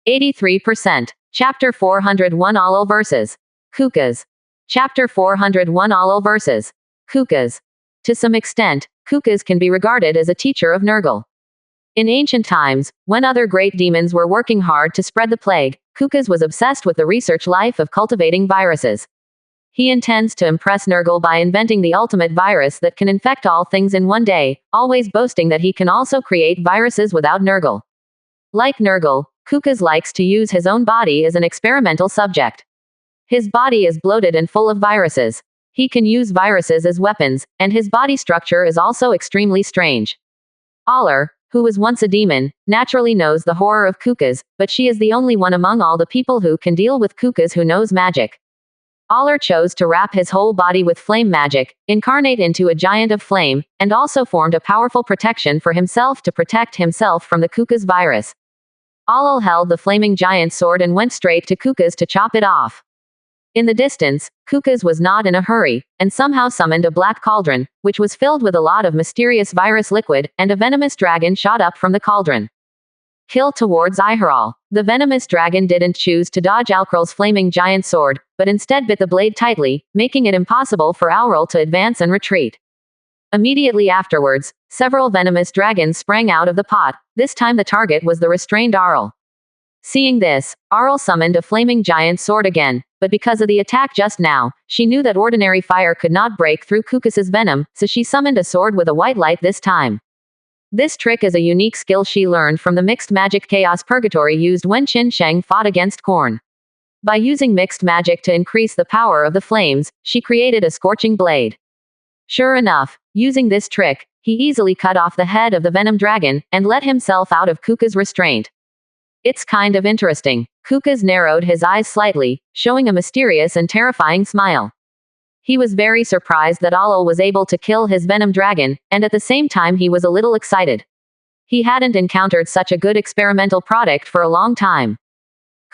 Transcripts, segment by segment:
83%. Chapter 401 Alal verses. Kukas. Chapter 401 Alal verses. Kukas. To some extent, Kukas can be regarded as a teacher of Nurgle. In ancient times, when other great demons were working hard to spread the plague, Kukas was obsessed with the research life of cultivating viruses. He intends to impress Nurgle by inventing the ultimate virus that can infect all things in one day, always boasting that he can also create viruses without Nurgle. Like Nurgle, Kukas likes to use his own body as an experimental subject. His body is bloated and full of viruses. He can use viruses as weapons, and his body structure is also extremely strange. Aller, who was once a demon, naturally knows the horror of Kukas, but she is the only one among all the people who can deal with Kukas who knows magic. Aller chose to wrap his whole body with flame magic, incarnate into a giant of flame, and also formed a powerful protection for himself to protect himself from the Kukas virus. Aller held the flaming giant sword and went straight to Kukas to chop it off. In the distance, Kukas was not in a hurry, and somehow summoned a black cauldron, which was filled with a lot of mysterious virus liquid, and a venomous dragon shot up from the cauldron. Kill towards Iharal. The venomous dragon didn't choose to dodge Alkral's flaming giant sword, but instead bit the blade tightly, making it impossible for Alral to advance and retreat. Immediately afterwards, several venomous dragons sprang out of the pot. This time the target was the restrained Arl. Seeing this, Arl summoned a flaming giant sword again, but because of the attack just now, she knew that ordinary fire could not break through Kukas's venom, so she summoned a sword with a white light this time. This trick is a unique skill she learned from the mixed magic chaos purgatory used when Qin Sheng fought against Khorne. By using mixed magic to increase the power of the flames, she created a scorching blade. Sure enough, using this trick, he easily cut off the head of the venom dragon, and let himself out of Kuka's restraint. It's kind of interesting. Kukas narrowed his eyes slightly, showing a mysterious and terrifying smile. He was very surprised that Alal was able to kill his venom dragon, and at the same time he was a little excited. He hadn't encountered such a good experimental product for a long time.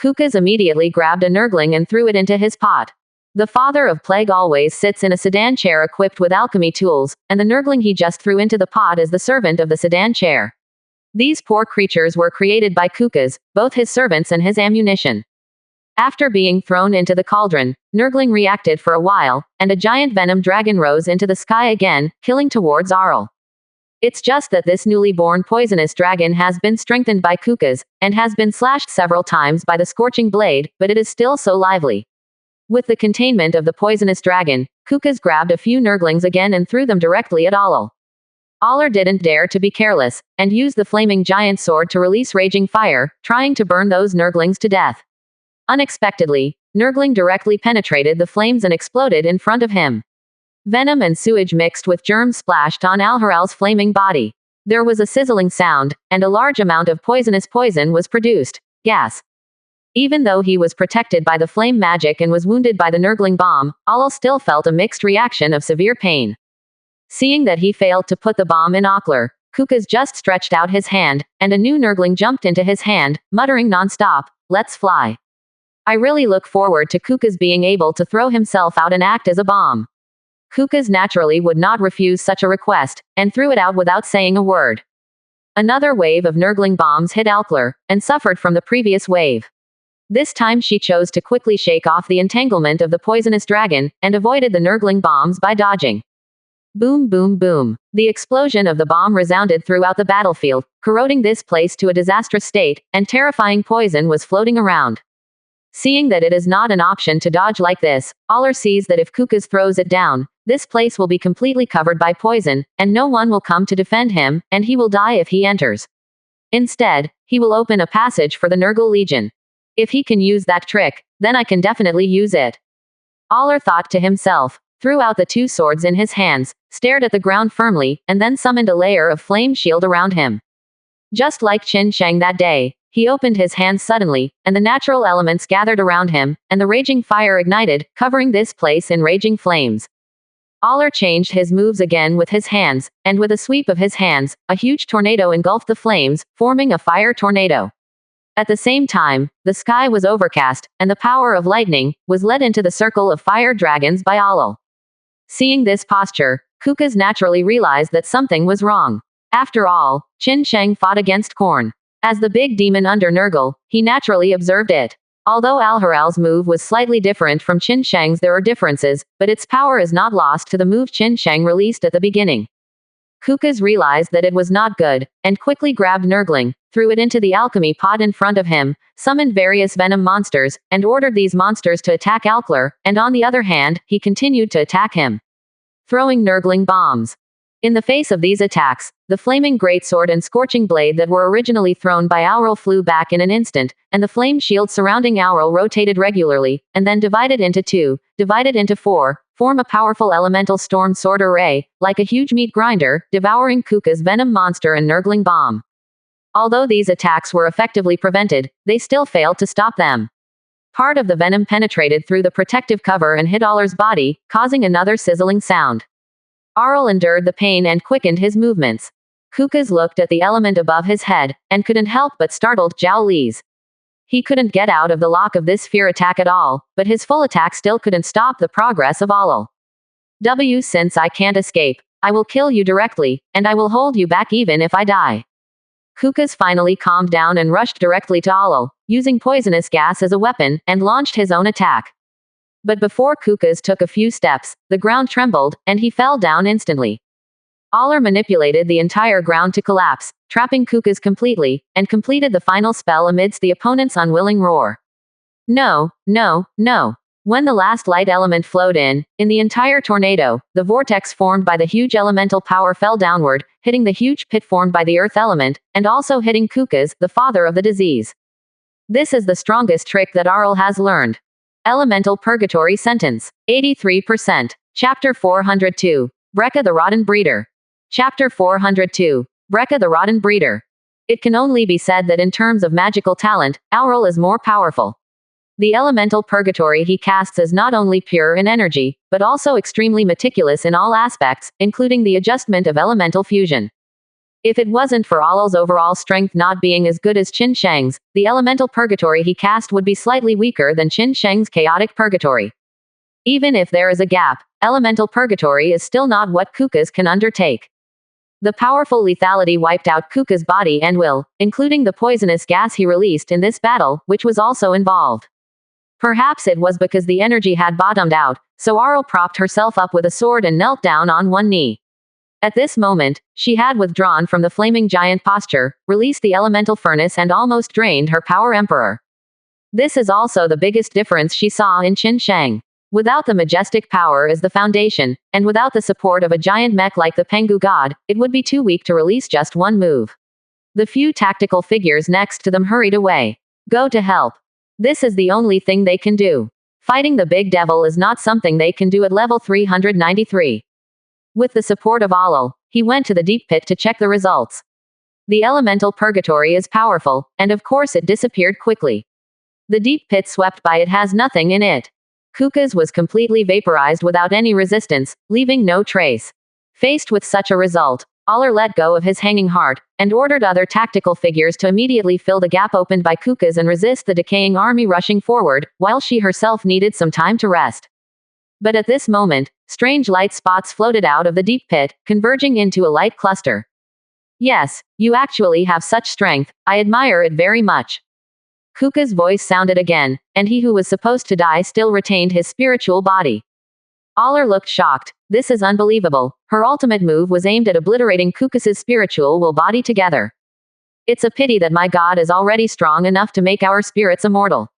Kukas immediately grabbed a Nurgling and threw it into his pot. The father of plague always sits in a sedan chair equipped with alchemy tools, and the Nurgling he just threw into the pot is the servant of the sedan chair. These poor creatures were created by Kukas, both his servants and his ammunition. After being thrown into the cauldron, Nurgling reacted for a while, and a giant venom dragon rose into the sky again, killing towards Arl. It's just that this newly born poisonous dragon has been strengthened by Kukas, and has been slashed several times by the scorching blade, but it is still so lively. With the containment of the poisonous dragon, Kukas grabbed a few Nurglings again and threw them directly at Alal. Aller didn't dare to be careless, and used the flaming giant sword to release raging fire, trying to burn those Nurglings to death. Unexpectedly, Nurgling directly penetrated the flames and exploded in front of him. Venom and sewage mixed with germs splashed on Alharal's flaming body. There was a sizzling sound, and a large amount of poisonous poison was produced. Gas. Even though he was protected by the flame magic and was wounded by the Nurgling bomb, Alal still felt a mixed reaction of severe pain. Seeing that he failed to put the bomb in Ockler, Kukas just stretched out his hand, and a new Nurgling jumped into his hand, muttering non-stop, "Let's fly." I really look forward to Kukas being able to throw himself out and act as a bomb. Kukas naturally would not refuse such a request, and threw it out without saying a word. Another wave of Nurgling bombs hit Alkler, and suffered from the previous wave. This time she chose to quickly shake off the entanglement of the poisonous dragon, and avoided the Nurgling bombs by dodging. Boom boom boom. The explosion of the bomb resounded throughout the battlefield, corroding this place to a disastrous state, and terrifying poison was floating around. Seeing that it is not an option to dodge like this, Aller sees that if Kukas throws it down, this place will be completely covered by poison, and no one will come to defend him, and he will die if he enters. Instead, he will open a passage for the Nurgle Legion. If he can use that trick, then I can definitely use it. Aller thought to himself, threw out the two swords in his hands, stared at the ground firmly, and then summoned a layer of flame shield around him. Just like Qin Sheng that day, he opened his hands suddenly, and the natural elements gathered around him, and the raging fire ignited, covering this place in raging flames. Aller changed his moves again with his hands, and with a sweep of his hands, a huge tornado engulfed the flames, forming a fire tornado. At the same time, the sky was overcast, and the power of lightning was led into the circle of fire dragons by Alal. Seeing this posture, Kukas naturally realized that something was wrong. After all, Qin Sheng fought against Khorne. As the big demon under Nurgle, he naturally observed it. Although Alharal's move was slightly different from Qin Shang's, there are differences, but its power is not lost to the move Qin Shang released at the beginning. Kukas realized that it was not good, and quickly grabbed Nurgling, threw it into the alchemy pot in front of him, summoned various venom monsters, and ordered these monsters to attack Alkler, and on the other hand, he continued to attack him, throwing Nurgling bombs. In the face of these attacks, the flaming greatsword and scorching blade that were originally thrown by Auril flew back in an instant, and the flame shield surrounding Auril rotated regularly, and then divided into two, divided into four, form a powerful elemental storm sword array, like a huge meat grinder, devouring Kuka's venom monster and Nurgling bomb. Although these attacks were effectively prevented, they still failed to stop them. Part of the venom penetrated through the protective cover and hit Aurel's body, causing another sizzling sound. Auril endured the pain and quickened his movements. Kukas looked at the element above his head, and couldn't help but startled Zhao Li's. He couldn't get out of the lock of this fear attack at all, but his full attack still couldn't stop the progress of Auril. Since I can't escape, I will kill you directly, and I will hold you back even if I die. Kukas finally calmed down and rushed directly to Auril, using poisonous gas as a weapon, and launched his own attack. But before Kukas took a few steps, the ground trembled, and he fell down instantly. Auril manipulated the entire ground to collapse, trapping Kukas completely, and completed the final spell amidst the opponent's unwilling roar. No, no, no. When the last light element flowed in the entire tornado, the vortex formed by the huge elemental power fell downward, hitting the huge pit formed by the earth element, and also hitting Kukas, the father of the disease. This is the strongest trick that Auril has learned. Elemental Purgatory Sentence. 83%. Chapter 402. Brekka the Rotten Breeder. Chapter 402. Brekka the Rotten Breeder. It can only be said that in terms of magical talent, Auril is more powerful. The elemental purgatory he casts is not only pure in energy, but also extremely meticulous in all aspects, including the adjustment of elemental fusion. If it wasn't for Auril's overall strength not being as good as Qin Shang's, the elemental purgatory he cast would be slightly weaker than Qin Shang's chaotic purgatory. Even if there is a gap, elemental purgatory is still not what Kukas can undertake. The powerful lethality wiped out Kuka's body and will, including the poisonous gas he released in this battle, which was also involved. Perhaps it was because the energy had bottomed out, so Auril propped herself up with a sword and knelt down on one knee. At this moment, she had withdrawn from the flaming giant posture, released the elemental furnace and almost drained her power emperor. This is also the biggest difference she saw in Qin Shang. Without the majestic power as the foundation, and without the support of a giant mech like the Pengu god, it would be too weak to release just one move. The few tactical figures next to them hurried away. Go to help. This is the only thing they can do. Fighting the big devil is not something they can do at level 393. With the support of Auril, he went to the deep pit to check the results. The elemental purgatory is powerful, and of course it disappeared quickly. The deep pit swept by, it has nothing in it. Kukas was completely vaporized without any resistance, leaving no trace. Faced with such a result, Auril let go of his hanging heart, and ordered other tactical figures to immediately fill the gap opened by Kukas and resist the decaying army rushing forward, while she herself needed some time to rest. But at this moment, strange light spots floated out of the deep pit, converging into a light cluster. Yes, you actually have such strength, I admire it very much. Kuka's voice sounded again, and he who was supposed to die still retained his spiritual body. Auril looked shocked. This is unbelievable. Her ultimate move was aimed at obliterating Kukas's spiritual will body together. It's a pity that my god is already strong enough to make our spirits immortal.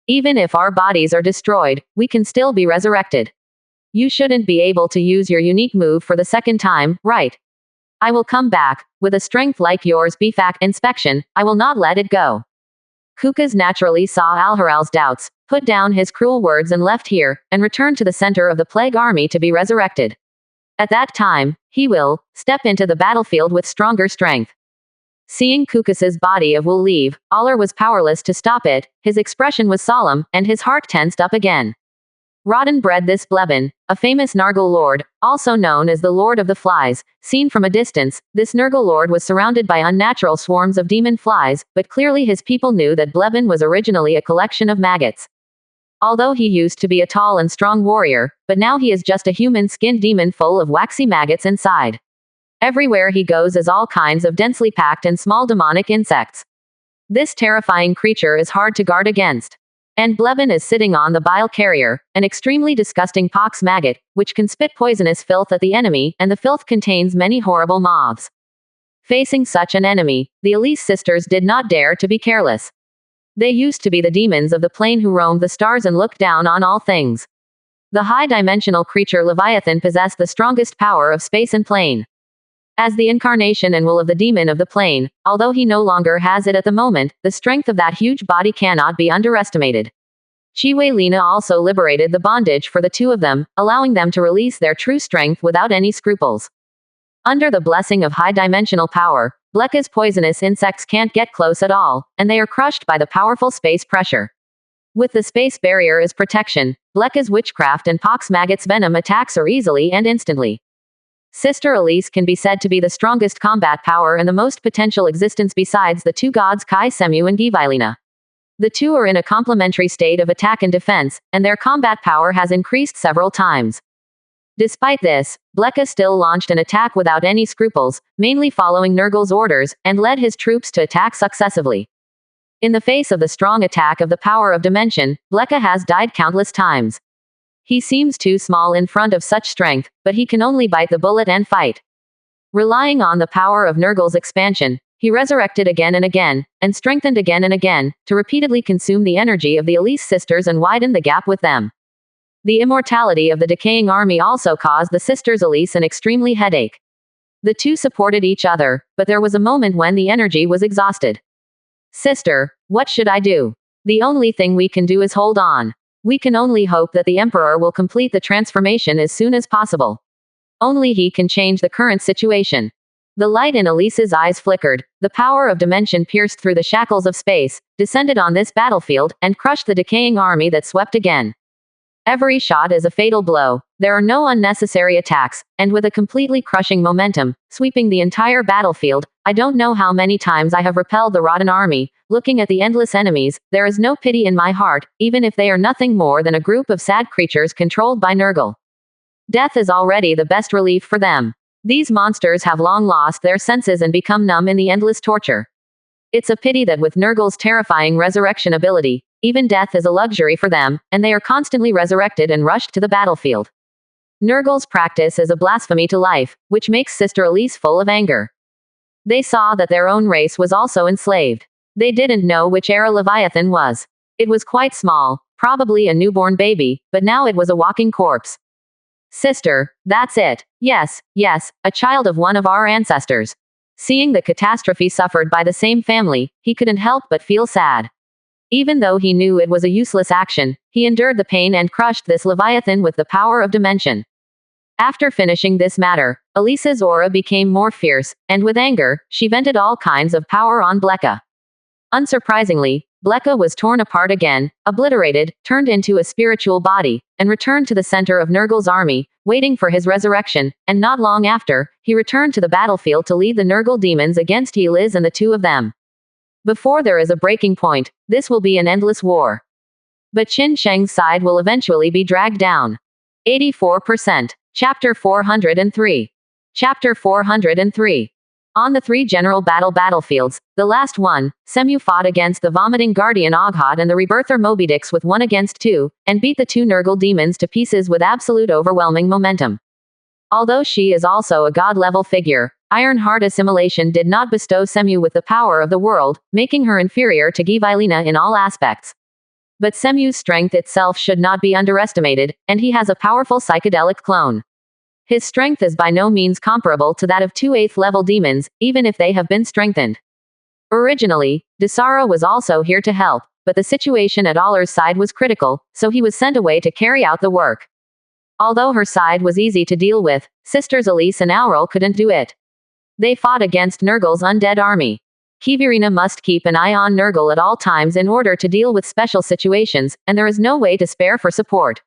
Even if our bodies are destroyed, we can still be resurrected. You shouldn't be able to use your unique move for the second time, right? I will come back. With a strength like yours, BFAC inspection, I will not let it go. Kukas naturally saw Alharal's doubts, put down his cruel words and left here, and returned to the center of the plague army to be resurrected. At that time, he will step into the battlefield with stronger strength. Seeing Kukas's body of will leave, Auril was powerless to stop it, his expression was solemn, and his heart tensed up again. Rotten bred this Bleben, a famous Nurgle lord, also known as the Lord of the Flies. Seen from a distance, this Nurgle lord was surrounded by unnatural swarms of demon flies, but clearly his people knew that Bleben was originally a collection of maggots. Although he used to be a tall and strong warrior, but now he is just a human-skinned demon full of waxy maggots inside. Everywhere he goes is all kinds of densely packed and small demonic insects. This terrifying creature is hard to guard against. And Blevin is sitting on the bile carrier, an extremely disgusting pox maggot, which can spit poisonous filth at the enemy, and the filth contains many horrible moths. Facing such an enemy, the Elise sisters did not dare to be careless. They used to be the demons of the plane who roamed the stars and looked down on all things. The high-dimensional creature Leviathan possessed the strongest power of space and plane. As the incarnation and will of the demon of the plane, although he no longer has it at the moment, the strength of that huge body cannot be underestimated. Chiwei-Lina also liberated the bondage for the two of them, allowing them to release their true strength without any scruples. Under the blessing of high-dimensional power, Bleka's poisonous insects can't get close at all, and they are crushed by the powerful space pressure. With the space barrier as protection, Bleka's witchcraft and pox maggot's venom attacks her easily and instantly. Sister Elise can be said to be the strongest combat power and the most potential existence besides the two gods Kai Semu and Givailina. The two are in a complementary state of attack and defense, and their combat power has increased several times. Despite this, Bleka still launched an attack without any scruples, mainly following Nurgle's orders, and led his troops to attack successively. In the face of the strong attack of the power of dimension, Bleka has died countless times. He seems too small in front of such strength, but he can only bite the bullet and fight. Relying on the power of Nurgle's expansion, he resurrected again and again, and strengthened again and again, to repeatedly consume the energy of the Elise sisters and widen the gap with them. The immortality of the decaying army also caused the sisters Elise an extremely headache. The two supported each other, but there was a moment when the energy was exhausted. Sister, what should I do? The only thing we can do is hold on. We can only hope that the Emperor will complete the transformation as soon as possible. Only he can change the current situation. The light in Elise's eyes flickered. The power of dimension pierced through the shackles of space, descended on this battlefield, and crushed the decaying army that swept again. Every shot is a fatal blow. There are no unnecessary attacks, and with a completely crushing momentum, sweeping the entire battlefield, I don't know how many times I have repelled the rotten army. Looking at the endless enemies, there is no pity in my heart, even if they are nothing more than a group of sad creatures controlled by Nurgle. Death is already the best relief for them. These monsters have long lost their senses and become numb in the endless torture. It's a pity that with Nurgle's terrifying resurrection ability, even death is a luxury for them, and they are constantly resurrected and rushed to the battlefield. Nurgle's practice is a blasphemy to life, which makes Sister Elise full of anger. They saw that their own race was also enslaved. They didn't know which era Leviathan was. It was quite small, probably a newborn baby, but now it was a walking corpse. Sister, that's it. Yes, a child of one of our ancestors. Seeing the catastrophe suffered by the same family, he couldn't help but feel sad. Even though he knew it was a useless action, he endured the pain and crushed this Leviathan with the power of dimension. After finishing this matter, Elise's aura became more fierce, and with anger, she vented all kinds of power on Bleka. Unsurprisingly, Bleka was torn apart again, obliterated, turned into a spiritual body, and returned to the center of Nurgle's army, waiting for his resurrection, and not long after, he returned to the battlefield to lead the Nurgle demons against Eliz and the two of them. Before there is a breaking point, this will be an endless war. But Qin Sheng's side will eventually be dragged down. 84%. Chapter 403. Chapter 403. On the three general battlefields, the last one, Semu fought against the vomiting guardian Oghat and the rebirther Mobidix with 1 against 2, and beat the two Nurgle demons to pieces with absolute overwhelming momentum. Although she is also a god-level figure, Iron Heart assimilation did not bestow Semu with the power of the world, making her inferior to Givailina in all aspects. But Semu's strength itself should not be underestimated, and he has a powerful psychedelic clone. His strength is by no means comparable to that of two 8th-level demons, even if they have been strengthened. Originally, Desara was also here to help, but the situation at Aller's side was critical, so he was sent away to carry out the work. Although her side was easy to deal with, Sisters Elise and Auril couldn't do it. They fought against Nurgle's undead army. Kivirina must keep an eye on Nurgle at all times in order to deal with special situations, and there is no way to spare for support.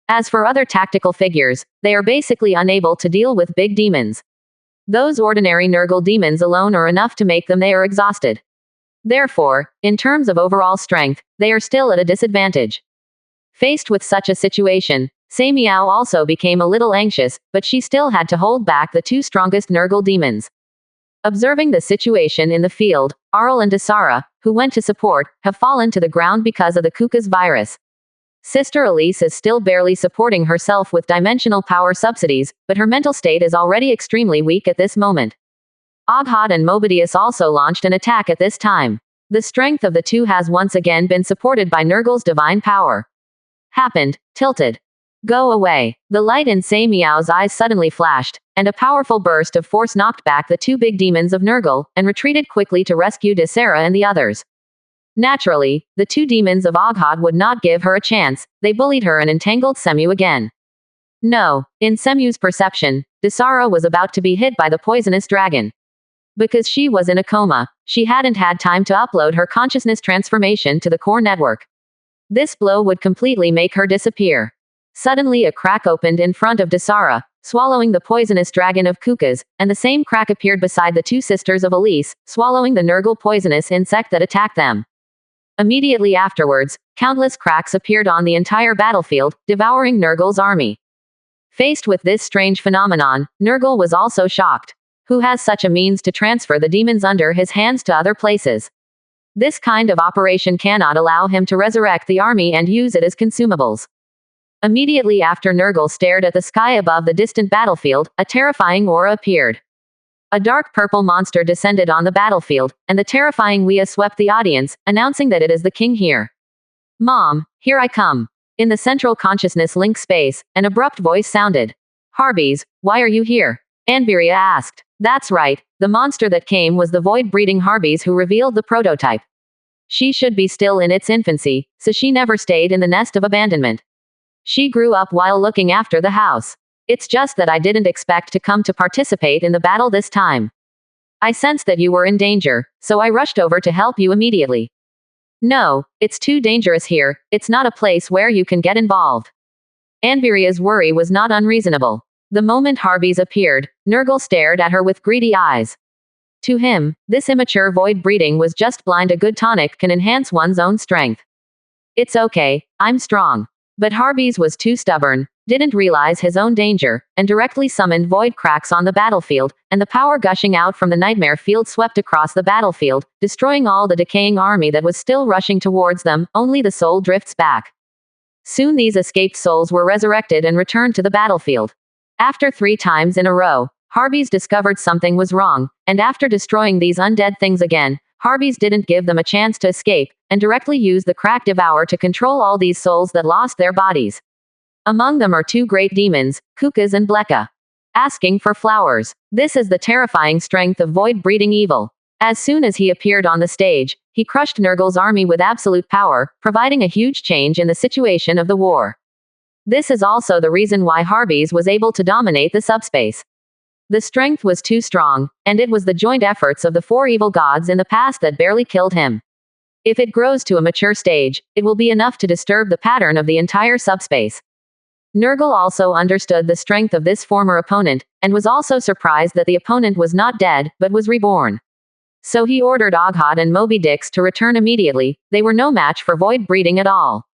As for other tactical figures, they are basically unable to deal with big demons. Those ordinary Nurgle demons alone are enough to make them they are exhausted. Therefore, in terms of overall strength, they are still at a disadvantage. Faced with such a situation, Semiao also became a little anxious, but she still had to hold back the two strongest Nurgle demons. Observing the situation in the field, Auril and Desara, who went to support, have fallen to the ground because of the Kuka's virus. Sister Elise is still barely supporting herself with dimensional power subsidies, but her mental state is already extremely weak at this moment. Oghad and Mobidius also launched an attack at this time. The strength of the two has once again been supported by Nurgle's divine power. Happened, tilted. Go away. The light in Sei Miao's eyes suddenly flashed, and a powerful burst of force knocked back the two big demons of Nurgle, and retreated quickly to rescue Desera and the others. Naturally, the two demons of Oghad would not give her a chance. They bullied her and entangled Semu again. No, in Semu's perception, Desera was about to be hit by the poisonous dragon. Because she was in a coma, she hadn't had time to upload her consciousness transformation to the core network. This blow would completely make her disappear. Suddenly a crack opened in front of Desera, swallowing the poisonous dragon of Kukas, and the same crack appeared beside the two sisters of Elise, swallowing the Nurgle poisonous insect that attacked them. Immediately afterwards, countless cracks appeared on the entire battlefield, devouring Nurgle's army. Faced with this strange phenomenon, Nurgle was also shocked. Who has such a means to transfer the demons under his hands to other places? This kind of operation cannot allow him to resurrect the army and use it as consumables. Immediately after Nurgle stared at the sky above the distant battlefield, a terrifying aura appeared. A dark purple monster descended on the battlefield, and the terrifying Wea swept the audience, announcing that it is the king here. Mom, here I come. In the central consciousness link space, an abrupt voice sounded. Harbies, why are you here? Anviria asked. That's right, the monster that came was the void-breeding Harbies who revealed the prototype. She should be still in its infancy, so she never stayed in the nest of abandonment. She grew up while looking after the house. It's just that I didn't expect to come to participate in the battle this time. I sensed that you were in danger, so I rushed over to help you immediately. No, it's too dangerous here, it's not a place where you can get involved. Anviria's worry was not unreasonable. The moment Harbies appeared, Nurgle stared at her with greedy eyes. To him, this immature void breeding was just blind. A good tonic can enhance one's own strength. It's okay, I'm strong. But Harbies was too stubborn, didn't realize his own danger, and directly summoned void cracks on the battlefield, and the power gushing out from the nightmare field swept across the battlefield, destroying all the decaying army that was still rushing towards them. Only the soul drifts back. Soon these escaped souls were resurrected and returned to the battlefield. After 3 times in a row, Harbies discovered something was wrong, and after destroying these undead things again, Harbies didn't give them a chance to escape, and directly used the crack devour to control all these souls that lost their bodies. Among them are 2 great demons, Kukas and Bleka. Asking for flowers. This is the terrifying strength of void-breeding evil. As soon as he appeared on the stage, he crushed Nurgle's army with absolute power, providing a huge change in the situation of the war. This is also the reason why Harbies was able to dominate the subspace. The strength was too strong, and it was the joint efforts of the 4 evil gods in the past that barely killed him. If it grows to a mature stage, it will be enough to disturb the pattern of the entire subspace. Nurgle also understood the strength of this former opponent, and was also surprised that the opponent was not dead, but was reborn. So he ordered Oghad and Moby Dix to return immediately. They were no match for void breeding at all.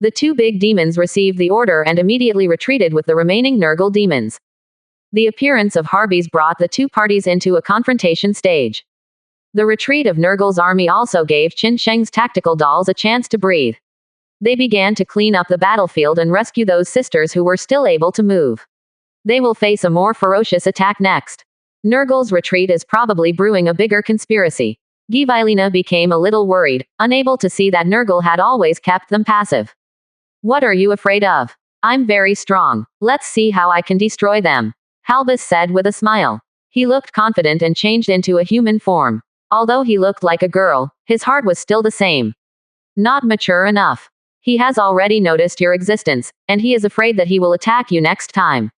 The 2 big demons received the order and immediately retreated with the remaining Nurgle demons. The appearance of Harbies brought the 2 parties into a confrontation stage. The retreat of Nurgle's army also gave Qin Sheng's tactical dolls a chance to breathe. They began to clean up the battlefield and rescue those sisters who were still able to move. They will face a more ferocious attack next. Nurgle's retreat is probably brewing a bigger conspiracy. Givilina became a little worried, unable to see that Nurgle had always kept them passive. What are you afraid of? I'm very strong. Let's see how I can destroy them. Halbus said with a smile. He looked confident and changed into a human form. Although he looked like a girl, his heart was still the same. Not mature enough. He has already noticed your existence, and he is afraid that he will attack you next time.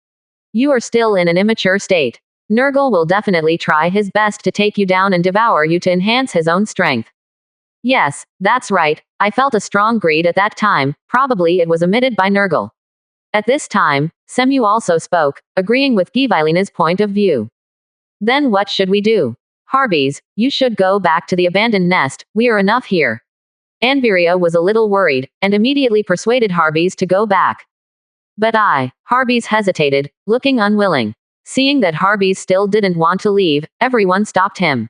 You are still in an immature state. Nurgle will definitely try his best to take you down and devour you to enhance his own strength. Yes, that's right, I felt a strong greed at that time, probably it was emitted by Nurgle. At this time, Semu also spoke, agreeing with Givilina's point of view. Then what should we do? Harbies, you should go back to the abandoned nest, we are enough here. Anviria was a little worried, and immediately persuaded Harbies to go back. But Harbies hesitated, looking unwilling. Seeing that Harbies still didn't want to leave, everyone stopped him.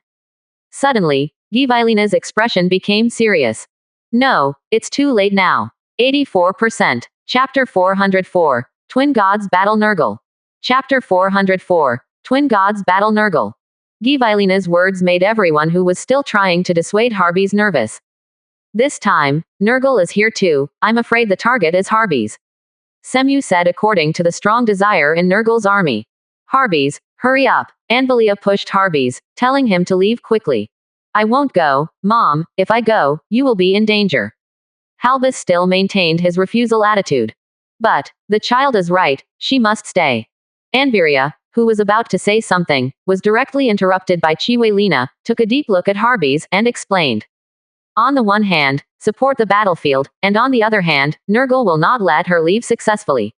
Suddenly, Givilina's expression became serious. No, it's too late now. 84%. Chapter 404. Twin Gods Battle Nurgle. Chapter 404. Twin Gods Battle Nurgle. Givilina's words made everyone who was still trying to dissuade Harbies nervous. This time, Nurgle is here too. I'm afraid the target is Harbies. Semu said according to the strong desire in Nurgle's army. Harbies, hurry up. Anvalia pushed Harbies, telling him to leave quickly. I won't go, Mom. If I go, you will be in danger. Halbus still maintained his refusal attitude. But, the child is right, she must stay. Anviria, who was about to say something, was directly interrupted by Chiwelina, took a deep look at Harbies, and explained. On the one hand, support the battlefield, and on the other hand, Nurgle will not let her leave successfully.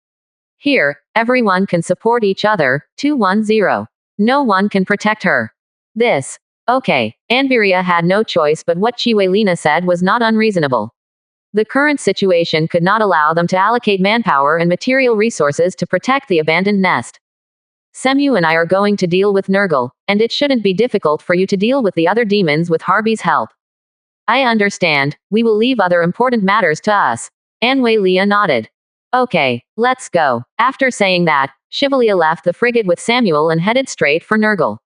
Here, everyone can support each other, 210. No one can protect her. This. Okay. Anviria had no choice, but what Chiwelina said was not unreasonable. The current situation could not allow them to allocate manpower and material resources to protect the abandoned nest. Semu and I are going to deal with Nurgle, and it shouldn't be difficult for you to deal with the other demons with Harbies' help. I understand, we will leave other important matters to us. Anwalia nodded. Okay, let's go. After saying that, Shivalia left the frigate with Samuel and headed straight for Nurgle.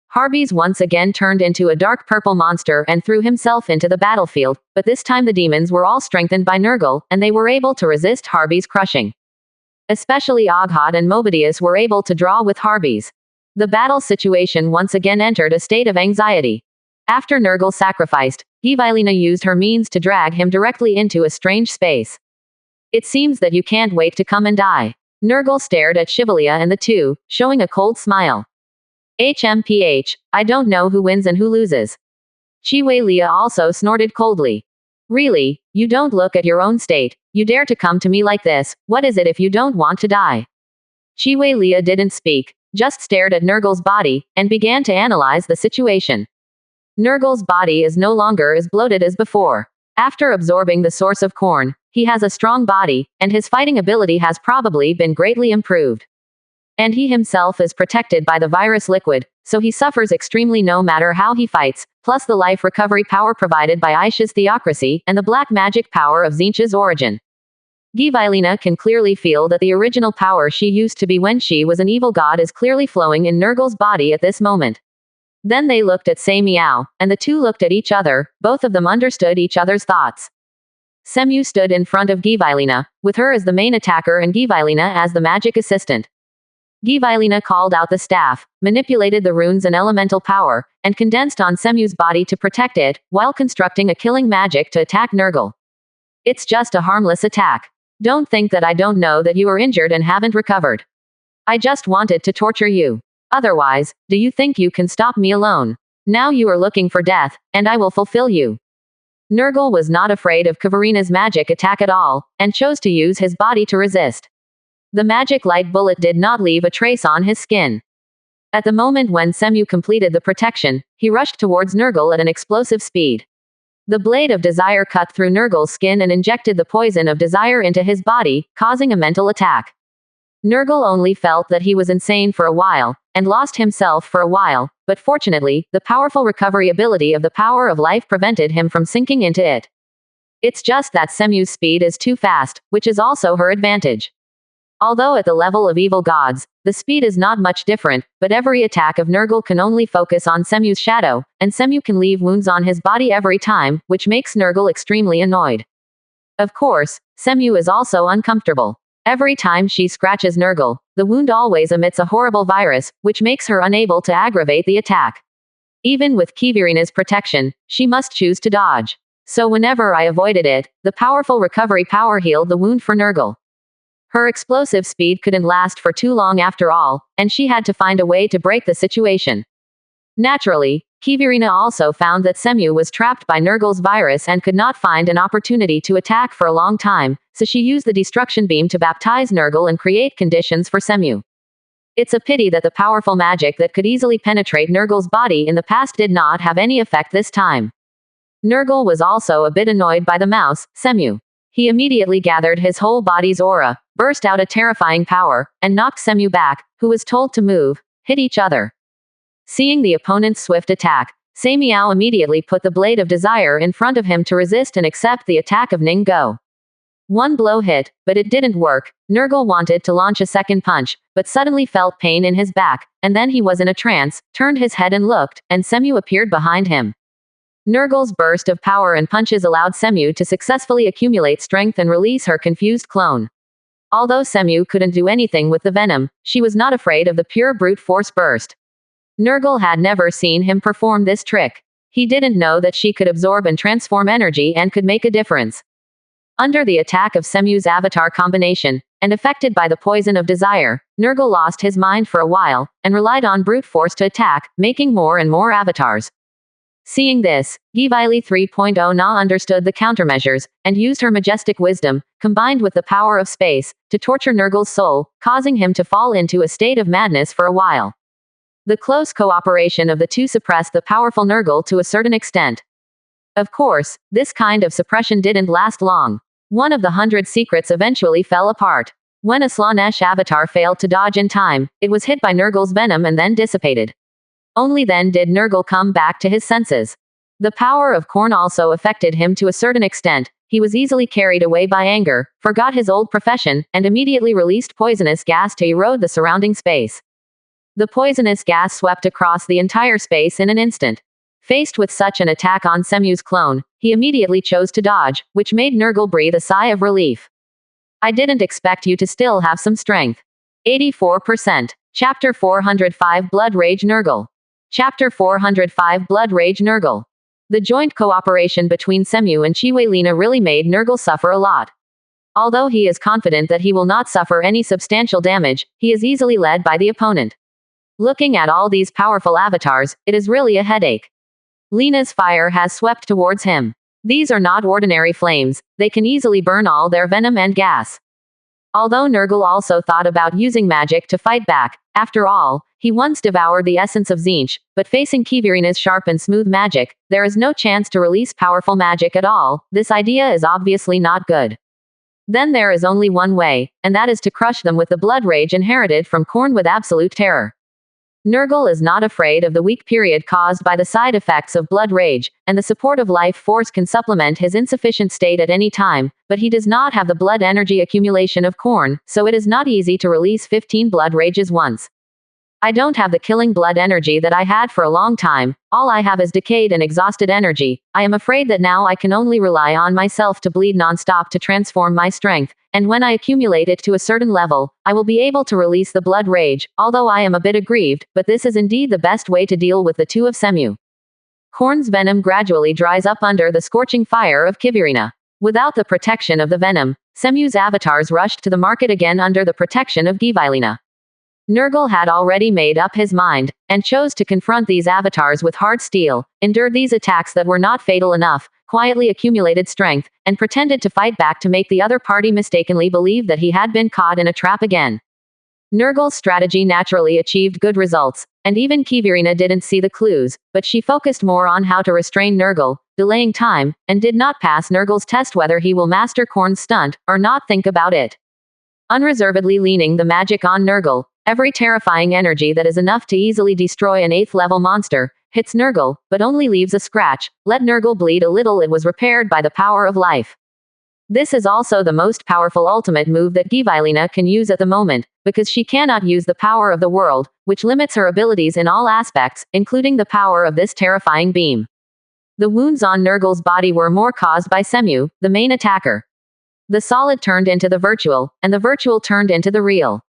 Harbies once again turned into a dark purple monster and threw himself into the battlefield, but this time the demons were all strengthened by Nurgle, and they were able to resist Harbies' crushing. Especially Oghot and Mobidius were able to draw with Harbies. The battle situation once again entered a state of anxiety. After Nurgle sacrificed, Givilina used her means to drag him directly into a strange space. It seems that you can't wait to come and die. Nurgle stared at Shivalia and the two, showing a cold smile. HMPH, I don't know who wins and who loses. Chiwelia also snorted coldly. Really, you don't look at your own state, you dare to come to me like this, what is it if you don't want to die? Chiwelia didn't speak, just stared at Nurgle's body, and began to analyze the situation. Nurgle's body is no longer as bloated as before. After absorbing the source of corn, he has a strong body, and his fighting ability has probably been greatly improved. And he himself is protected by the virus liquid, so he suffers extremely no matter how he fights, plus the life recovery power provided by Aisha's theocracy, and the black magic power of Zincha's origin. Givilina can clearly feel that the original power she used to be when she was an evil god is clearly flowing in Nurgle's body at this moment. Then they looked at Sei Meow, and the two looked at each other, both of them understood each other's thoughts. Semu stood in front of Givilina, with her as the main attacker and Givilina as the magic assistant. Givilina called out the staff, manipulated the runes and elemental power, and condensed on Semu's body to protect it, while constructing a killing magic to attack Nurgle. It's just a harmless attack. Don't think that I don't know that you are injured and haven't recovered. I just wanted to torture you. Otherwise, do you think you can stop me alone? Now you are looking for death, and I will fulfill you. Nurgle was not afraid of Kavarina's magic attack at all, and chose to use his body to resist. The magic light bullet did not leave a trace on his skin. At the moment when Semu completed the protection, he rushed towards Nurgle at an explosive speed. The blade of desire cut through Nurgle's skin and injected the poison of desire into his body, causing a mental attack. Nurgle only felt that he was insane for a while, and lost himself for a while, but fortunately, the powerful recovery ability of the power of life prevented him from sinking into it. It's just that Semu's speed is too fast, which is also her advantage. Although at the level of evil gods, the speed is not much different, but every attack of Nurgle can only focus on Semu's shadow, and Semu can leave wounds on his body every time, which makes Nurgle extremely annoyed. Of course, Semu is also uncomfortable. Every time she scratches Nurgle, the wound always emits a horrible virus, which makes her unable to aggravate the attack. Even with Kivirina's protection, she must choose to dodge. So whenever I avoided it, the powerful recovery power healed the wound for Nurgle. Her explosive speed couldn't last for too long after all, and she had to find a way to break the situation. Naturally, Kivirina also found that Semu was trapped by Nurgle's virus and could not find an opportunity to attack for a long time, so she used the destruction beam to baptize Nurgle and create conditions for Semu. It's a pity that the powerful magic that could easily penetrate Nurgle's body in the past did not have any effect this time. Nurgle was also a bit annoyed by the mouse, Semu. He immediately gathered his whole body's aura, burst out a terrifying power, and knocked Semu back, who was told to move, hit each other. Seeing the opponent's swift attack, Semiao immediately put the blade of desire in front of him to resist and accept the attack of Ningguo. One blow hit, but it didn't work. Nurgle wanted to launch a second punch, but suddenly felt pain in his back, and then he was in a trance, turned his head and looked, and Semu appeared behind him. Nurgle's burst of power and punches allowed Semu to successfully accumulate strength and release her confused clone. Although Semu couldn't do anything with the venom, she was not afraid of the pure brute force burst. Nurgle had never seen him perform this trick. He didn't know that she could absorb and transform energy and could make a difference. Under the attack of Semu's avatar combination, and affected by the poison of desire, Nurgle lost his mind for a while, and relied on brute force to attack, making more and more avatars. Seeing this, Givili 3.0 Na understood the countermeasures, and used her majestic wisdom, combined with the power of space, to torture Nurgle's soul, causing him to fall into a state of madness for a while. The close cooperation of the two suppressed the powerful Nurgle to a certain extent. Of course, this kind of suppression didn't last long. One of the 100 secrets eventually fell apart. When a Slanesh avatar failed to dodge in time, it was hit by Nurgle's venom and then dissipated. Only then did Nurgle come back to his senses. The power of Khorne also affected him to a certain extent. He was easily carried away by anger, forgot his old profession, and immediately released poisonous gas to erode the surrounding space. The poisonous gas swept across the entire space in an instant. Faced with such an attack on Semu's clone, he immediately chose to dodge, which made Nurgle breathe a sigh of relief. I didn't expect you to still have some strength. 84%. Chapter 405 Blood Rage Nurgle. Chapter 405 Blood Rage Nurgle. The joint cooperation between Semu and Chiweilina really made Nurgle suffer a lot. Although he is confident that he will not suffer any substantial damage, he is easily led by the opponent. Looking at all these powerful avatars, it is really a headache. Lena's fire has swept towards him. These are not ordinary flames, they can easily burn all their venom and gas. Although Nurgle also thought about using magic to fight back, after all, he once devoured the essence of Tzeentch, but facing Kivirina's sharp and smooth magic, there is no chance to release powerful magic at all. This idea is obviously not good. Then there is only one way, and that is to crush them with the blood rage inherited from Khorne with absolute terror. Nurgle is not afraid of the weak period caused by the side effects of blood rage, and the support of life force can supplement his insufficient state at any time, but he does not have the blood energy accumulation of Khorne, so it is not easy to release 15 blood rages once. I don't have the killing blood energy that I had for a long time, all I have is decayed and exhausted energy. I am afraid that now I can only rely on myself to bleed non-stop to transform my strength, and when I accumulate it to a certain level, I will be able to release the blood rage, although I am a bit aggrieved, but this is indeed the best way to deal with the two of Semu. Khorne's venom gradually dries up under the scorching fire of Kivirina. Without the protection of the venom, Semu's avatars rushed to the market again under the protection of Givilina. Nurgle had already made up his mind, and chose to confront these avatars with hard steel, endured these attacks that were not fatal enough, quietly accumulated strength, and pretended to fight back to make the other party mistakenly believe that he had been caught in a trap again. Nurgle's strategy naturally achieved good results, and even Kivirina didn't see the clues, but she focused more on how to restrain Nurgle, delaying time, and did not pass Nurgle's test whether he will master Khorne's stunt, or not think about it. Unreservedly leaning the magic on Nurgle, every terrifying energy that is enough to easily destroy an 8th level monster, hits Nurgle, but only leaves a scratch. Let Nurgle bleed a little, it was repaired by the power of life. This is also the most powerful ultimate move that Givilina can use at the moment, because she cannot use the power of the world, which limits her abilities in all aspects, including the power of this terrifying beam. The wounds on Nurgle's body were more caused by Semu, the main attacker. The solid turned into the virtual, and the virtual turned into the real.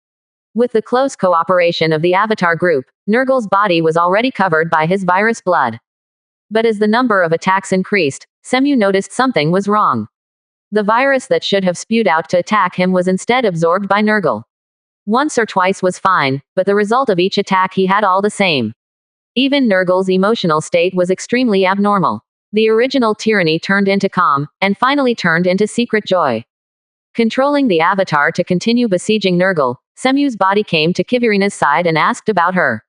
With the close cooperation of the Avatar group, Nurgle's body was already covered by his virus blood. But as the number of attacks increased, Semu noticed something was wrong. The virus that should have spewed out to attack him was instead absorbed by Nurgle. Once or twice was fine, but the result of each attack he had all the same. Even Nurgle's emotional state was extremely abnormal. The original tyranny turned into calm, and finally turned into secret joy. Controlling the Avatar to continue besieging Nurgle, Semu's body came to Kivirina's side and asked about her.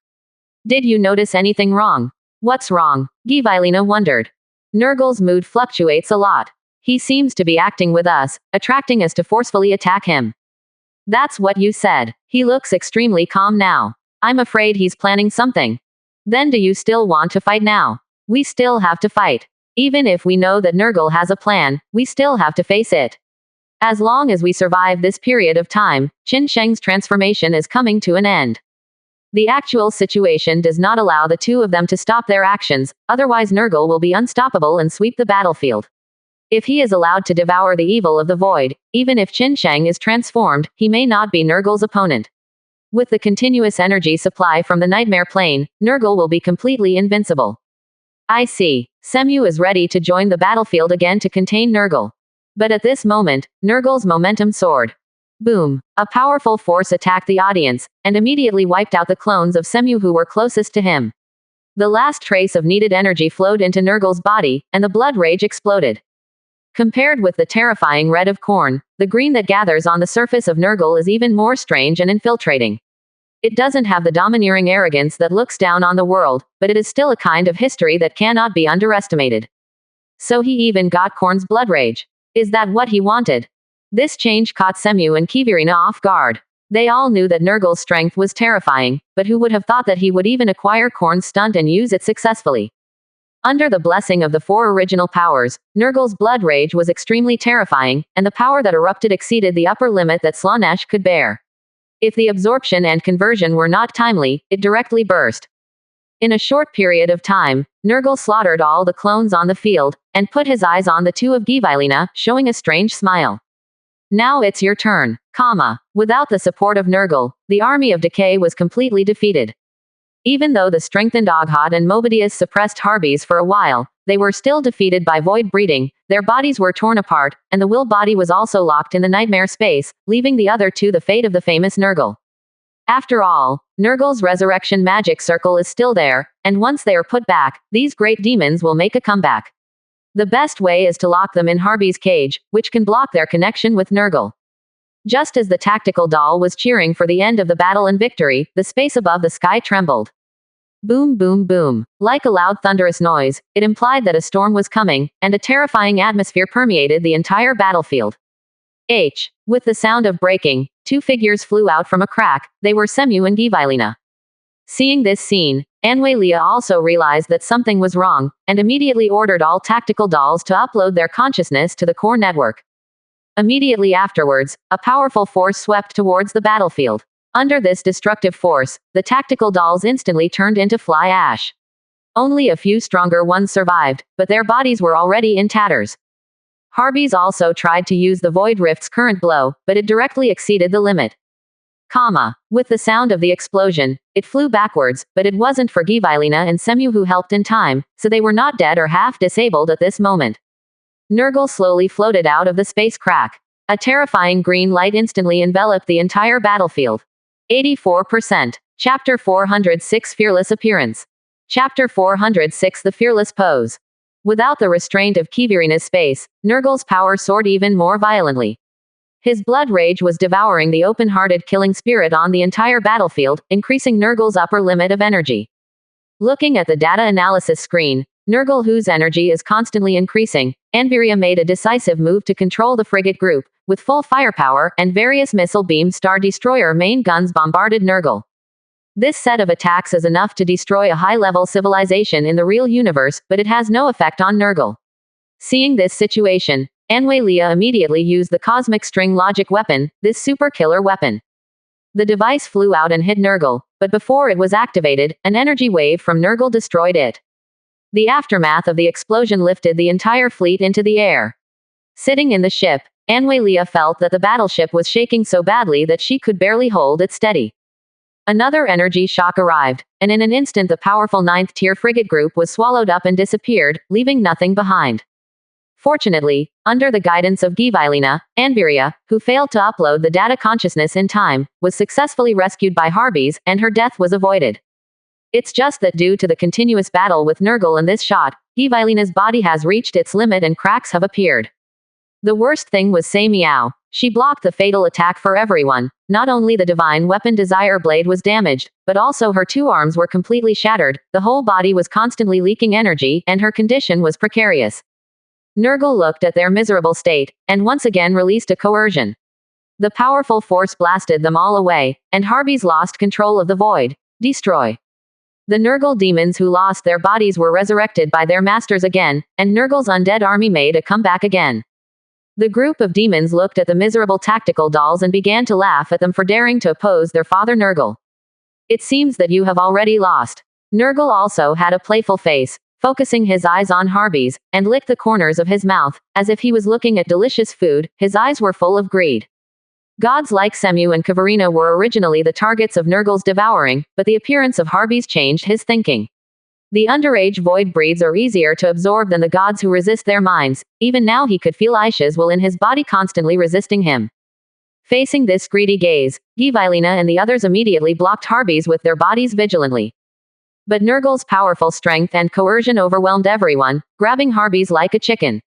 Did you notice anything wrong? What's wrong? Givilina wondered. Nurgle's mood fluctuates a lot. He seems to be acting with us, attracting us to forcefully attack him. That's what you said. He looks extremely calm now. I'm afraid he's planning something. Then do you still want to fight now? We still have to fight. Even if we know that Nurgle has a plan, we still have to face it. As long as we survive this period of time, Qin Sheng's transformation is coming to an end. The actual situation does not allow the two of them to stop their actions, otherwise Nurgle will be unstoppable and sweep the battlefield. If he is allowed to devour the evil of the void, even if Qin Sheng is transformed, he may not be Nurgle's opponent. With the continuous energy supply from the Nightmare Plane, Nurgle will be completely invincible. I see. Semu is ready to join the battlefield again to contain Nurgle. But at this moment, Nurgle's momentum soared. Boom! A powerful force attacked the audience, and immediately wiped out the clones of Semu who were closest to him. The last trace of needed energy flowed into Nurgle's body, and the blood rage exploded. Compared with the terrifying red of corn, the green that gathers on the surface of Nurgle is even more strange and infiltrating. It doesn't have the domineering arrogance that looks down on the world, but it is still a kind of history that cannot be underestimated. So he even got Korn's blood rage. Is that what he wanted? This change caught Semu and Kivirina off guard. They all knew that Nurgle's strength was terrifying, but who would have thought that he would even acquire Korn's stunt and use it successfully? Under the blessing of the four original powers, Nurgle's blood rage was extremely terrifying, and the power that erupted exceeded the upper limit that Slaanesh could bear. If the absorption and conversion were not timely, it directly burst. In a short period of time, Nurgle slaughtered all the clones on the field, and put his eyes on the two of Givailina, showing a strange smile. Now it's your turn, Without the support of Nurgle, the army of decay was completely defeated. Even though the strengthened Oghad and Mobidius suppressed Harbies for a while, they were still defeated by void breeding, their bodies were torn apart, and the will body was also locked in the nightmare space, leaving the other to the fate of the famous Nurgle. After all, Nurgle's resurrection magic circle is still there, and once they are put back, these great demons will make a comeback. The best way is to lock them in Harbi's cage, which can block their connection with Nurgle. Just as the tactical doll was cheering for the end of the battle and victory, the space above the sky trembled. Boom, boom, boom. Like a loud thunderous noise, it implied that a storm was coming, and a terrifying atmosphere permeated the entire battlefield. With the sound of breaking, two figures flew out from a crack. They were Semu and Givailina. Seeing this scene, Anwelia also realized that something was wrong, and immediately ordered all tactical dolls to upload their consciousness to the core network. Immediately afterwards, a powerful force swept towards the battlefield. Under this destructive force, the tactical dolls instantly turned into fly ash. Only a few stronger ones survived, but their bodies were already in tatters. Harbies also tried to use the Void Rift's current blow, but it directly exceeded the limit. With the sound of the explosion, it flew backwards, but it wasn't for Givailina and Semu who helped in time, so they were not dead or half disabled at this moment. Nurgle slowly floated out of the space crack. A terrifying green light instantly enveloped the entire battlefield. 84%. Chapter 406 Fearless Appearance. Chapter 406 The Fearless Pose. Without the restraint of Kivirina's space, Nurgle's power soared even more violently. His blood rage was devouring the open-hearted killing spirit on the entire battlefield, increasing Nurgle's upper limit of energy. Looking at the data analysis screen, Nurgle, whose energy is constantly increasing, Anviria made a decisive move to control the frigate group. With full firepower and various missile beam Star Destroyer main guns bombarded Nurgle. This set of attacks is enough to destroy a high-level civilization in the real universe, but it has no effect on Nurgle. Seeing this situation, Anwelia immediately used the Cosmic String Logic Weapon, this super killer weapon. The device flew out and hit Nurgle, but before it was activated, an energy wave from Nurgle destroyed it. The aftermath of the explosion lifted the entire fleet into the air. Sitting in the ship, Anwelia felt that the battleship was shaking so badly that she could barely hold it steady. Another energy shock arrived, and in an instant the powerful 9th-tier frigate group was swallowed up and disappeared, leaving nothing behind. Fortunately, under the guidance of Givailina, Anviria, who failed to upload the data consciousness in time, was successfully rescued by Harbies, and her death was avoided. It's just that due to the continuous battle with Nurgle in this shot, Givailina's body has reached its limit and cracks have appeared. The worst thing was Sei Miao. She blocked the fatal attack for everyone. Not only the divine weapon Desire Blade was damaged, but also her two arms were completely shattered, the whole body was constantly leaking energy, and her condition was precarious. Nurgle looked at their miserable state, and once again released a coercion. The powerful force blasted them all away, and Harbies lost control of the void. Destroy. The Nurgle demons who lost their bodies were resurrected by their masters again, and Nurgle's undead army made a comeback again. The group of demons looked at the miserable tactical dolls and began to laugh at them for daring to oppose their father Nurgle. It seems that you have already lost. Nurgle also had a playful face, focusing his eyes on Harbies, and licked the corners of his mouth, as if he was looking at delicious food. His eyes were full of greed. Gods like Semu and Kavarina were originally the targets of Nurgle's devouring, but the appearance of Harbies changed his thinking. The underage void breeds are easier to absorb than the gods who resist their minds. Even now he could feel Aisha's will in his body constantly resisting him. Facing this greedy gaze, Givilina and the others immediately blocked Harbies with their bodies vigilantly. But Nurgle's powerful strength and coercion overwhelmed everyone, grabbing Harbies like a chicken.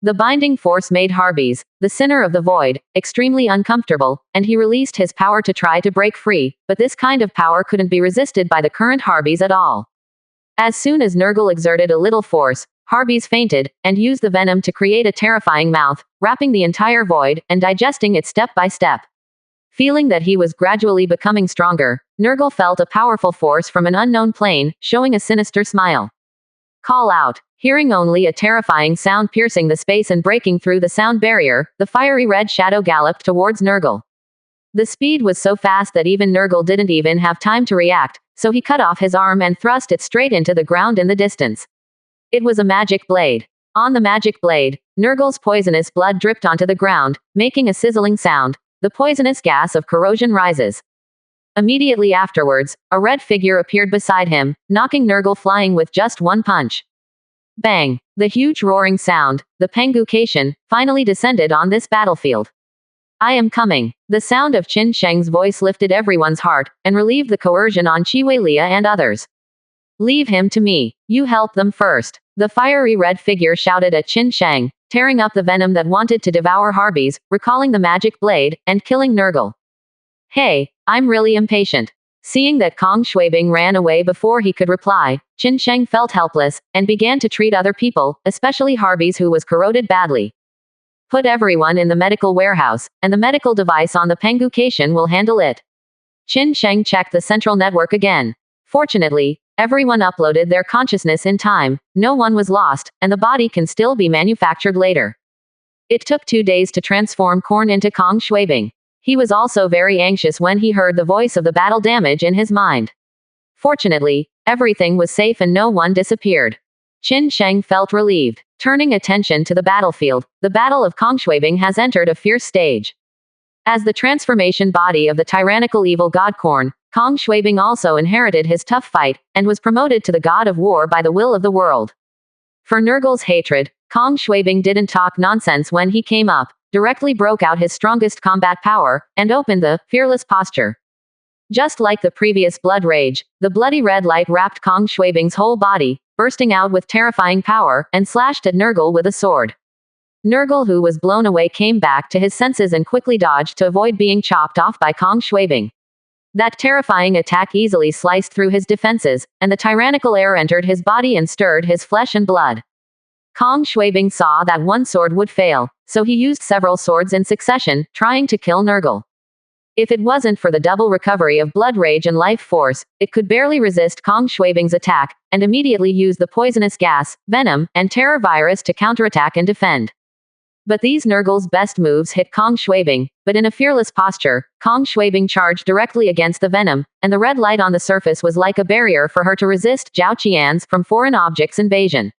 The binding force made Harbies, the sinner of the void, extremely uncomfortable, and he released his power to try to break free, but this kind of power couldn't be resisted by the current Harbies at all. As soon as Nurgle exerted a little force, Harbies fainted, and used the venom to create a terrifying mouth, wrapping the entire void, and digesting it step by step. Feeling that he was gradually becoming stronger, Nurgle felt a powerful force from an unknown plane, showing a sinister smile. Call out. Hearing only a terrifying sound piercing the space and breaking through the sound barrier, the fiery red shadow galloped towards Nurgle. The speed was so fast that even Nurgle didn't even have time to react, so he cut off his arm and thrust it straight into the ground in the distance. It was a magic blade. On the magic blade, Nurgle's poisonous blood dripped onto the ground, making a sizzling sound. The poisonous gas of corrosion rises. Immediately afterwards, a red figure appeared beside him, knocking Nurgle flying with just one punch. Bang! The huge roaring sound, the Pengucation, finally descended on this battlefield. I am coming. The sound of Qin Sheng's voice lifted everyone's heart, and relieved the coercion on Chiwelia and others. Leave him to me. You help them first. The fiery red figure shouted at Qin Sheng, tearing up the venom that wanted to devour Harbies, recalling the magic blade, and killing Nurgle. Hey, I'm really impatient. Seeing that Kong Shuibing ran away before he could reply, Qin Sheng felt helpless, and began to treat other people, especially Harbies who was corroded badly. Put everyone in the medical warehouse, and the medical device on the Pengucation will handle it. Qin Sheng checked the central network again. Fortunately, everyone uploaded their consciousness in time, no one was lost, and the body can still be manufactured later. It took 2 days to transform Korn into Kong Shuibing. He was also very anxious when he heard the voice of the battle damage in his mind. Fortunately, everything was safe and no one disappeared. Qin Sheng felt relieved. Turning attention to the battlefield, the Battle of Kong Shuibing has entered a fierce stage. As the transformation body of the tyrannical evil god Korn, Kong Shuibing also inherited his tough fight, and was promoted to the god of war by the will of the world. For Nurgle's hatred, Kong Shuibing didn't talk nonsense when he came up, directly broke out his strongest combat power, and opened the fearless posture. Just like the previous blood rage, the bloody red light wrapped Kong Shuibing's whole body, bursting out with terrifying power, and slashed at Nurgle with a sword. Nurgle, who was blown away, came back to his senses and quickly dodged to avoid being chopped off by Kong Shuibing. That terrifying attack easily sliced through his defenses, and the tyrannical air entered his body and stirred his flesh and blood. Kong Shuibing saw that one sword would fail, so he used several swords in succession, trying to kill Nurgle. If it wasn't for the double recovery of blood rage and life force, it could barely resist Kong Shuibing's attack, and immediately used the poisonous gas, venom, and terror virus to counterattack and defend. But these Nurgle's best moves hit Kong Shuibing, but in a fearless posture, Kong Shuibing charged directly against the venom, and the red light on the surface was like a barrier for her to resist Zhao Qian's from foreign objects invasion.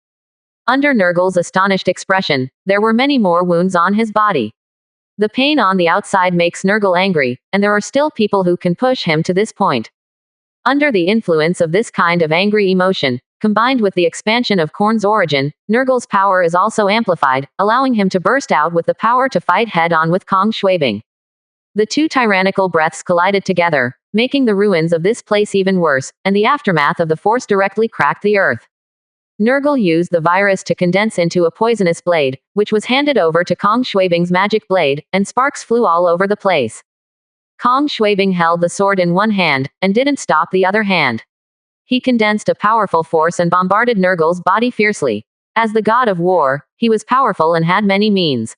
Under Nurgle's astonished expression, there were many more wounds on his body. The pain on the outside makes Nurgle angry, and there are still people who can push him to this point. Under the influence of this kind of angry emotion, combined with the expansion of Korn's origin, Nurgle's power is also amplified, allowing him to burst out with the power to fight head-on with Kong Shuibing. The two tyrannical breaths collided together, making the ruins of this place even worse, and the aftermath of the force directly cracked the earth. Nurgle used the virus to condense into a poisonous blade, which was handed over to Kong Shuibing's magic blade, and sparks flew all over the place. Kong Shuibing held the sword in one hand, and didn't stop the other hand. He condensed a powerful force and bombarded Nurgle's body fiercely. As the god of war, he was powerful and had many means.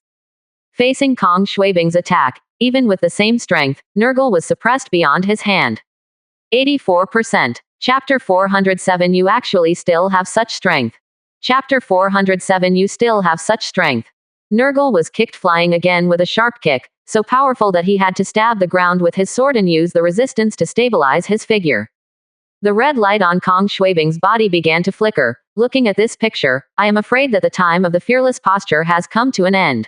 Facing Kong Shuibing's attack, even with the same strength, Nurgle was suppressed beyond his hand. 84%. Chapter 407 You actually still have such strength. Chapter 407 You still have such strength. Nurgle was kicked flying again with a sharp kick, so powerful that he had to stab the ground with his sword and use the resistance to stabilize his figure. The red light on Kong Shuibing's body began to flicker. Looking at this picture, I am afraid that the time of the fearless posture has come to an end.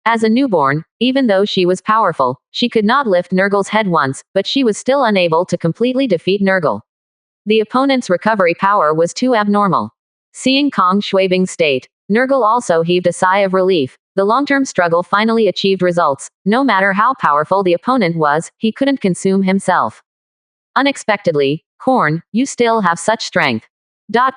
As a newborn, even though she was powerful, she could not lift Nurgle's head once, but she was still unable to completely defeat Nurgle. The opponent's recovery power was too abnormal. Seeing Kong Shuibing's state, Nurgle also heaved a sigh of relief. The long-term struggle finally achieved results. No matter how powerful the opponent was, he couldn't consume himself. Unexpectedly, Korn, you still have such strength.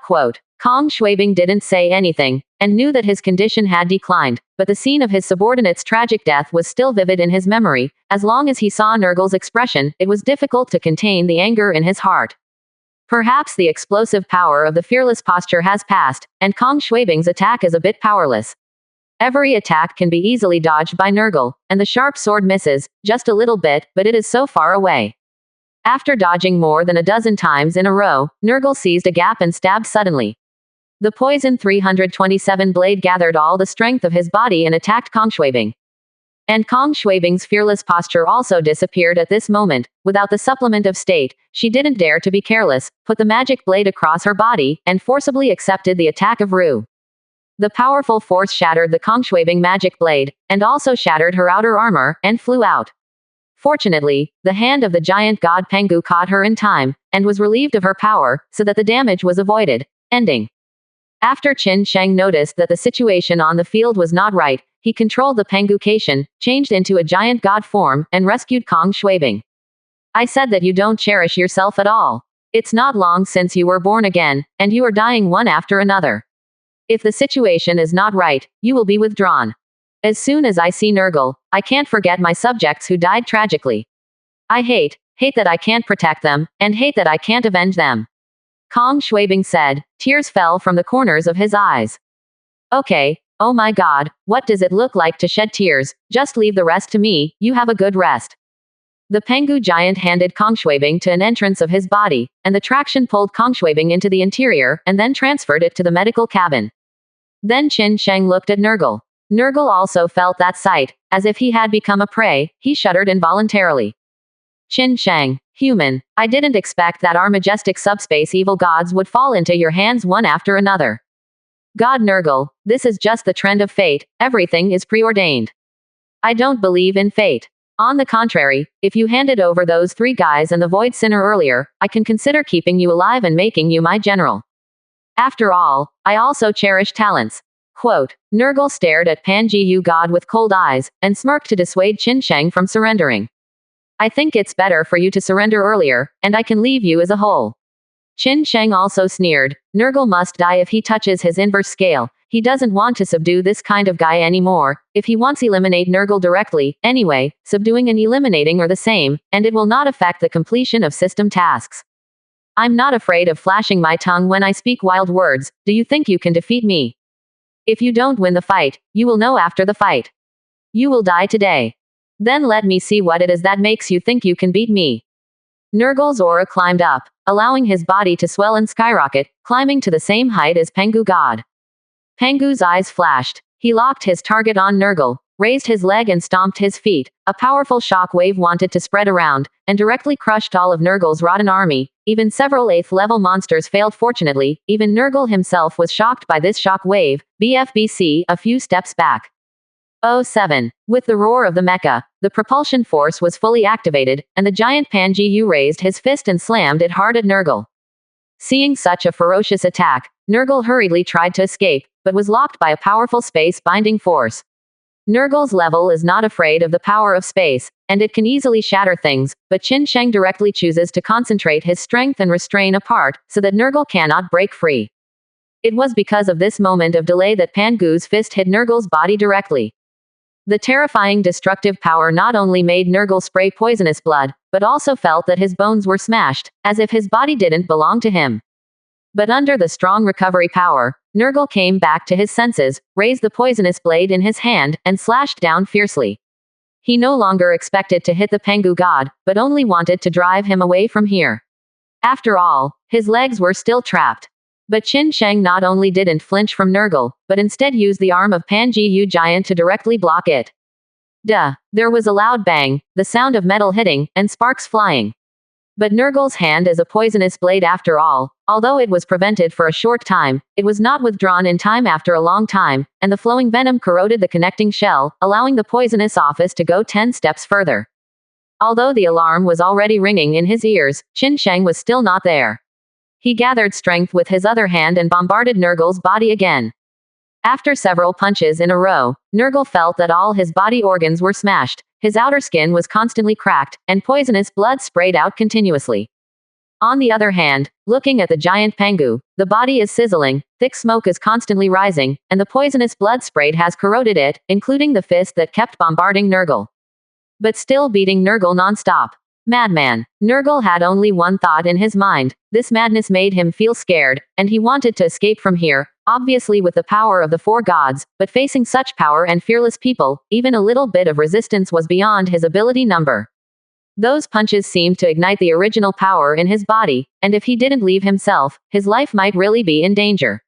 Quote. Kong Shuibing didn't say anything, and knew that his condition had declined, but the scene of his subordinate's tragic death was still vivid in his memory. As long as he saw Nurgle's expression, it was difficult to contain the anger in his heart. Perhaps the explosive power of the fearless posture has passed, and Kong Shuibing's attack is a bit powerless. Every attack can be easily dodged by Nurgle, and the sharp sword misses, just a little bit, but it is so far away. After dodging more than a dozen times in a row, Nurgle seized a gap and stabbed suddenly. The poison 327 blade gathered all the strength of his body and attacked Kong Shuibing. And Kong Shuibing's fearless posture also disappeared at this moment. Without the supplement of state, she didn't dare to be careless, put the magic blade across her body, and forcibly accepted the attack of Ru. The powerful force shattered the Kong Shuibing magic blade, and also shattered her outer armor, and flew out. Fortunately, the hand of the giant god Pengu caught her in time, and was relieved of her power, so that the damage was avoided, ending. After Qin Sheng noticed that the situation on the field was not right, he controlled the Pengu-cation, changed into a giant god form, and rescued Kong Shuibing. I said that you don't cherish yourself at all. It's not long since you were born again, and you are dying one after another. If the situation is not right, you will be withdrawn. As soon as I see Nurgle, I can't forget my subjects who died tragically. I hate that I can't protect them, and hate that I can't avenge them. Kong Shuibing said. Tears fell from the corners of his eyes. Okay, oh my god, what does it look like to shed tears? Just leave the rest to me, you have a good rest. The Pengu giant handed Kong Shuibing to an entrance of his body, and the traction pulled Kong Shuibing into the interior, and then transferred it to the medical cabin. Then Qin Sheng looked at Nurgle. Nurgle also felt that sight. As if he had become a prey, he shuddered involuntarily. Qin Sheng, human, I didn't expect that our majestic subspace evil gods would fall into your hands one after another. God Nurgle, this is just the trend of fate, everything is preordained. I don't believe in fate. On the contrary, if you handed over those 3 guys and the Void Sinner earlier, I can consider keeping you alive and making you my general. After all, I also cherish talents. Quote. Nurgle stared at Pangu god with cold eyes, and smirked to dissuade Qin Sheng from surrendering. I think it's better for you to surrender earlier, and I can leave you as a whole. Qin Sheng also sneered. Nurgle must die if he touches his inverse scale. He doesn't want to subdue this kind of guy anymore. If he wants eliminate Nurgle directly, anyway, subduing and eliminating are the same, and it will not affect the completion of system tasks. I'm not afraid of flashing my tongue when I speak wild words. Do you think you can defeat me? If you don't win the fight, you will know after the fight. You will die today. Then let me see what it is that makes you think you can beat me. Nurgle's aura climbed up, allowing his body to swell and skyrocket, climbing to the same height as Pengu god. Pengu's eyes flashed. He locked his target on Nurgle, raised his leg and stomped his feet. A powerful shock wave wanted to spread around, and directly crushed all of Nurgle's rotten army. Even several 8th-level monsters failed fortunately. Even Nurgle himself was shocked by this shock wave. BFBC, a few steps back. 07. With the roar of the mecha, the propulsion force was fully activated, and the giant Pangu raised his fist and slammed it hard at Nurgle. Seeing such a ferocious attack, Nurgle hurriedly tried to escape, but was locked by a powerful space-binding force. Nurgle's level is not afraid of the power of space, and it can easily shatter things, but Qin Sheng directly chooses to concentrate his strength and restrain a part, so that Nurgle cannot break free. It was because of this moment of delay that Pangu's fist hit Nurgle's body directly. The terrifying destructive power not only made Nurgle spray poisonous blood, but also felt that his bones were smashed, as if his body didn't belong to him. But under the strong recovery power, Nurgle came back to his senses, raised the poisonous blade in his hand, and slashed down fiercely. He no longer expected to hit the Pengu god, but only wanted to drive him away from here. After all, his legs were still trapped. But Qin Sheng not only didn't flinch from Nurgle, but instead used the arm of Pan Ji Yu giant to directly block it. Duh. There was a loud bang, the sound of metal hitting, and sparks flying. But Nurgle's hand is a poisonous blade after all. Although it was prevented for a short time, it was not withdrawn in time after a long time, and the flowing venom corroded the connecting shell, allowing the poisonous office to go 10 steps further. Although the alarm was already ringing in his ears, Qin Sheng was still not there. He gathered strength with his other hand and bombarded Nurgle's body again. After several punches in a row, Nurgle felt that all his body organs were smashed, his outer skin was constantly cracked, and poisonous blood sprayed out continuously. On the other hand, looking at the giant Pangu, the body is sizzling, thick smoke is constantly rising, and the poisonous blood sprayed has corroded it, including the fist that kept bombarding Nurgle. But still beating Nurgle non-stop. Madman. Nurgle had only one thought in his mind. This madness made him feel scared, and he wanted to escape from here, obviously with the power of the four gods, but facing such power and fearless people, even a little bit of resistance was beyond his ability number. Those punches seemed to ignite the original power in his body, and if he didn't leave himself, his life might really be in danger.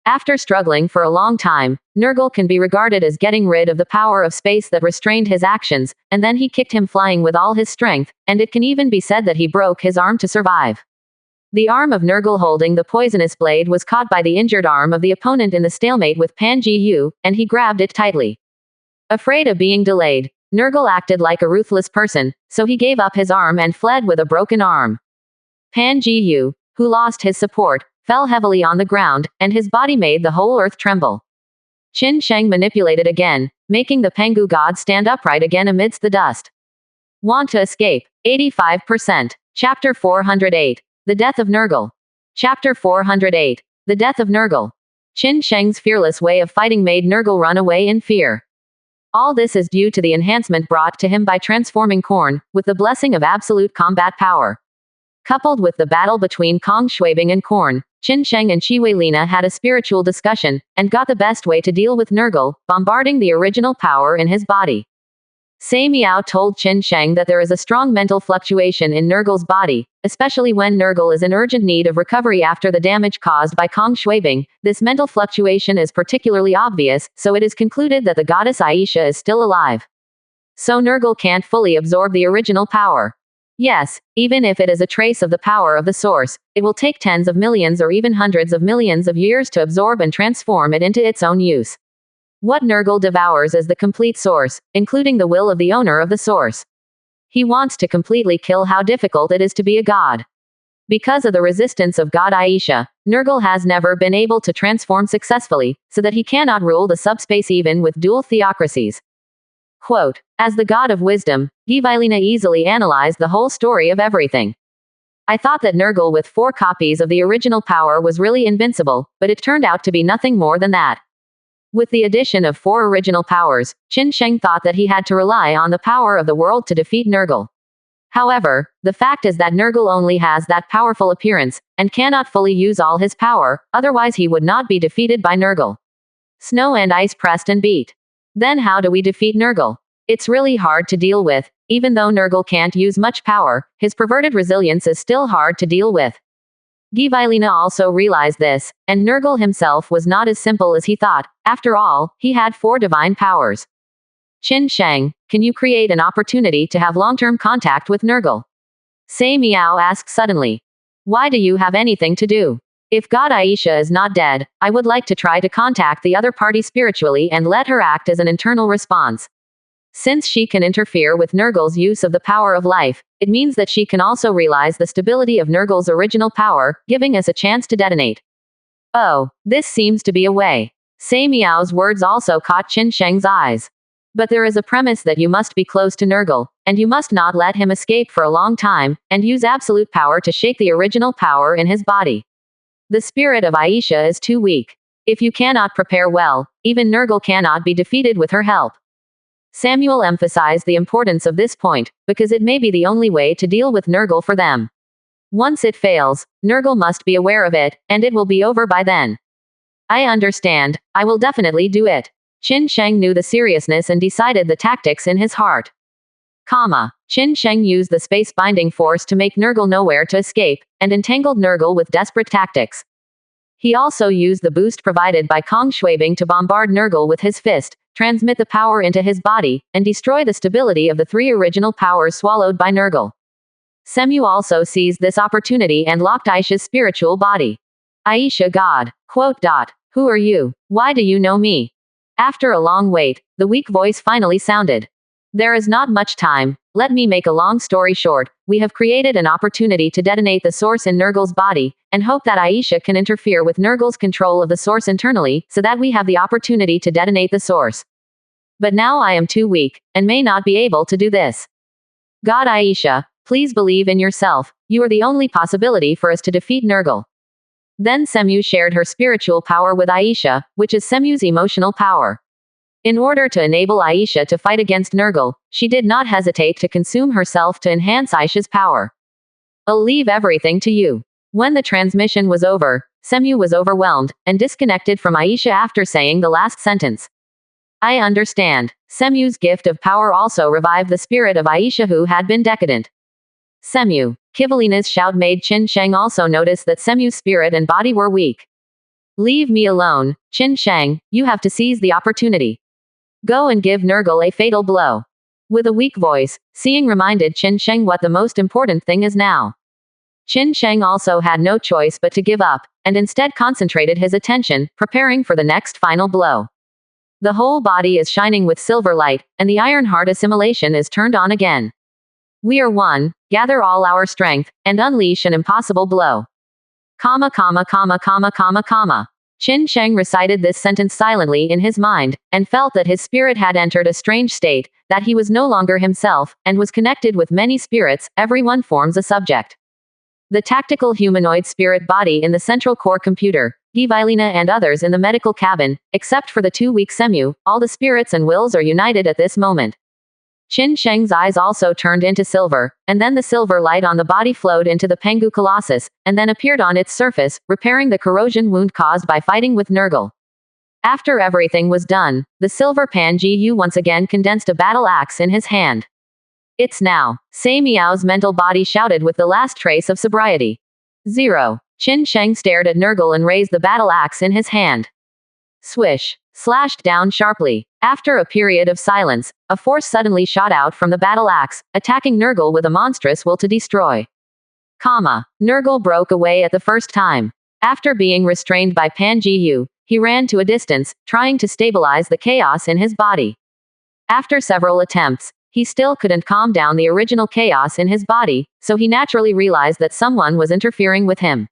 After struggling for a long time, Nurgle can be regarded as getting rid of the power of space that restrained his actions, and then he kicked him flying with all his strength, and it can even be said that he broke his arm to survive. The arm of Nurgle holding the poisonous blade was caught by the injured arm of the opponent in the stalemate with Pan Ji Yu, and he grabbed it tightly. Afraid of being delayed, Nurgle acted like a ruthless person, so he gave up his arm and fled with a broken arm. Pan Ji Yu, who lost his support, fell heavily on the ground, and his body made the whole earth tremble. Qin Sheng manipulated again, making the Pangu god stand upright again amidst the dust. Want to escape? 85%. Chapter 408. The Death of Nurgle. Chapter 408. The Death of Nurgle. Qin Sheng's fearless way of fighting made Nurgle run away in fear. All this is due to the enhancement brought to him by transforming Korn, with the blessing of absolute combat power. Coupled with the battle between Kong Shuibing and Korn, Qin Sheng and Chiweilina had a spiritual discussion, and got the best way to deal with Nurgle, bombarding the original power in his body. Sei Miao told Qin Sheng that there is a strong mental fluctuation in Nurgle's body, especially when Nurgle is in urgent need of recovery after the damage caused by Kong Shuibing. This mental fluctuation is particularly obvious, so it is concluded that the goddess Aisha is still alive. So Nurgle can't fully absorb the original power. Yes, even if it is a trace of the power of the source, it will take tens of millions or even hundreds of millions of years to absorb and transform it into its own use. What Nurgle devours is the complete source, including the will of the owner of the source. He wants to completely kill how difficult it is to be a god. Because of the resistance of God Aisha, Nurgle has never been able to transform successfully, so that he cannot rule the subspace even with dual theocracies. Quote, as the god of wisdom, Chiweilina easily analyzed the whole story of everything. I thought that Nurgle with 4 copies of the original power was really invincible, but it turned out to be nothing more than that. With the addition of 4 original powers, Qin Sheng thought that he had to rely on the power of the world to defeat Nurgle. However, the fact is that Nurgle only has that powerful appearance, and cannot fully use all his power, otherwise he would not be defeated by Nurgle. Snow and ice pressed and beat. Then how do we defeat Nurgle? It's really hard to deal with. Even though Nurgle can't use much power, his perverted resilience is still hard to deal with. Chiweilina also realized this, and Nurgle himself was not as simple as he thought. After all, he had 4 divine powers. Qin Sheng, can you create an opportunity to have long-term contact with Nurgle? Sei Miao asked suddenly. Why do you have anything to do? If God Aisha is not dead, I would like to try to contact the other party spiritually and let her act as an internal response. Since she can interfere with Nurgle's use of the power of life, it means that she can also realize the stability of Nurgle's original power, giving us a chance to detonate. Oh, this seems to be a way. Sei Miao's words also caught Qin Sheng's eyes. But there is a premise that you must be close to Nurgle, and you must not let him escape for a long time, and use absolute power to shake the original power in his body. The spirit of Aisha is too weak. If you cannot prepare well, even Nurgle cannot be defeated with her help. Samuel emphasized the importance of this point, because it may be the only way to deal with Nurgle for them. Once it fails, Nurgle must be aware of it, and it will be over by then. I understand, I will definitely do it. Qin Sheng knew the seriousness and decided the tactics in his heart. Qin Sheng used the space-binding force to make Nurgle know where to escape, and entangled Nurgle with desperate tactics. He also used the boost provided by Kong Shuibing to bombard Nurgle with his fist, transmit the power into his body, and destroy the stability of the 3 original powers swallowed by Nurgle. Semu also seized this opportunity and locked Aisha's spiritual body. Aisha God. Who are you? Why do you know me? After a long wait, the weak voice finally sounded. There is not much time. Let me make a long story short. We have created an opportunity to detonate the source in Nurgle's body, and hope that Aisha can interfere with Nurgle's control of the source internally, so that we have the opportunity to detonate the source. But now I am too weak, and may not be able to do this. God Aisha, please believe in yourself. You are the only possibility for us to defeat Nurgle. Then Semu shared her spiritual power with Aisha, which is Semu's emotional power. In order to enable Aisha to fight against Nurgle, she did not hesitate to consume herself to enhance Aisha's power. I'll leave everything to you. When the transmission was over, Semu was overwhelmed, and disconnected from Aisha after saying the last sentence. I understand. Semu's gift of power also revived the spirit of Aisha who had been decadent. Semu. Kivalina's shout made Qin Sheng also notice that Semu's spirit and body were weak. Leave me alone, Qin Sheng, you have to seize the opportunity. Go and give Nurgle a fatal blow. With a weak voice, Seeing reminded Qin Sheng what the most important thing is now. Qin Sheng also had no choice but to give up, and instead concentrated his attention, preparing for the next final blow. The whole body is shining with silver light, and the iron heart assimilation is turned on again. We are one, gather all our strength, and unleash an impossible blow. Qin Sheng recited this sentence silently in his mind, and felt that his spirit had entered a strange state, that he was no longer himself, and was connected with many spirits, everyone forms a subject. The tactical humanoid spirit body in the central core computer, Givilina and others in the medical cabin, except for the 2 weak Semu, all the spirits and wills are united at this moment. Qin Sheng's eyes also turned into silver, and then the silver light on the body flowed into the Pengu Colossus, and then appeared on its surface, repairing the corrosion wound caused by fighting with Nurgle. After everything was done, the silver Pangu once again condensed a battle axe in his hand. It's now. Sei Miao's mental body shouted with the last trace of sobriety. 0. Qin Sheng stared at Nurgle and raised the battle axe in his hand. Swish. Slashed down sharply. After a period of silence, a force suddenly shot out from the battle axe, attacking Nurgle with a monstrous will to destroy. Nurgle broke away at the first time. After being restrained by Pangu, he ran to a distance, trying to stabilize the chaos in his body. After several attempts, he still couldn't calm down the original chaos in his body, so he naturally realized that someone was interfering with him.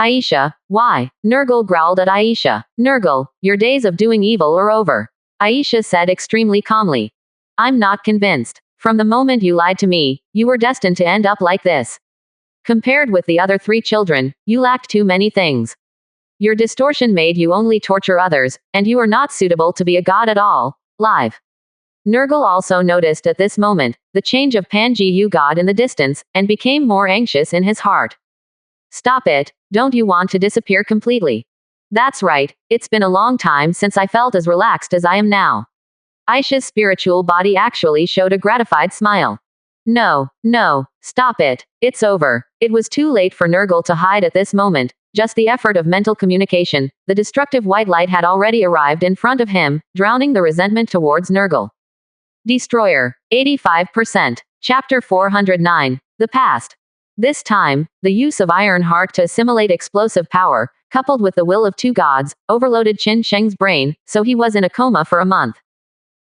Aisha, why? Nurgle growled at Aisha. Nurgle, your days of doing evil are over. Aisha said extremely calmly. I'm not convinced. From the moment you lied to me, you were destined to end up like this. Compared with the other 3 children, you lacked too many things. Your distortion made you only torture others, and you are not suitable to be a god at all. Live. Nurgle also noticed at this moment, the change of Pangu god in the distance, and became more anxious in his heart. Stop it, don't you want to disappear completely? That's right, it's been a long time since I felt as relaxed as I am now. Aisha's spiritual body actually showed a gratified smile. No, stop it, it's over. It was too late for Nurgle to hide at this moment, just the effort of mental communication, the destructive white light had already arrived in front of him, drowning the resentment towards Nurgle. Destroyer, 85%. Chapter 409. The Past. This time, the use of Iron Heart to assimilate explosive power, coupled with the will of 2 gods, overloaded Qin Sheng's brain, so he was in a coma for a month.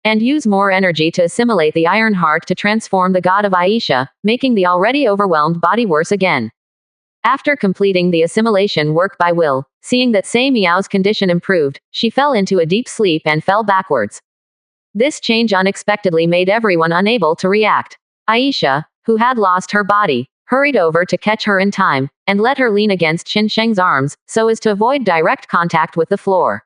And use more energy to assimilate the Iron Heart to transform the god of Aisha, making the already overwhelmed body worse again. After completing the assimilation work by will, seeing that Sei Miao's condition improved, she fell into a deep sleep and fell backwards. This change unexpectedly made everyone unable to react. Aisha, who had lost her body, hurried over to catch her in time, and let her lean against Qin Sheng's arms, so as to avoid direct contact with the floor.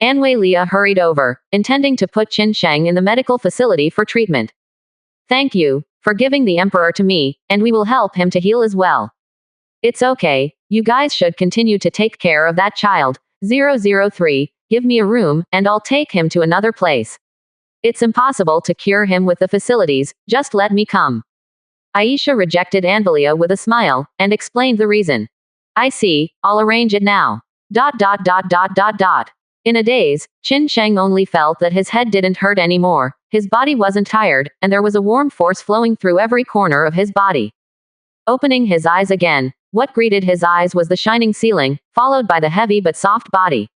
Anwei Lia hurried over, intending to put Qin Sheng in the medical facility for treatment. Thank you, for giving the Emperor to me, and we will help him to heal as well. It's okay, you guys should continue to take care of that child. 003, give me a room, and I'll take him to another place. It's impossible to cure him with the facilities, just let me come. Aisha rejected Anvalia with a smile, and explained the reason. I see, I'll arrange it now. ... In a daze, Qin Sheng only felt that his head didn't hurt anymore, his body wasn't tired, and there was a warm force flowing through every corner of his body. Opening his eyes again, what greeted his eyes was the shining ceiling, followed by the heavy but soft body.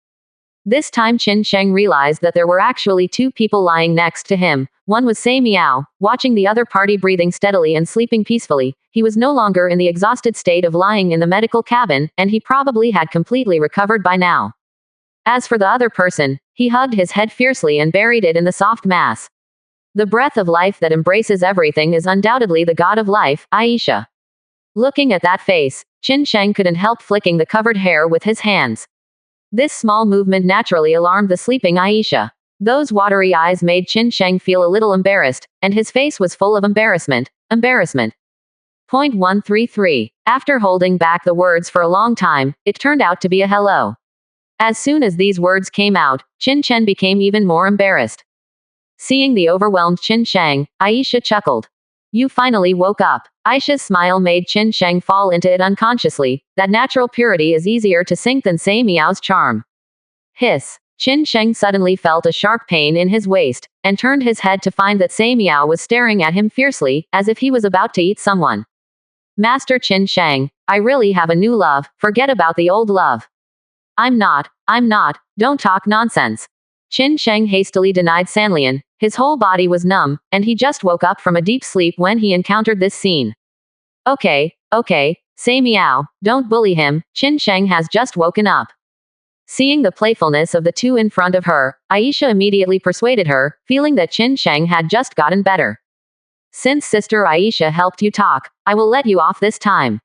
This time Qin Sheng realized that there were actually two people lying next to him. One was Sei Miao, watching the other party breathing steadily and sleeping peacefully. He was no longer in the exhausted state of lying in the medical cabin, and he probably had completely recovered by now. As for the other person, he hugged his head fiercely and buried it in the soft mass. The breath of life that embraces everything is undoubtedly the god of life, Aisha. Looking at that face, Qin Sheng couldn't help flicking the covered hair with his hands. This small movement naturally alarmed the sleeping Aisha. Those watery eyes made Qin Sheng feel a little embarrassed, and his face was full of embarrassment. Point 133. After holding back the words for a long time, it turned out to be a hello. As soon as these words came out, Qin Chen became even more embarrassed. Seeing the overwhelmed Qin Sheng, Aisha chuckled. You finally woke up. Aisha's smile made Qin Sheng fall into it unconsciously. That natural purity is easier to sink than Sei Miao's charm. Hiss. Qin Sheng suddenly felt a sharp pain in his waist, and turned his head to find that Sei Miao was staring at him fiercely, as if he was about to eat someone. Master Qin Sheng, I really have a new love, forget about the old love. I'm not, don't talk nonsense. Qin Sheng hastily denied Sanlian. His whole body was numb, and he just woke up from a deep sleep when he encountered this scene. Okay, Sei Miao, don't bully him, Qin Sheng has just woken up. Seeing the playfulness of the two in front of her, Aisha immediately persuaded her, feeling that Qin Sheng had just gotten better. Since Sister Aisha helped you talk, I will let you off this time.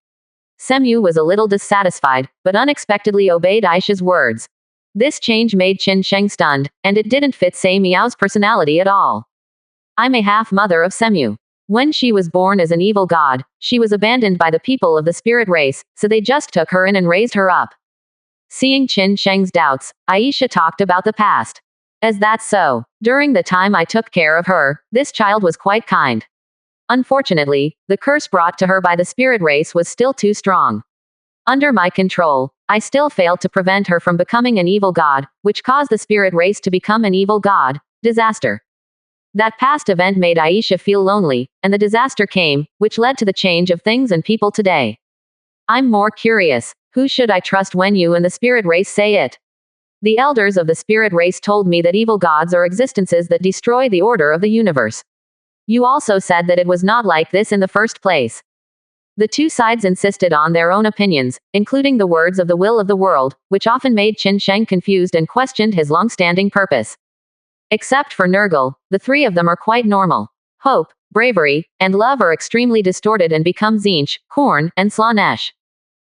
Semu was a little dissatisfied, but unexpectedly obeyed Aisha's words. This change made Qin Sheng stunned, and it didn't fit Sei Miao's personality at all. I'm a half-mother of Semu. When she was born as an evil god, she was abandoned by the people of the spirit race, so they just took her in and raised her up. Seeing Qin Sheng's doubts, Aisha talked about the past. As that's so, during the time I took care of her, this child was quite kind. Unfortunately, the curse brought to her by the spirit race was still too strong. Under my control, I still failed to prevent her from becoming an evil god, which caused the spirit race to become an evil god. Disaster. That past event made Aisha feel lonely, and the disaster came, which led to the change of things and people today. I'm more curious, who should I trust when you and the spirit race say it? The elders of the spirit race told me that evil gods are existences that destroy the order of the universe. You also said that it was not like this in the first place. The two sides insisted on their own opinions, including the words of the will of the world, which often made Qin Sheng confused and questioned his long-standing purpose. Except for Nurgle, the three of them are quite normal. Hope, bravery, and love are extremely distorted and become Tzeentch, Khorne, and Slaanesh.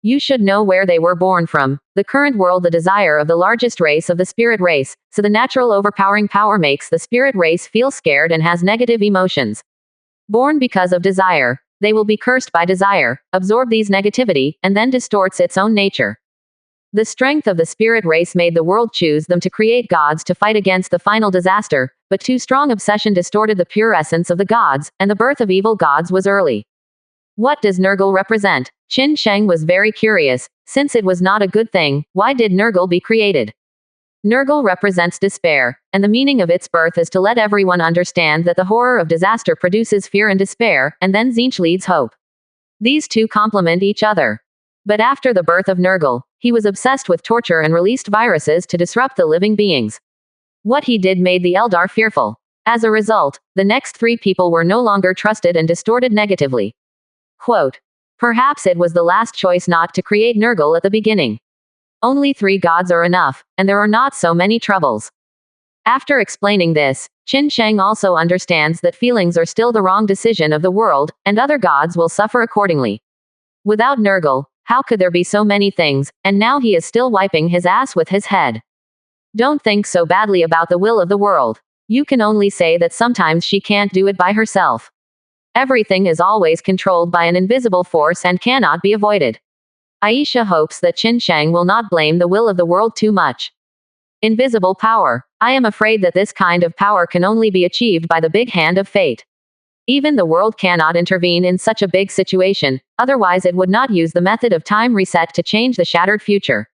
You should know where they were born from. The current world, the desire of the largest race of the spirit race, so the natural overpowering power makes the spirit race feel scared and has negative emotions. Born because of desire, they will be cursed by desire, absorb these negativity, and then distorts its own nature. The strength of the spirit race made the world choose them to create gods to fight against the final disaster, but too strong obsession distorted the pure essence of the gods, and the birth of evil gods was early. What does Nurgle represent? Qin Sheng was very curious. Since it was not a good thing, why did Nurgle be created? Nurgle represents despair, and the meaning of its birth is to let everyone understand that the horror of disaster produces fear and despair, and then Tzeentch leads hope. These two complement each other. But after the birth of Nurgle, he was obsessed with torture and released viruses to disrupt the living beings. What he did made the Eldar fearful. As a result, the next three people were no longer trusted and distorted negatively. Quote, perhaps it was the last choice not to create Nurgle at the beginning. Only 3 gods are enough, and there are not so many troubles. After explaining this, Qin Sheng also understands that feelings are still the wrong decision of the world, and other gods will suffer accordingly. Without Nurgle, how could there be so many things, and now he is still wiping his ass with his head. Don't think so badly about the will of the world. You can only say that sometimes she can't do it by herself. Everything is always controlled by an invisible force and cannot be avoided. Aisha hopes that Qin Sheng will not blame the will of the world too much. Invisible power. I am afraid that this kind of power can only be achieved by the big hand of fate. Even the world cannot intervene in such a big situation, otherwise it would not use the method of time reset to change the shattered future.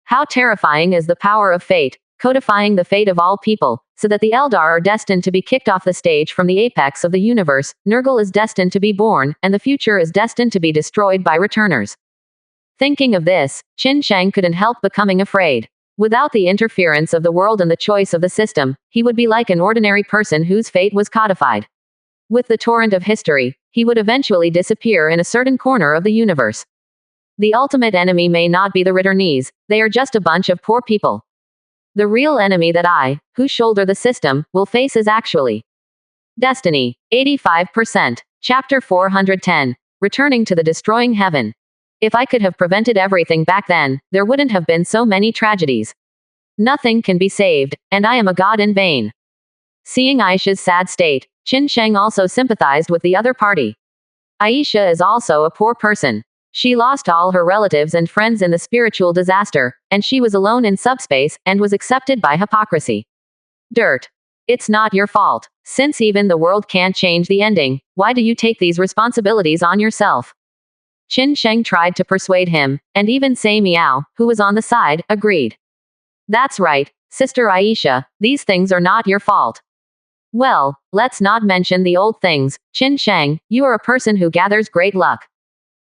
How terrifying is the power of fate, codifying the fate of all people, so that the Eldar are destined to be kicked off the stage from the apex of the universe, Nurgle is destined to be born, and the future is destined to be destroyed by returners. Thinking of this, Qin Sheng couldn't help becoming afraid. Without the interference of the world and the choice of the system, he would be like an ordinary person whose fate was codified. With the torrent of history, he would eventually disappear in a certain corner of the universe. The ultimate enemy may not be the returners, they are just a bunch of poor people. The real enemy that I, who shoulder the system, will face is actually destiny. 85%. Chapter 410. Returning to the destroying heaven. If I could have prevented everything back then, there wouldn't have been so many tragedies. Nothing can be saved, and I am a god in vain. Seeing Aisha's sad state, Qin Sheng also sympathized with the other party. Aisha is also a poor person. She lost all her relatives and friends in the spiritual disaster, and she was alone in subspace, and was accepted by hypocrisy. Dirt. It's not your fault. Since even the world can't change the ending, why do you take these responsibilities on yourself? Qin Sheng tried to persuade him, and even Sei Miao, who was on the side, agreed. That's right, Sister Aisha, these things are not your fault. Well, let's not mention the old things. Qin Sheng, you are a person who gathers great luck.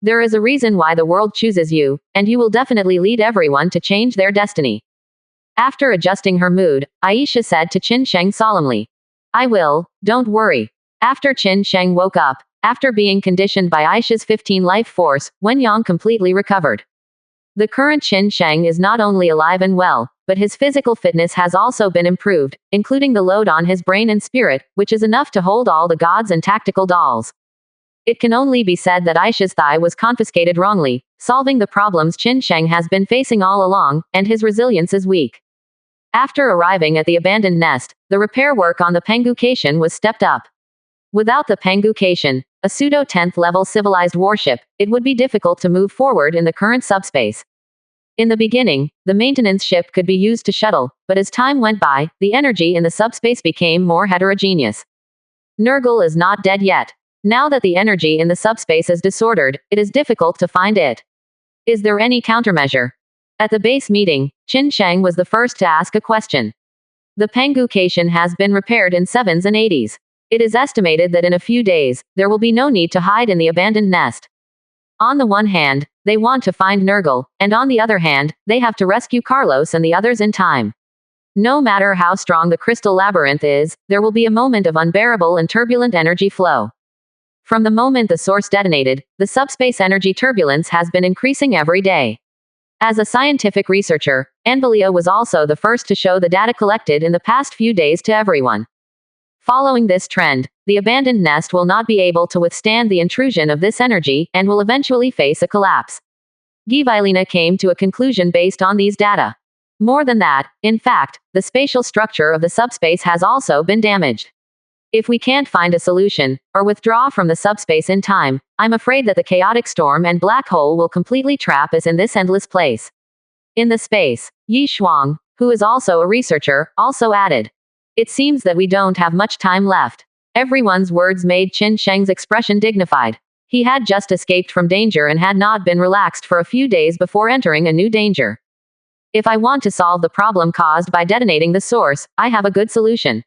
There is a reason why the world chooses you, and you will definitely lead everyone to change their destiny. After adjusting her mood, Aisha said to Qin Sheng solemnly. I will, don't worry. After Qin Sheng woke up, after being conditioned by Aisha's 15 life force, Wen Yang completely recovered. The current Qin Sheng is not only alive and well, but his physical fitness has also been improved, including the load on his brain and spirit, which is enough to hold all the gods and tactical dolls. It can only be said that Aisha's thigh was confiscated wrongly, solving the problems Qin Sheng has been facing all along, and his resilience is weak. After arriving at the abandoned nest, the repair work on the Pengu-cation was stepped up. Without the Pengu-cation, a pseudo-10th level civilized warship, it would be difficult to move forward in the current subspace. In the beginning, the maintenance ship could be used to shuttle, but as time went by, the energy in the subspace became more heterogeneous. Nurgle is not dead yet. Now that the energy in the subspace is disordered, it is difficult to find it. Is there any countermeasure? At the base meeting, Qin Sheng was the first to ask a question. The Pengu-cation has been repaired in 7s and 80s. It is estimated that in a few days, there will be no need to hide in the abandoned nest. On the one hand, they want to find Nurgle, and on the other hand, they have to rescue Carlos and the others in time. No matter how strong the crystal labyrinth is, there will be a moment of unbearable and turbulent energy flow. From the moment the source detonated, the subspace energy turbulence has been increasing every day. As a scientific researcher, Anvalia was also the first to show the data collected in the past few days to everyone. Following this trend, the abandoned nest will not be able to withstand the intrusion of this energy, and will eventually face a collapse. Givilina came to a conclusion based on these data. More than that, in fact, the spatial structure of the subspace has also been damaged. If we can't find a solution, or withdraw from the subspace in time, I'm afraid that the chaotic storm and black hole will completely trap us in this endless place. In the space, Yi Shuang, who is also a researcher, also added. It seems that we don't have much time left. Everyone's words made Qin Sheng's expression dignified. He had just escaped from danger and had not been relaxed for a few days before entering a new danger. If I want to solve the problem caused by detonating the source, I have a good solution.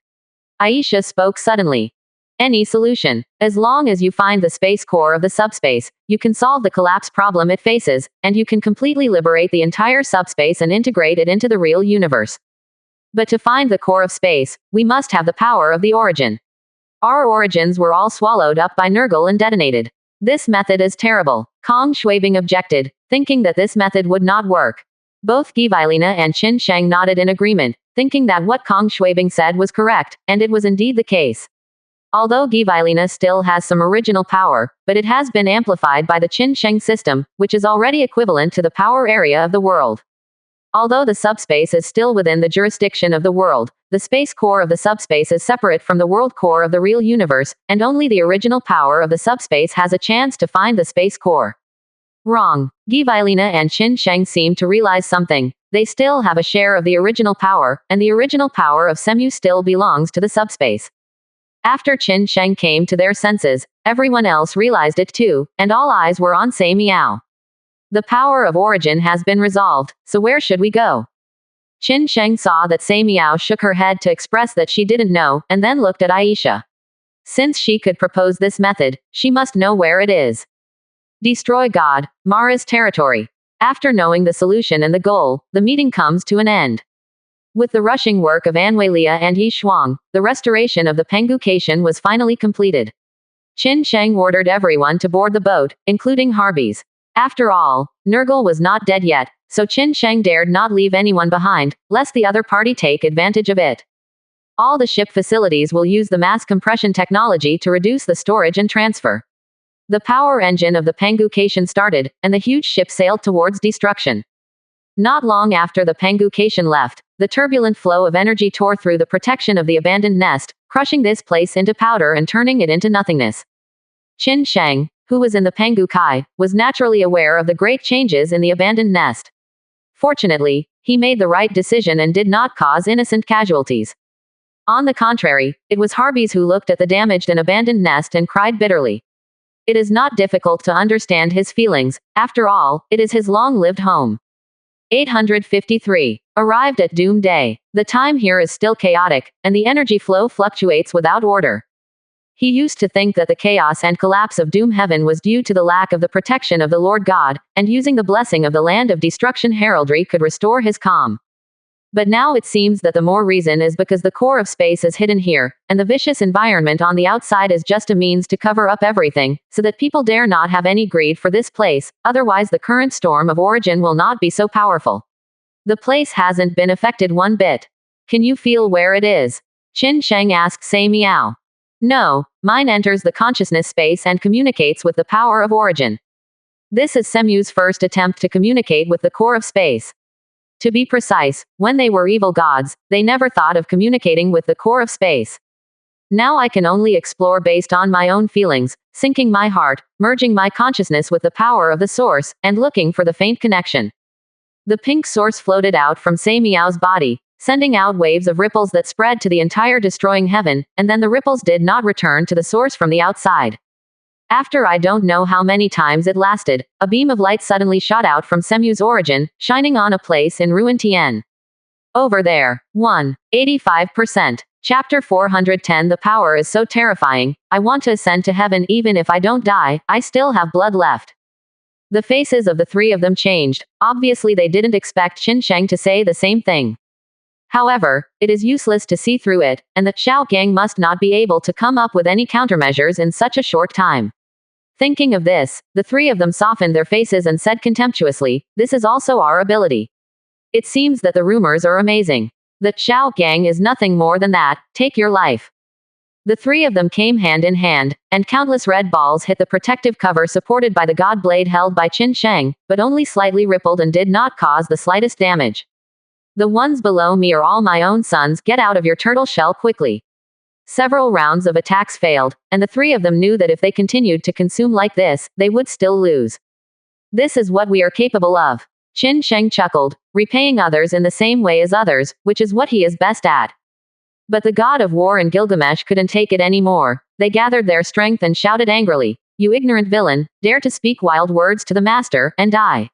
Aisha spoke suddenly. Any solution. As long as you find the space core of the subspace, you can solve the collapse problem it faces, and you can completely liberate the entire subspace and integrate it into the real universe. But to find the core of space, we must have the power of the origin. Our origins were all swallowed up by Nurgle and detonated. This method is terrible. Kong Shuibing objected, thinking that this method would not work. Both Givilina and Qin Sheng nodded in agreement, thinking that what Kong Shuibing said was correct, and it was indeed the case. Although Givilina still has some original power, but it has been amplified by the Qin Sheng system, which is already equivalent to the power area of the world. Although the subspace is still within the jurisdiction of the world, the space core of the subspace is separate from the world core of the real universe, and only the original power of the subspace has a chance to find the space core. Wrong. Givilina and Qin Sheng seem to realize something. They still have a share of the original power, and the original power of Semu still belongs to the subspace. After Qin Sheng came to their senses, everyone else realized it too, and all eyes were on Sei Miao. The power of origin has been resolved, so where should we go? Qin Sheng saw that Sei Miao shook her head to express that she didn't know, and then looked at Aisha. Since she could propose this method, she must know where it is. Destroy God, Mara's territory. After knowing the solution and the goal, the meeting comes to an end. With the rushing work of Anweilia and Yi Shuang, the restoration of the Pengu was finally completed. Qin Sheng ordered everyone to board the boat, including Harbies. After all, Nergal was not dead yet, so Qin Sheng dared not leave anyone behind, lest the other party take advantage of it. All the ship facilities will use the mass compression technology to reduce the storage and transfer. The power engine of the Pengu started, and the huge ship sailed towards destruction. Not long after the Pengu left, the turbulent flow of energy tore through the protection of the abandoned nest, crushing this place into powder and turning it into nothingness. Qin Sheng, who was in the Pengu was naturally aware of the great changes in the abandoned nest. Fortunately, he made the right decision and did not cause innocent casualties. On the contrary, it was Harbies who looked at the damaged and abandoned nest and cried bitterly. It is not difficult to understand his feelings, after all, it is his long-lived home. 853. Arrived at Doom Day. The time here is still chaotic, and the energy flow fluctuates without order. He used to think that the chaos and collapse of Doom Heaven was due to the lack of the protection of the Lord God, and using the blessing of the Land of Destruction heraldry could restore his calm. But now it seems that the more reason is because the core of space is hidden here, and the vicious environment on the outside is just a means to cover up everything, so that people dare not have any greed for this place, otherwise the current storm of origin will not be so powerful. The place hasn't been affected one bit. Can you feel where it is? Qin Sheng asked Sei Miao. No, mine enters the consciousness space and communicates with the power of origin. This is Semu's first attempt to communicate with the core of space. To be precise, when they were evil gods, they never thought of communicating with the core of space. Now I can only explore based on my own feelings, sinking my heart, merging my consciousness with the power of the source, and looking for the faint connection. The pink source floated out from Sei Miao's body, sending out waves of ripples that spread to the entire destroying heaven, and then the ripples did not return to the source from the outside. After I don't know how many times it lasted, a beam of light suddenly shot out from Semu's origin, shining on a place in Ruin Tien. Over there. 85%. Chapter 410. The power is so terrifying, I want to ascend to heaven even if I don't die, I still have blood left. The faces of the three of them changed, obviously they didn't expect Qin Sheng to say the same thing. However, it is useless to see through it, and the Xiao Gang must not be able to come up with any countermeasures in such a short time. Thinking of this, the three of them softened their faces and said contemptuously, this is also our ability. It seems that the rumors are amazing. The Xiao Gang is nothing more than that, take your life. The three of them came hand in hand, and countless red balls hit the protective cover supported by the god blade held by Qin Sheng, but only slightly rippled and did not cause the slightest damage. The ones below me are all my own sons, get out of your turtle shell quickly. Several rounds of attacks failed, and the three of them knew that if they continued to consume like this, they would still lose. This is what we are capable of. Qin Sheng chuckled, repaying others in the same way as others, which is what he is best at. But the god of war and Gilgamesh couldn't take it anymore. They gathered their strength and shouted angrily, you ignorant villain, dare to speak wild words to the master, and die.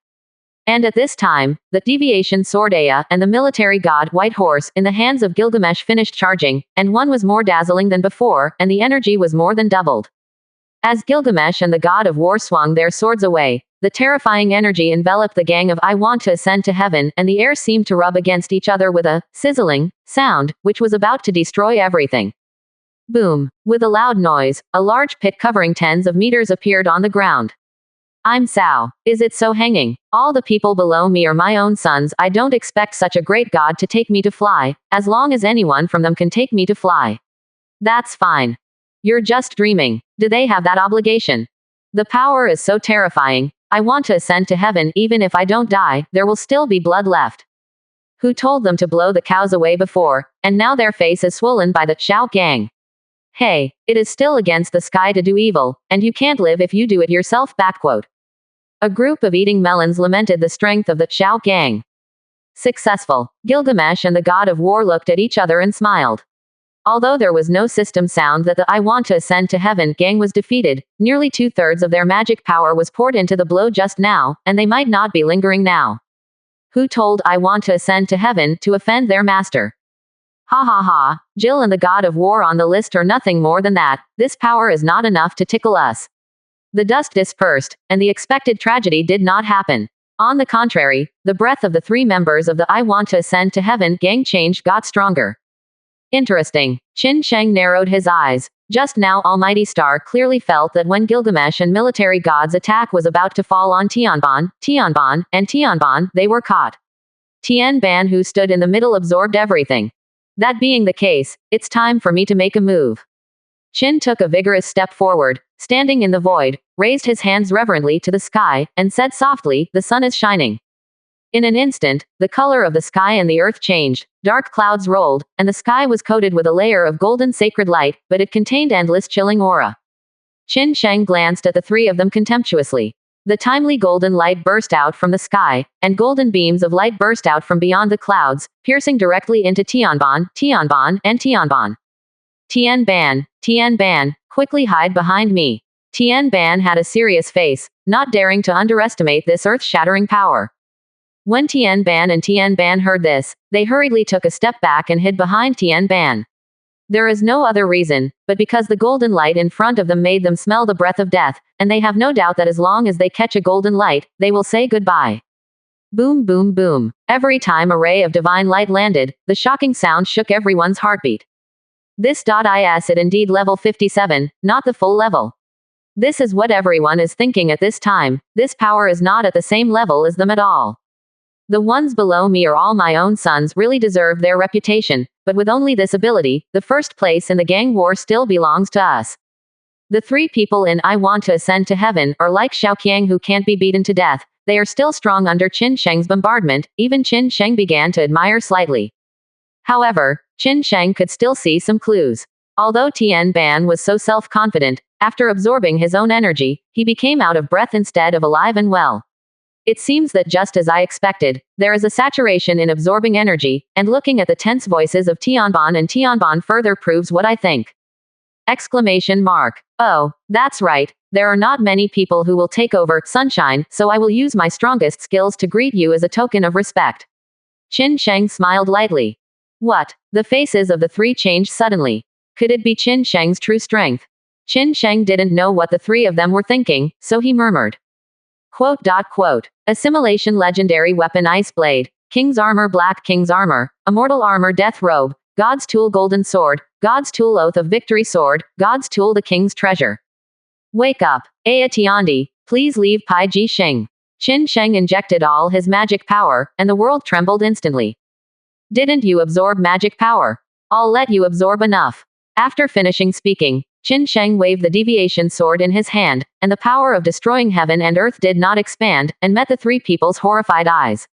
And at this time, the deviation sword Ea and the military god White Horse in the hands of Gilgamesh finished charging, and one was more dazzling than before, and the energy was more than doubled. As Gilgamesh and the god of war swung their swords away, the terrifying energy enveloped the gang of I want to ascend to heaven, and the air seemed to rub against each other with a sizzling sound, which was about to destroy everything. Boom! With a loud noise, a large pit covering tens of meters appeared on the ground. I'm Sao. Is it so hanging? All the people below me are my own sons. I don't expect such a great god to take me to fly, as long as anyone from them can take me to fly. That's fine. You're just dreaming. Do they have that obligation? The power is so terrifying. I want to ascend to heaven even if I don't die, there will still be blood left. Who told them to blow the cows away before, and now their face is swollen by the Xiao Gang? Hey, it is still against the sky to do evil, and you can't live if you do it yourself. Backquote. A group of eating melons lamented the strength of the Xiao gang. Successful. Gilgamesh and the god of war looked at each other and smiled. Although there was no system sound that the I want to ascend to heaven gang was defeated, nearly 2/3 of their magic power was poured into the blow just now, and they might not be lingering now. Who told I want to ascend to heaven to offend their master? Ha ha ha, Jill and the god of war on the list are nothing more than that. This power is not enough to tickle us. The dust dispersed, and the expected tragedy did not happen. On the contrary, the breath of the 3 members of the I want to ascend to heaven gang change got stronger. Interesting. Qin Sheng narrowed his eyes. Just now Almighty Star clearly felt that when Gilgamesh and military gods' attack was about to fall on Tianban, they were caught. Tianban, who stood in the middle, absorbed everything. That being the case, it's time for me to make a move. Qin took a vigorous step forward, standing in the void, raised his hands reverently to the sky, and said softly, "The sun is shining." In an instant, the color of the sky and the earth changed, dark clouds rolled, and the sky was coated with a layer of golden sacred light, but it contained endless chilling aura. Qin Sheng glanced at the 3 of them contemptuously. The timely golden light burst out from the sky, and golden beams of light burst out from beyond the clouds, piercing directly into Tianban, and Tianban. Tianban, quickly hide behind me. Tianban had a serious face, not daring to underestimate this earth-shattering power. When Tianban heard this, they hurriedly took a step back and hid behind Tianban. There is no other reason, but because the golden light in front of them made them smell the breath of death, and they have no doubt that as long as they catch a golden light, they will say goodbye. Boom boom boom. Every time a ray of divine light landed, the shocking sound shook everyone's heartbeat. This is it indeed level 57, not the full level. This is what everyone is thinking at this time. This power is not at the same level as them at all. The ones below me are all my own sons, really deserve their reputation, but with only this ability, the first place in the gang war still belongs to us. The 3 people in I want to ascend to heaven are like Xiaoqiang, who can't be beaten to death. They are still strong under Qin Sheng's bombardment. Even Qin Sheng began to admire slightly. However, Qin Sheng could still see some clues. Although Tianban was so self-confident, after absorbing his own energy, he became out of breath instead of alive and well. It seems that just as I expected, there is a saturation in absorbing energy, and looking at the tense voices of Tianban further proves what I think. Exclamation mark. Oh, that's right. There are not many people who will take over, Sunshine, so I will use my strongest skills to greet you as a token of respect. Qin Sheng smiled lightly. What? The faces of the 3 changed suddenly. Could it be Qin Sheng's true strength? Qin Sheng didn't know what the 3 of them were thinking, so he murmured. Quote. Assimilation legendary weapon Ice Blade, King's Armor Black King's Armor, Immortal Armor Death Robe, God's Tool Golden Sword, God's Tool Oath of Victory Sword, God's Tool the King's Treasure. Wake up, Aya Tiandi, please leave Pai Ji Xing. Qin Sheng injected all his magic power, and the world trembled instantly. Didn't you absorb magic power? I'll let you absorb enough. After finishing speaking, Qin Sheng waved the deviation sword in his hand, and the power of destroying heaven and earth did not expand, and met the 3 people's horrified eyes.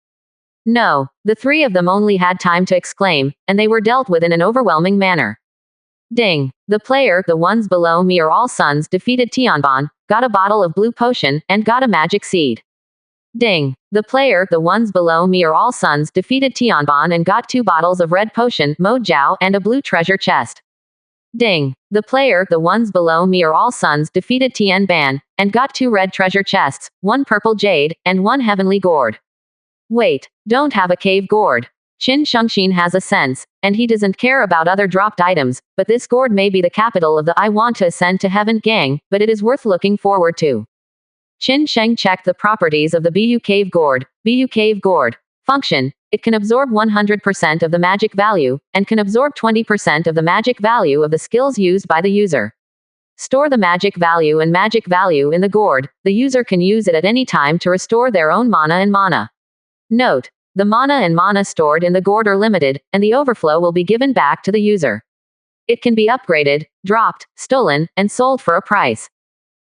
No, the 3 of them only had time to exclaim, and they were dealt with in an overwhelming manner. Ding. The player, the ones below me are all sons, defeated Tianban, got a bottle of blue potion, and got a magic seed. Ding. The player, the ones below me are all sons, defeated Tianban and got 2 bottles of red potion, Mo Jiao, and a blue treasure chest. Ding. The player, the ones below me are all sons, defeated Tianban, and got 2 red treasure chests, 1 purple jade, and 1 heavenly gourd. Wait, don't have a cave gourd. Qin Shengxin has a sense, and he doesn't care about other dropped items, but this gourd may be the capital of the I want to ascend to heaven gang, but it is worth looking forward to. Qin Sheng checked the properties of the Bu Cave Gourd. Bu Cave Gourd. Function. It can absorb 100% of the magic value, and can absorb 20% of the magic value of the skills used by the user. Store the magic value in the gourd. The user can use it at any time to restore their own mana and mana. Note. The mana and mana stored in the gourd are limited, and the overflow will be given back to the user. It can be upgraded, dropped, stolen, and sold for a price.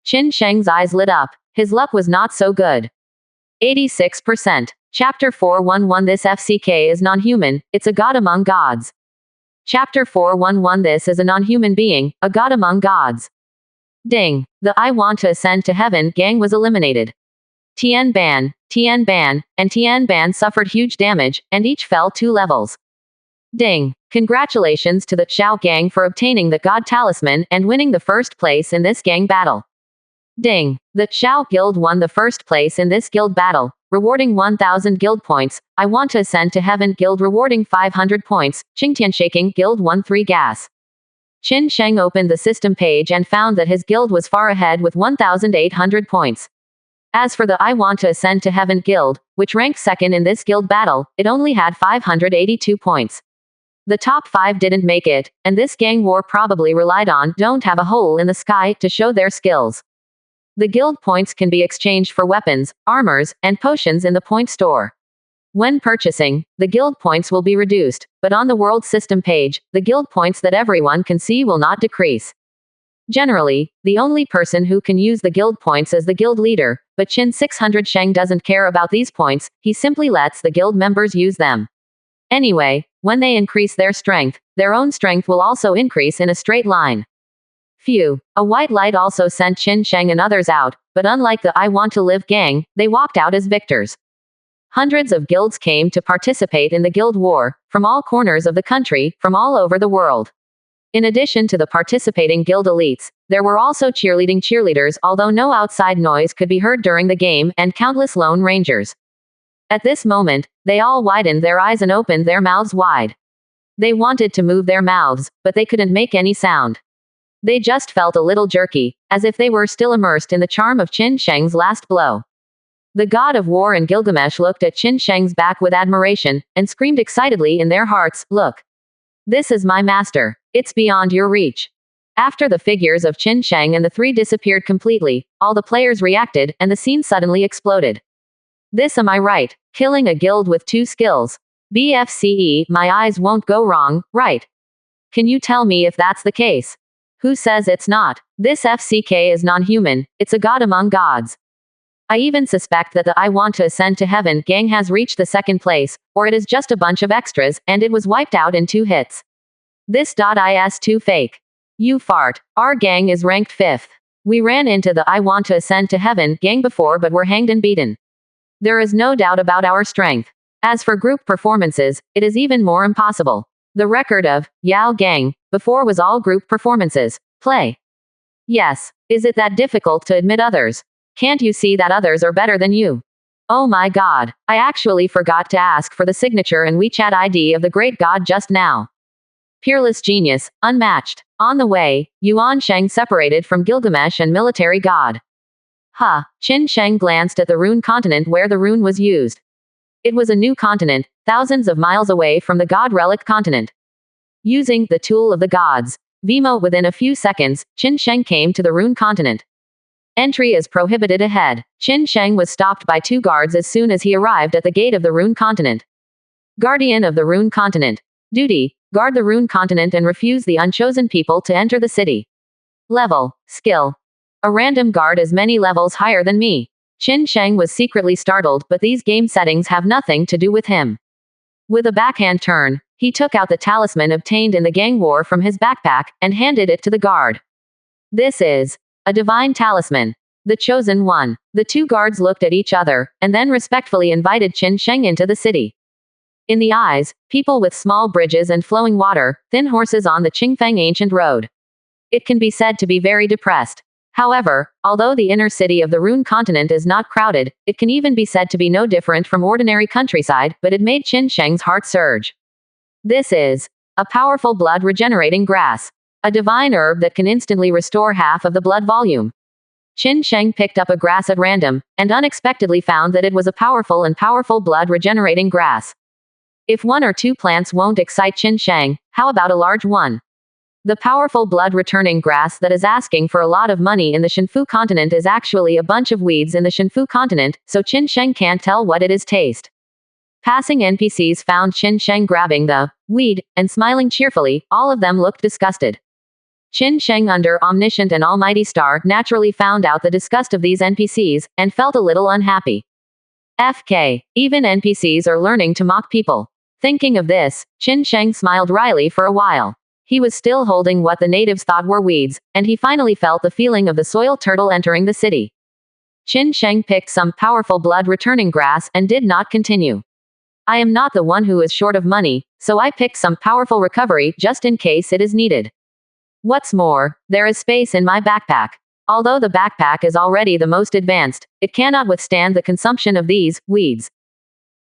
Qin Sheng's eyes lit up. His luck was not so good. 86%. Chapter 411 This FCK is non-human, it's a god among gods. Chapter 411 This is a non-human being, a god among gods. Ding. The I want to ascend to heaven gang was eliminated. Tian Ban, and Tian Ban suffered huge damage, and each fell 2 levels. Ding! Congratulations to the Xiao gang for obtaining the God Talisman and winning the first place in this gang battle. Ding! The Xiao Guild won the first place in this guild battle, rewarding 1000 guild points. I Want to Ascend to Heaven Guild rewarding 500 points. Qingtian Shaking Guild won 3 gas. Qin Sheng opened the system page and found that his guild was far ahead with 1800 points. As for the I Want to Ascend to Heaven Guild, which ranked second in this guild battle, it only had 582 points. The top 5 didn't make it, and this gang war probably relied on don't have a hole in the sky to show their skills. The guild points can be exchanged for weapons, armors, and potions in the point store. When purchasing, the guild points will be reduced, but on the world system page, the guild points that everyone can see will not decrease. Generally, the only person who can use the guild points is the guild leader, but Qin 600 Sheng doesn't care about these points, he simply lets the guild members use them. Anyway, when they increase their strength, their own strength will also increase in a straight line. Phew. A white light also sent Qin Sheng and others out, but unlike the I Want to Live gang, they walked out as victors. Hundreds of guilds came to participate in the guild war, from all corners of the country, from all over the world. In addition to the participating guild elites, there were also cheerleaders, although no outside noise could be heard during the game, and countless lone rangers. At this moment, they all widened their eyes and opened their mouths wide. They wanted to move their mouths, but they couldn't make any sound. They just felt a little jerky, as if they were still immersed in the charm of Qin Sheng's last blow. The god of war and Gilgamesh looked at Qin Sheng's back with admiration, and screamed excitedly in their hearts, "Look! This is my master. It's beyond your reach." After the figures of Qin Sheng and the 3 disappeared completely, all the players reacted, and the scene suddenly exploded. This am I right? Killing a guild with 2 skills. BFCE, my eyes won't go wrong, right? Can you tell me if that's the case? Who says it's not? This FCK is non-human, it's a god among gods. I even suspect that the I Want to Ascend to Heaven gang has reached the 2nd place, or it is just a bunch of extras, and it was wiped out in 2 hits. This is too fake. You fart. Our gang is ranked 5th. We ran into the I Want to Ascend to Heaven gang before but were hanged and beaten. There is no doubt about our strength. As for group performances, it is even more impossible. The record of Yao Gang before was all group performances. Play. Yes. Is it that difficult to admit others? Can't you see that others are better than you? Oh my god. I actually forgot to ask for the signature and WeChat ID of the great god just now. Peerless genius, unmatched. On the way, Yuan Sheng separated from Gilgamesh and military god. Qin Sheng glanced at the rune continent where the rune was used. It was a new continent, thousands of miles away from the god relic continent. Using the tool of the gods, Vimo, within a few seconds, Qin Sheng came to the rune continent. Entry is prohibited ahead. Qin Sheng was stopped by 2 guards as soon as he arrived at the gate of the rune continent. Guardian of the rune continent. Duty: guard the rune continent and refuse the unchosen people to enter the city. Level: skill. A random guard is many levels higher than me. Qin Sheng was secretly startled, but these game settings have nothing to do with him. With a backhand turn, he took out the talisman obtained in the gang war from his backpack, and handed it to the guard. This is a divine talisman. The chosen one. The 2 guards looked at each other, and then respectfully invited Qin Sheng into the city. In the eyes, people with small bridges and flowing water, thin horses on the Qingfeng ancient road. It can be said to be very depressed. However, although the inner city of the rune continent is not crowded, it can even be said to be no different from ordinary countryside, but it made Qin Sheng's heart surge. This is a powerful blood regenerating grass. A divine herb that can instantly restore half of the blood volume. Qin Sheng picked up a grass at random, and unexpectedly found that it was a powerful blood regenerating grass. If 1 or 2 plants won't excite Qin Sheng, how about a large one? The powerful blood-returning grass that is asking for a lot of money in the Shenfu continent is actually a bunch of weeds in the Shenfu continent, so Qin Sheng can't tell what it is taste. Passing NPCs found Qin Sheng grabbing the weed, and smiling cheerfully. All of them looked disgusted. Qin Sheng, under omniscient and almighty star, naturally found out the disgust of these NPCs, and felt a little unhappy. FK. Even NPCs are learning to mock people. Thinking of this, Qin Sheng smiled wryly for a while. He was still holding what the natives thought were weeds, and he finally felt the feeling of the soil turtle entering the city. Qin Sheng picked some powerful blood-returning grass and did not continue. I am not the one who is short of money, so I picked some powerful recovery just in case it is needed. What's more, there is space in my backpack. Although the backpack is already the most advanced, it cannot withstand the consumption of these weeds.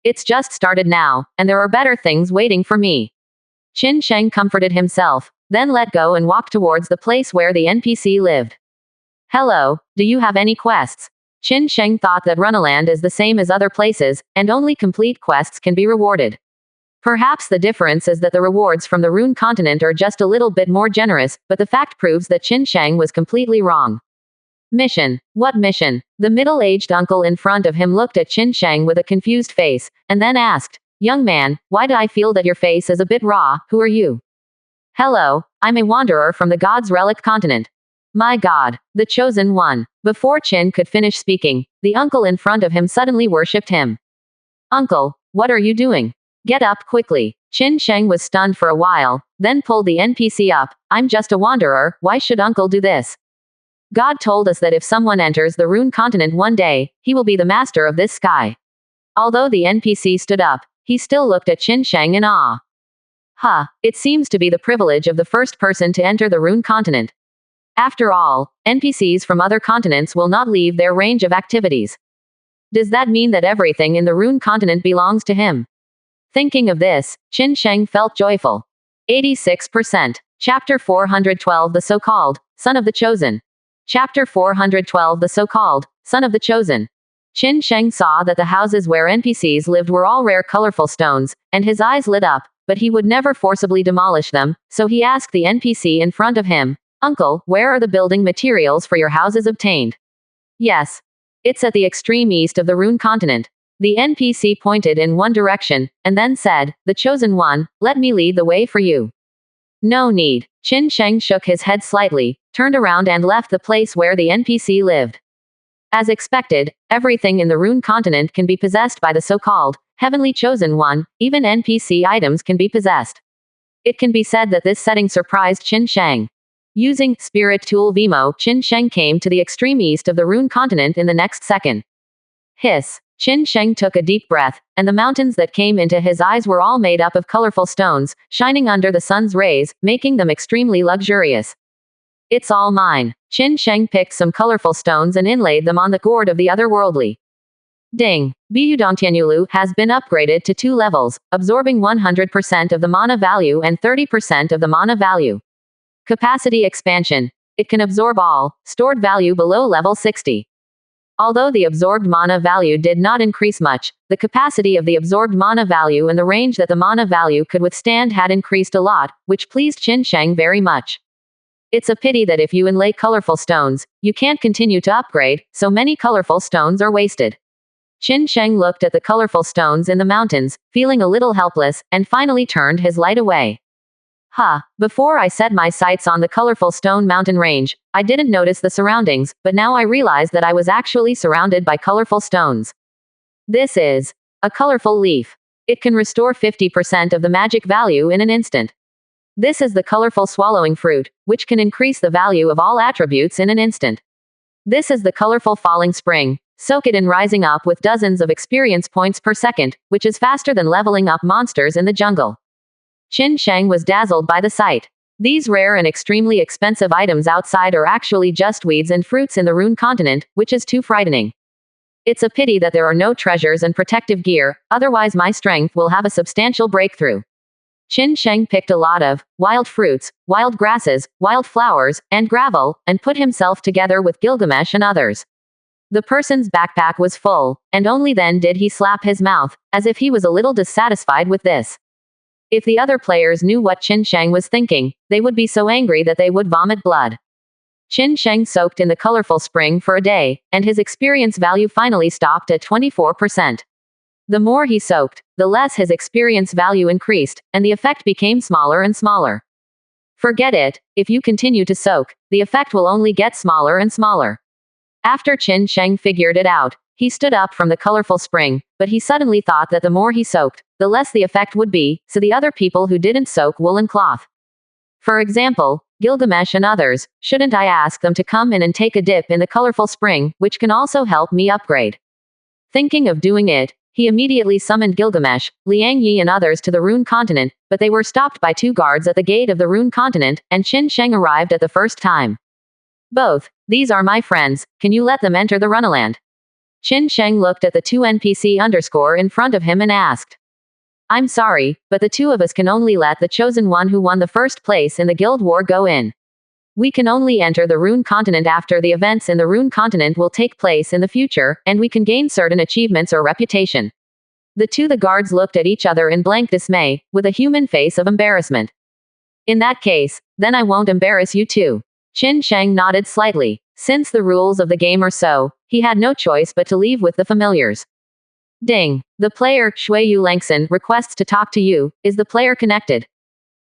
It's just started now, and there are better things waiting for me. Qin Sheng comforted himself, then let go and walked towards the place where the NPC lived. Hello, do you have any quests? Qin Sheng thought that Runaland is the same as other places, and only complete quests can be rewarded. Perhaps the difference is that the rewards from the Rune continent are just a little bit more generous, but the fact proves that Qin Sheng was completely wrong. Mission. What mission? The middle-aged uncle in front of him looked at Qin Sheng with a confused face, and then asked, Young man, why do I feel that your face is a bit raw? Who are you? Hello, I'm a wanderer from the God's Relic continent. My God, the chosen one. Before Qin could finish speaking, the uncle in front of him suddenly worshipped him. Uncle, what are you doing? Get up quickly. Qin Sheng was stunned for a while, then pulled the NPC up. I'm just a wanderer, why should uncle do this? God told us that if someone enters the Rune continent one day, he will be the master of this sky. Although the NPC stood up, he still looked at Qin Sheng in awe. It seems to be the privilege of the first person to enter the Rune continent. After all, NPCs from other continents will not leave their range of activities. Does that mean that everything in the Rune continent belongs to him? Thinking of this, Qin Sheng felt joyful. 86%. Chapter 412 The So-Called Son of the Chosen. Chapter 412 The So-Called Son of the Chosen. Qin Sheng saw that the houses where NPCs lived were all rare colorful stones, and his eyes lit up, but he would never forcibly demolish them, so he asked the NPC in front of him, Uncle, where are the building materials for your houses obtained? Yes. It's at the extreme east of the Rune continent. The NPC pointed in one direction, and then said, The chosen one, let me lead the way for you. No need. Qin Sheng shook his head slightly, turned around and left the place where the NPC lived. As expected, everything in the Rune continent can be possessed by the so-called heavenly chosen one, even NPC items can be possessed. It can be said that this setting surprised Qin Sheng. Using Spirit Tool Vimo, Qin Sheng came to the extreme east of the Rune continent in the next second. Hiss. Qin Sheng took a deep breath, and the mountains that came into his eyes were all made up of colorful stones, shining under the sun's rays, making them extremely luxurious. It's all mine. Qin Sheng picked some colorful stones and inlaid them on the gourd of the otherworldly. Ding. Biyudongtianulu has been upgraded to 2 levels, absorbing 100% of the mana value and 30% of the mana value. Capacity expansion. It can absorb all stored value below level 60. Although the absorbed mana value did not increase much, the capacity of the absorbed mana value and the range that the mana value could withstand had increased a lot, which pleased Qin Sheng very much. It's a pity that if you inlay colorful stones, you can't continue to upgrade, so many colorful stones are wasted. Qin Sheng looked at the colorful stones in the mountains, feeling a little helpless, and finally turned his light away. Before I set my sights on the colorful stone mountain range, I didn't notice the surroundings, but now I realized that I was actually surrounded by colorful stones. This is a colorful leaf. It can restore 50% of the magic value in an instant. This is the colorful swallowing fruit, which can increase the value of all attributes in an instant. This is the colorful falling spring. Soak it in rising up with dozens of experience points per second, which is faster than leveling up monsters in the jungle. Qin Sheng was dazzled by the sight. These rare and extremely expensive items outside are actually just weeds and fruits in the Rune continent, which is too frightening. It's a pity that there are no treasures and protective gear, otherwise my strength will have a substantial breakthrough. Qin Sheng picked a lot of wild fruits, wild grasses, wild flowers, and gravel, and put himself together with Gilgamesh and others. The person's backpack was full, and only then did he slap his mouth, as if he was a little dissatisfied with this. If the other players knew what Qin Sheng was thinking, they would be so angry that they would vomit blood. Qin Sheng soaked in the colorful spring for a day, and his experience value finally stopped at 24%. The more he soaked, the less his experience value increased, and the effect became smaller and smaller. Forget it, if you continue to soak, the effect will only get smaller and smaller. After Qin Sheng figured it out, he stood up from the colorful spring, but he suddenly thought that the more he soaked, the less the effect would be, so the other people who didn't soak woolen cloth. For example, Gilgamesh and others, shouldn't I ask them to come in and take a dip in the colorful spring, which can also help me upgrade? Thinking of doing it, he immediately summoned Gilgamesh, Liang Yi and others to the Rune continent, but they were stopped by 2 guards at the gate of the Rune continent, and Qin Sheng arrived at the first time. Both, these are my friends, can you let them enter the Runaland? Qin Sheng looked at the 2 NPC underscore in front of him and asked. I'm sorry, but the 2 of us can only let the chosen one who won the first place in the guild war go in. We can only enter the Rune continent after the events in the Rune continent will take place in the future, and we can gain certain achievements or reputation. The guards looked at each other in blank dismay, with a human face of embarrassment. In that case, then I won't embarrass you too. Qin Sheng nodded slightly. Since the rules of the game are so, he had no choice but to leave with the familiars. Ding. The player, Shuiyu Langson, requests to talk to you. Is the player connected?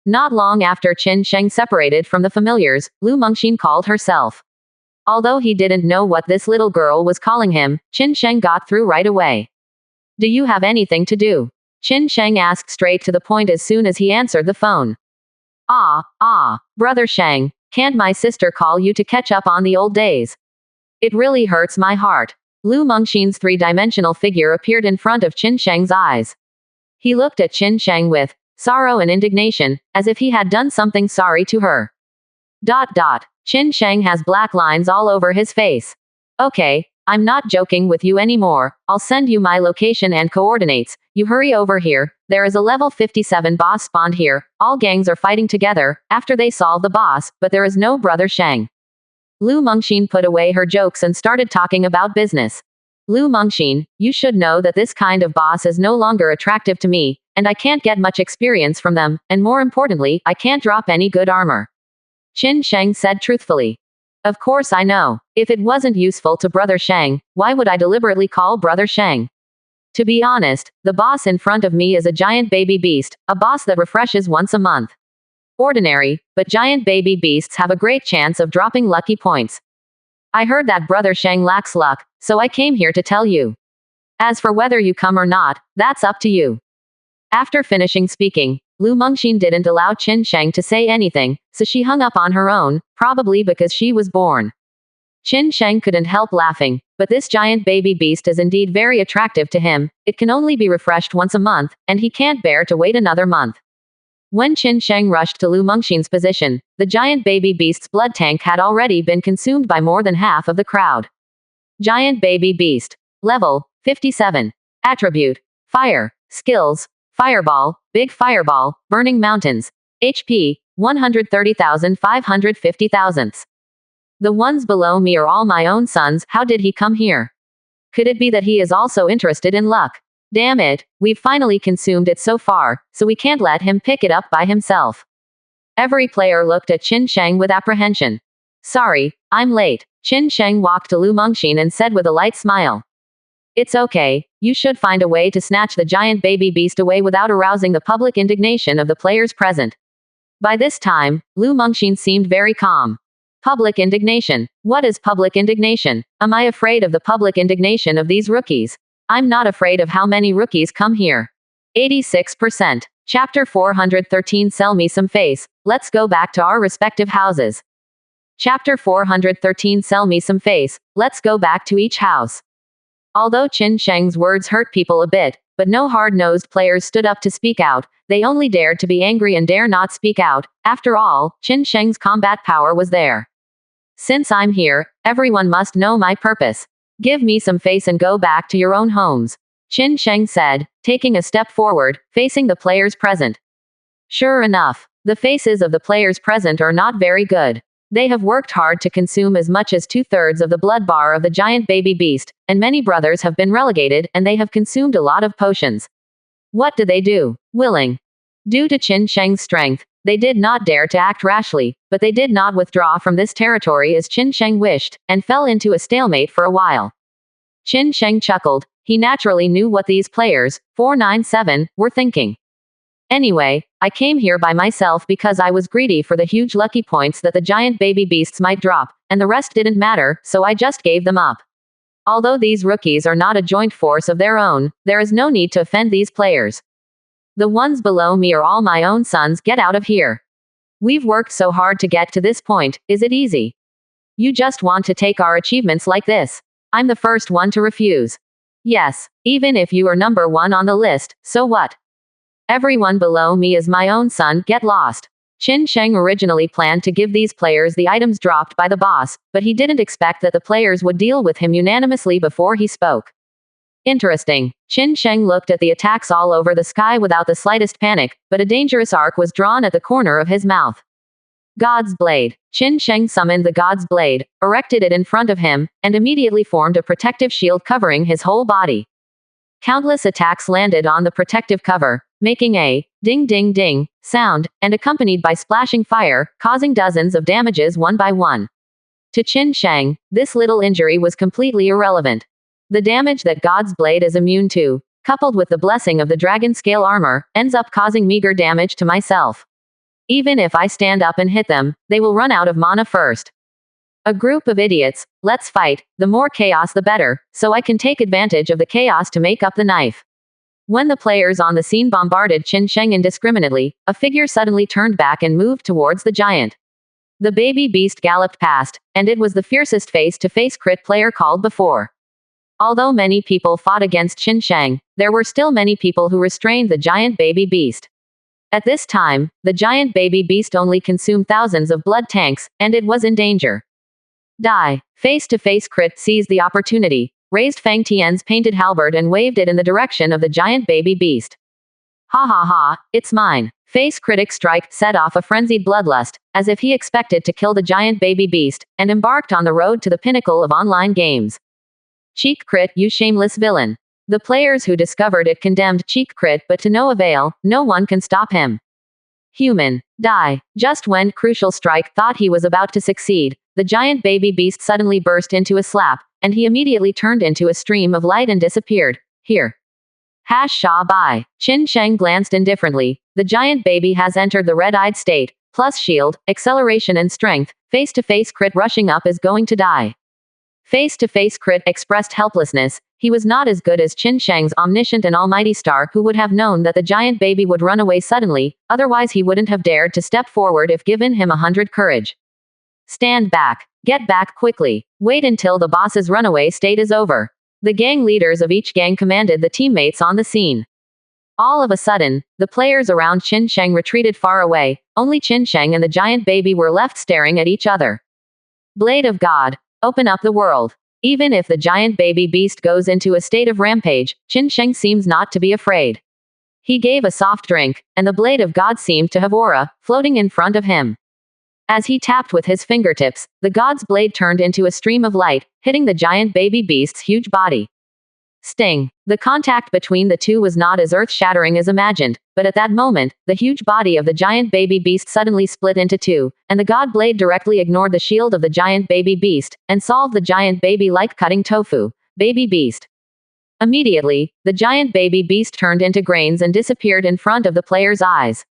Not long after Qin Sheng separated from the familiars, Lu Mengxin called herself. Although he didn't know what this little girl was calling him, Qin Sheng got through right away. Do you have anything to do? Qin Sheng asked straight to the point as soon as he answered the phone. Brother Sheng, can't my sister call you to catch up on the old days? It really hurts my heart. Lu Mengxin's 3-dimensional figure appeared in front of Qin Sheng's eyes. He looked at Qin Sheng with sorrow and indignation, as if he had done something sorry to her. Qin Sheng has black lines all over his face. Okay, I'm not joking with you anymore, I'll send you my location and coordinates, you hurry over here, there is a level 57 boss spawned here, all gangs are fighting together, after they solve the boss, but there is no Brother Sheng. Lu Mengxin put away her jokes and started talking about business. Lu Mengxin, you should know that this kind of boss is no longer attractive to me, and I can't get much experience from them, and more importantly, I can't drop any good armor. Qin Sheng said truthfully. Of course I know. If it wasn't useful to Brother Sheng, why would I deliberately call Brother Sheng? To be honest, the boss in front of me is a giant baby beast, a boss that refreshes once a month. Ordinary, but giant baby beasts have a great chance of dropping lucky points. I heard that Brother Sheng lacks luck, so I came here to tell you. As for whether you come or not, that's up to you. After finishing speaking, Lu Mengxin didn't allow Qin Sheng to say anything, so she hung up on her own, probably because she was born. Qin Sheng couldn't help laughing, but this giant baby beast is indeed very attractive to him, it can only be refreshed once a month, and he can't bear to wait another month. When Qin Sheng rushed to Lu Mengxin's position, the giant baby beast's blood tank had already been consumed by more than half of the crowd. Giant baby beast. Level 57. Attribute Fire. Skills Fireball, Big Fireball, Burning Mountains. HP 130,550 thousandths. The ones below me are all my own sons, how did he come here? Could it be that he is also interested in luck? Damn it, we've finally consumed it so far, so we can't let him pick it up by himself. Every player looked at Qin Sheng with apprehension. Sorry, I'm late. Qin Sheng walked to Lu Mengxin and said with a light smile. It's okay, you should find a way to snatch the giant baby beast away without arousing the public indignation of the players present. By this time, Lu Mengxin seemed very calm. Public indignation. What is public indignation? Am I afraid of the public indignation of these rookies? I'm not afraid of how many rookies come here. 86%. Chapter 413 Sell me some face, let's go back to our respective houses. Chapter 413 Sell me some face, let's go back to each house. Although Qin Sheng's words hurt people a bit, but no hard-nosed players stood up to speak out, they only dared to be angry and dare not speak out. After all, Qin Sheng's combat power was there. Since I'm here, everyone must know my purpose. Give me some face and go back to your own homes. Qin Sheng said, taking a step forward, facing the players present. Sure enough, the faces of the players present are not very good. They have worked hard to consume as much as 2/3 of the blood bar of the giant baby beast, and many brothers have been relegated and they have consumed a lot of potions. What do they do? Willing. Due to Qin Sheng's strength, they did not dare to act rashly, but they did not withdraw from this territory as Qin Sheng wished, and fell into a stalemate for a while. Qin Sheng chuckled, he naturally knew what these players, 497, were thinking. Anyway, I came here by myself because I was greedy for the huge lucky points that the giant baby beasts might drop, and the rest didn't matter, so I just gave them up. Although these rookies are not a joint force of their own, there is no need to offend these players. The ones below me are all my own sons, get out of here. We've worked so hard to get to this point, is it easy? You just want to take our achievements like this. I'm the first one to refuse. Yes, even if you are number one on the list, so what? Everyone below me is my own son, get lost. Qin Sheng originally planned to give these players the items dropped by the boss, but he didn't expect that the players would deal with him unanimously before he spoke. Interesting. Qin Sheng looked at the attacks all over the sky without the slightest panic, but a dangerous arc was drawn at the corner of his mouth. God's Blade. Qin Sheng summoned the God's Blade, erected it in front of him, and immediately formed a protective shield covering his whole body. Countless attacks landed on the protective cover, making a ding ding ding sound, and accompanied by splashing fire, causing dozens of damages one by one. To Qin Sheng, this little injury was completely irrelevant. The damage that God's Blade is immune to, coupled with the blessing of the dragon scale armor, ends up causing meager damage to myself. Even if I stand up and hit them, they will run out of mana first. A group of idiots, let's fight, the more chaos the better, so I can take advantage of the chaos to make up the knife. When the players on the scene bombarded Qin Sheng indiscriminately, a figure suddenly turned back and moved towards the giant. The baby beast galloped past, and it was the fiercest face-to-face crit player called before. Although many people fought against Qin Sheng, there were still many people who restrained the giant baby beast. At this time, the giant baby beast only consumed thousands of blood tanks, and it was in danger. Die. Face-to-face crit seized the opportunity, raised Fang Tian's painted halberd and waved it in the direction of the giant baby beast. Ha ha ha, it's mine. Face critic strike set off a frenzied bloodlust, as if he expected to kill the giant baby beast, and embarked on the road to the pinnacle of online games. Cheek crit, you shameless villain. The players who discovered it condemned cheek crit, but to no avail, no one can stop him. Human. Die. Just when Crucial Strike thought he was about to succeed, the giant baby beast suddenly burst into a slap, and he immediately turned into a stream of light and disappeared. Here. Hash Sha Bai. Qin Sheng glanced indifferently. The giant baby has entered the red-eyed state, plus shield, acceleration and strength. Face-to-face crit rushing up is going to die. Face-to-face crit expressed helplessness. He was not as good as Qin Sheng's omniscient and almighty star, who would have known that the giant baby would run away suddenly, otherwise he wouldn't have dared to step forward if given him 100 courage. Stand back. Get back quickly. Wait until the boss's runaway state is over. The gang leaders of each gang commanded the teammates on the scene. All of a sudden, the players around Qin Sheng retreated far away. Only Qin Sheng and the giant baby were left staring at each other. Blade of God. Open up the world. Even if the giant baby beast goes into a state of rampage, Qin Sheng seems not to be afraid. He gave a soft drink, and the Blade of God seemed to have aura, floating in front of him. As he tapped with his fingertips, the god's blade turned into a stream of light, hitting the giant baby beast's huge body. Sting. The contact between the two was not as earth-shattering as imagined, but at that moment, the huge body of the giant baby beast suddenly split into two, and the god blade directly ignored the shield of the giant baby beast, and solved the giant baby like cutting tofu. Baby beast. Immediately, the giant baby beast turned into grains and disappeared in front of the player's eyes.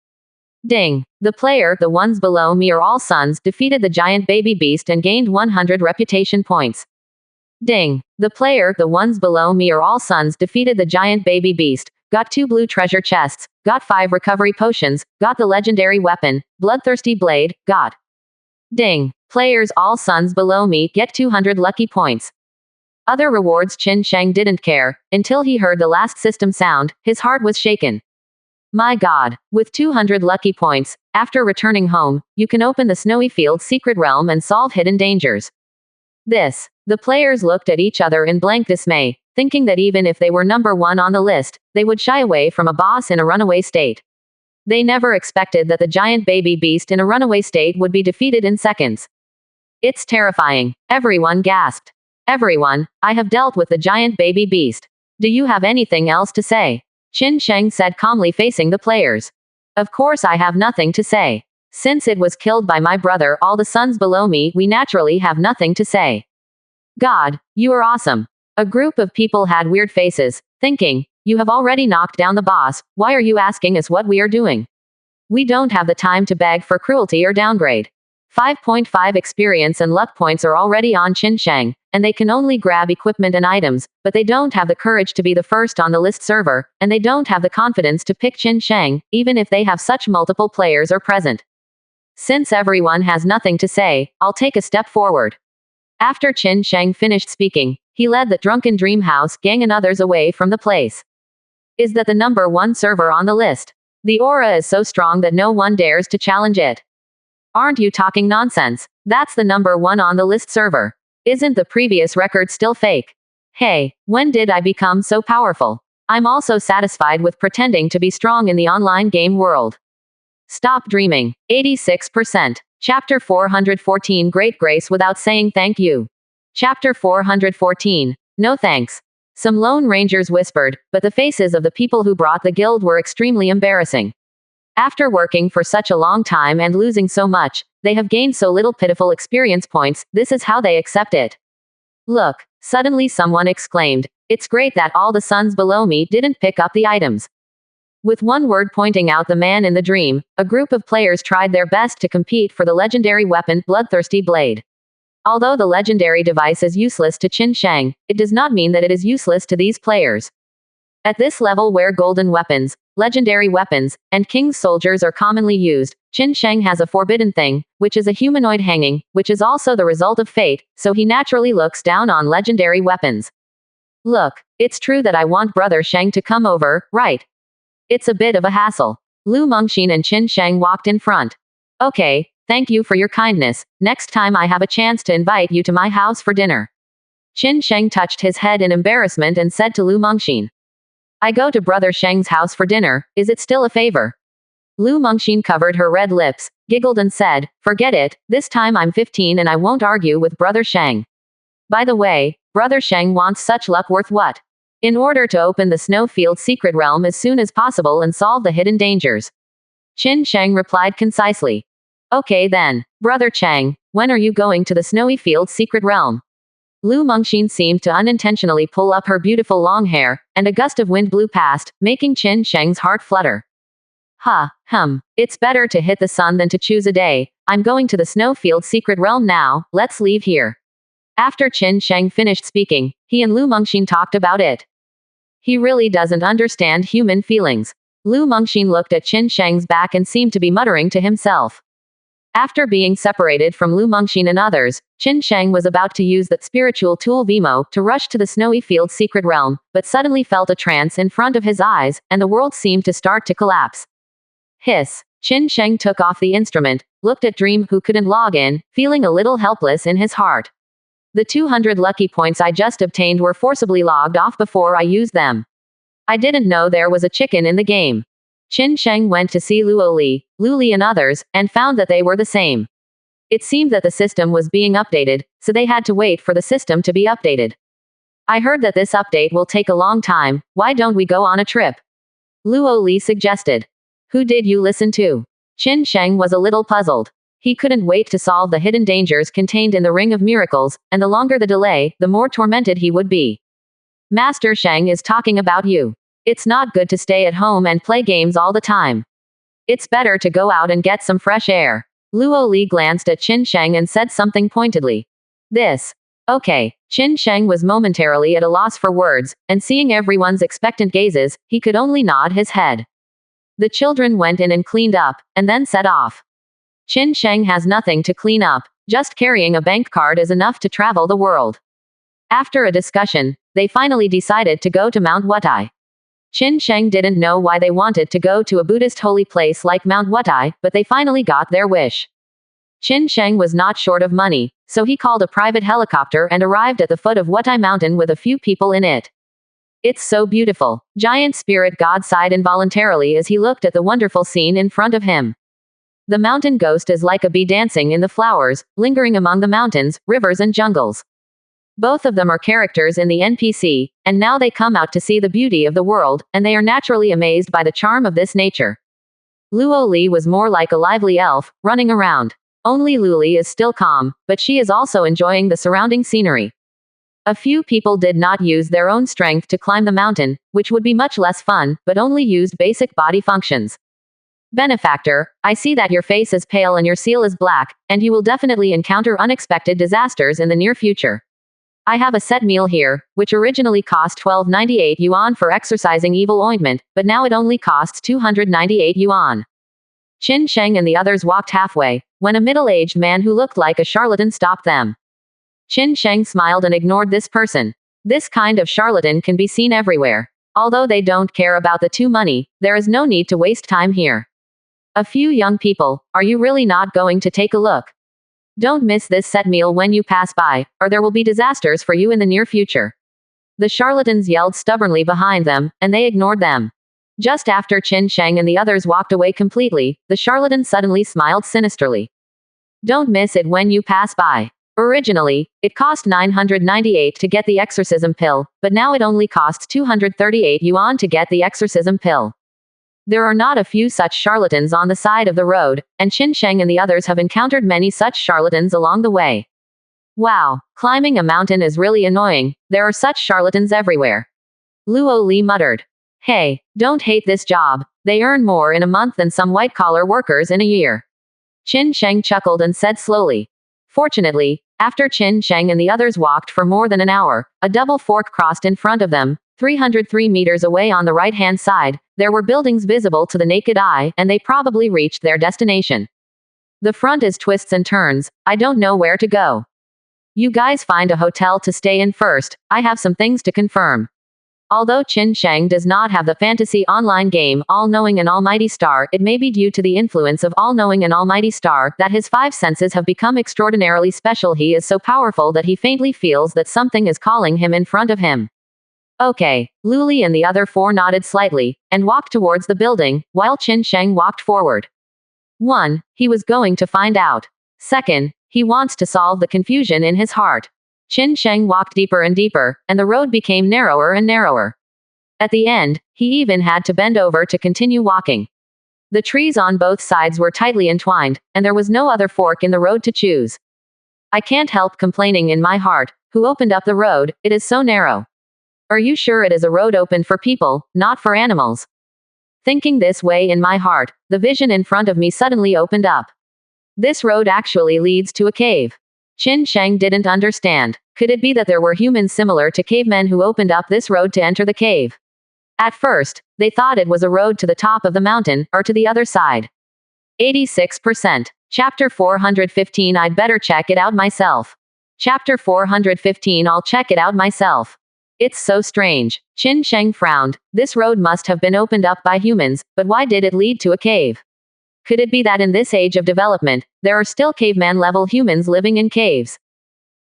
Ding. The player, the ones below me are all sons, defeated the giant baby beast and gained 100 reputation points. Ding. The player, the ones below me are all sons, defeated the giant baby beast, got 2 blue treasure chests, got 5 recovery potions, got the legendary weapon, bloodthirsty blade, got. Ding. Players all sons below me get 200 lucky points. Other rewards. Qin Sheng didn't care, until he heard the last system sound. His heart was shaken. My god. With 200 lucky points, after returning home, you can open the Snowy Field secret realm and solve hidden dangers. This. The players looked at each other in blank dismay, thinking that even if they were number 1 on the list, they would shy away from a boss in a runaway state. They never expected that the giant baby beast in a runaway state would be defeated in seconds. It's terrifying. Everyone gasped. Everyone, I have dealt with the giant baby beast. Do you have anything else to say? Qin Sheng said calmly, facing the players. Of course I have nothing to say. Since it was killed by my brother, all the sons below me, we naturally have nothing to say. God, you are awesome. A group of people had weird faces, thinking, you have already knocked down the boss, why are you asking us what we are doing? We don't have the time to beg for cruelty or downgrade. 5.5 experience and luck points are already on Qin Sheng, and they can only grab equipment and items, but they don't have the courage to be the first on the list server, and they don't have the confidence to pick Qin Sheng, even if they have such multiple players are present. Since everyone has nothing to say, I'll take a step forward. After Qin Sheng finished speaking, he led the drunken dream house gang and others away from the place. Is that the number one server on the list? The aura is so strong that no one dares to challenge it. Aren't you talking nonsense? That's the number one on the list server. Isn't the previous record still fake? Hey, when did I become so powerful? I'm also satisfied with pretending to be strong in the online game world. Stop dreaming. 86%. Chapter 414 Great Grace Without Saying Thank You. Chapter 414. No thanks. Some Lone Rangers whispered, but the faces of the people who brought the guild were extremely embarrassing. After working for such a long time and losing so much, they have gained so little pitiful experience points, this is how they accept it. Look, suddenly someone exclaimed, it's great that all the sons below me didn't pick up the items. With one word pointing out the man in the dream, a group of players tried their best to compete for the legendary weapon, Bloodthirsty Blade. Although the legendary device is useless to Qin Sheng, it does not mean that it is useless to these players. At this level where golden weapons, legendary weapons, and king's soldiers are commonly used, Qin Sheng has a forbidden thing, which is a humanoid hanging, which is also the result of fate, so he naturally looks down on legendary weapons. Look, it's true that I want Brother Sheng to come over, right? It's a bit of a hassle. Lu Mengxin and Qin Sheng walked in front. Okay, thank you for your kindness. Next time I have a chance to invite you to my house for dinner. Qin Sheng touched his head in embarrassment and said to Lu Mengxin. I go to Brother Sheng's house for dinner, is it still a favor? Lu Mengxin covered her red lips, giggled and said, forget it, this time I'm 15 and I won't argue with Brother Sheng. By the way, Brother Sheng wants such luck worth what? In order to open the Snowfield secret realm as soon as possible and solve the hidden dangers. Qin Sheng replied concisely. Okay then, Brother Chang, when are you going to the Snowy Field secret realm? Lu Mengxin seemed to unintentionally pull up her beautiful long hair, and a gust of wind blew past, making Qin Sheng's heart flutter. It's better to hit the sun than to choose a day. I'm going to the Snowfield secret realm now, let's leave here. After Qin Sheng finished speaking, he and Lu Mengxin talked about it. He really doesn't understand human feelings. Lu Mengxin looked at Qin Sheng's back and seemed to be muttering to himself. After being separated from Lu Mengxin and others, Qin Sheng was about to use that spiritual tool Vimo to rush to the Snowy Field secret realm, but suddenly felt a trance in front of his eyes, and the world seemed to start to collapse. Hiss. Qin Sheng took off the instrument, looked at Dream who couldn't log in, feeling a little helpless in his heart. The 200 lucky points I just obtained were forcibly logged off before I used them. I didn't know there was a chicken in the game. Qin Sheng went to see Luo Li, Lu Li and others, and found that they were the same. It seemed that the system was being updated, so they had to wait for the system to be updated. I heard that this update will take a long time, why don't we go on a trip? Luo Li suggested. Who did you listen to? Qin Sheng was a little puzzled. He couldn't wait to solve the hidden dangers contained in the Ring of Miracles, and the longer the delay, the more tormented he would be. Master Sheng is talking about you. It's not good to stay at home and play games all the time. It's better to go out and get some fresh air. Luo Li glanced at Qin Sheng and said something pointedly. This. Okay. Qin Sheng was momentarily at a loss for words, and seeing everyone's expectant gazes, he could only nod his head. The children went in and cleaned up, and then set off. Qin Sheng has nothing to clean up, just carrying a bank card is enough to travel the world. After a discussion, they finally decided to go to Mount Wutai. Qin Sheng didn't know why they wanted to go to a Buddhist holy place like Mount Wutai, but they finally got their wish. Qin Sheng was not short of money, so he called a private helicopter and arrived at the foot of Wutai Mountain with a few people in it. It's so beautiful, Giant Spirit God sighed involuntarily as he looked at the wonderful scene in front of him. The mountain ghost is like a bee dancing in the flowers, lingering among the mountains, rivers and jungles. Both of them are characters in the NPC, and now they come out to see the beauty of the world, and they are naturally amazed by the charm of this nature. Luo Li was more like a lively elf, running around. Only Lu Li is still calm, but she is also enjoying the surrounding scenery. A few people did not use their own strength to climb the mountain, which would be much less fun, but only used basic body functions. Benefactor, I see that your face is pale and your seal is black, and you will definitely encounter unexpected disasters in the near future. I have a set meal here, which originally cost 1298 yuan for exorcising evil ointment, but now it only costs 298 yuan. Qin Sheng and the others walked halfway, when a middle-aged man who looked like a charlatan stopped them. Qin Sheng smiled and ignored this person. This kind of charlatan can be seen everywhere. Although they don't care about the two money, there is no need to waste time here. A few young people, are you really not going to take a look? Don't miss this set meal when you pass by, or there will be disasters for you in the near future. The charlatans yelled stubbornly behind them, and they ignored them. Just after Qin Sheng and the others walked away completely, the charlatan suddenly smiled sinisterly. Don't miss it when you pass by. Originally, it cost 998 to get the exorcism pill, but now it only costs 238 yuan to get the exorcism pill. There are not a few such charlatans on the side of the road, and Qin Sheng and the others have encountered many such charlatans along the way. Wow, climbing a mountain is really annoying, there are such charlatans everywhere. Luo Li muttered. Hey, don't hate this job, they earn more in a month than some white-collar workers in a year. Qin Sheng chuckled and said slowly. Fortunately, after Qin Sheng and the others walked for more than an hour, a double fork crossed in front of them. 303 meters away on the right-hand side, there were buildings visible to the naked eye, and they probably reached their destination. The front is twists and turns, I don't know where to go. You guys find a hotel to stay in first, I have some things to confirm. Although Qin Sheng does not have the fantasy online game All-Knowing and Almighty Star, it may be due to the influence of All-Knowing and Almighty Star that his five senses have become extraordinarily special. He is so powerful that he faintly feels that something is calling him in front of him. Okay, Luli and the other four nodded slightly, and walked towards the building, while Qin Sheng walked forward. 1. He was going to find out. 2nd, he wants to solve the confusion in his heart. Qin Sheng walked deeper and deeper, and the road became narrower and narrower. At the end, he even had to bend over to continue walking. The trees on both sides were tightly entwined, and there was no other fork in the road to choose. I can't help complaining in my heart, who opened up the road, it is so narrow. Are you sure it is a road open for people, not for animals? Thinking this way in my heart, the vision in front of me suddenly opened up. This road actually leads to a cave. Qin Sheng didn't understand. Could it be that there were humans similar to cavemen who opened up this road to enter the cave? At first, they thought it was a road to the top of the mountain, or to the other side. 86%. Chapter 415. I'd better check it out myself. Chapter 415. I'll check it out myself. It's so strange. Qin Sheng frowned. This road must have been opened up by humans, but why did it lead to a cave? Could it be that in this age of development, there are still caveman-level humans living in caves?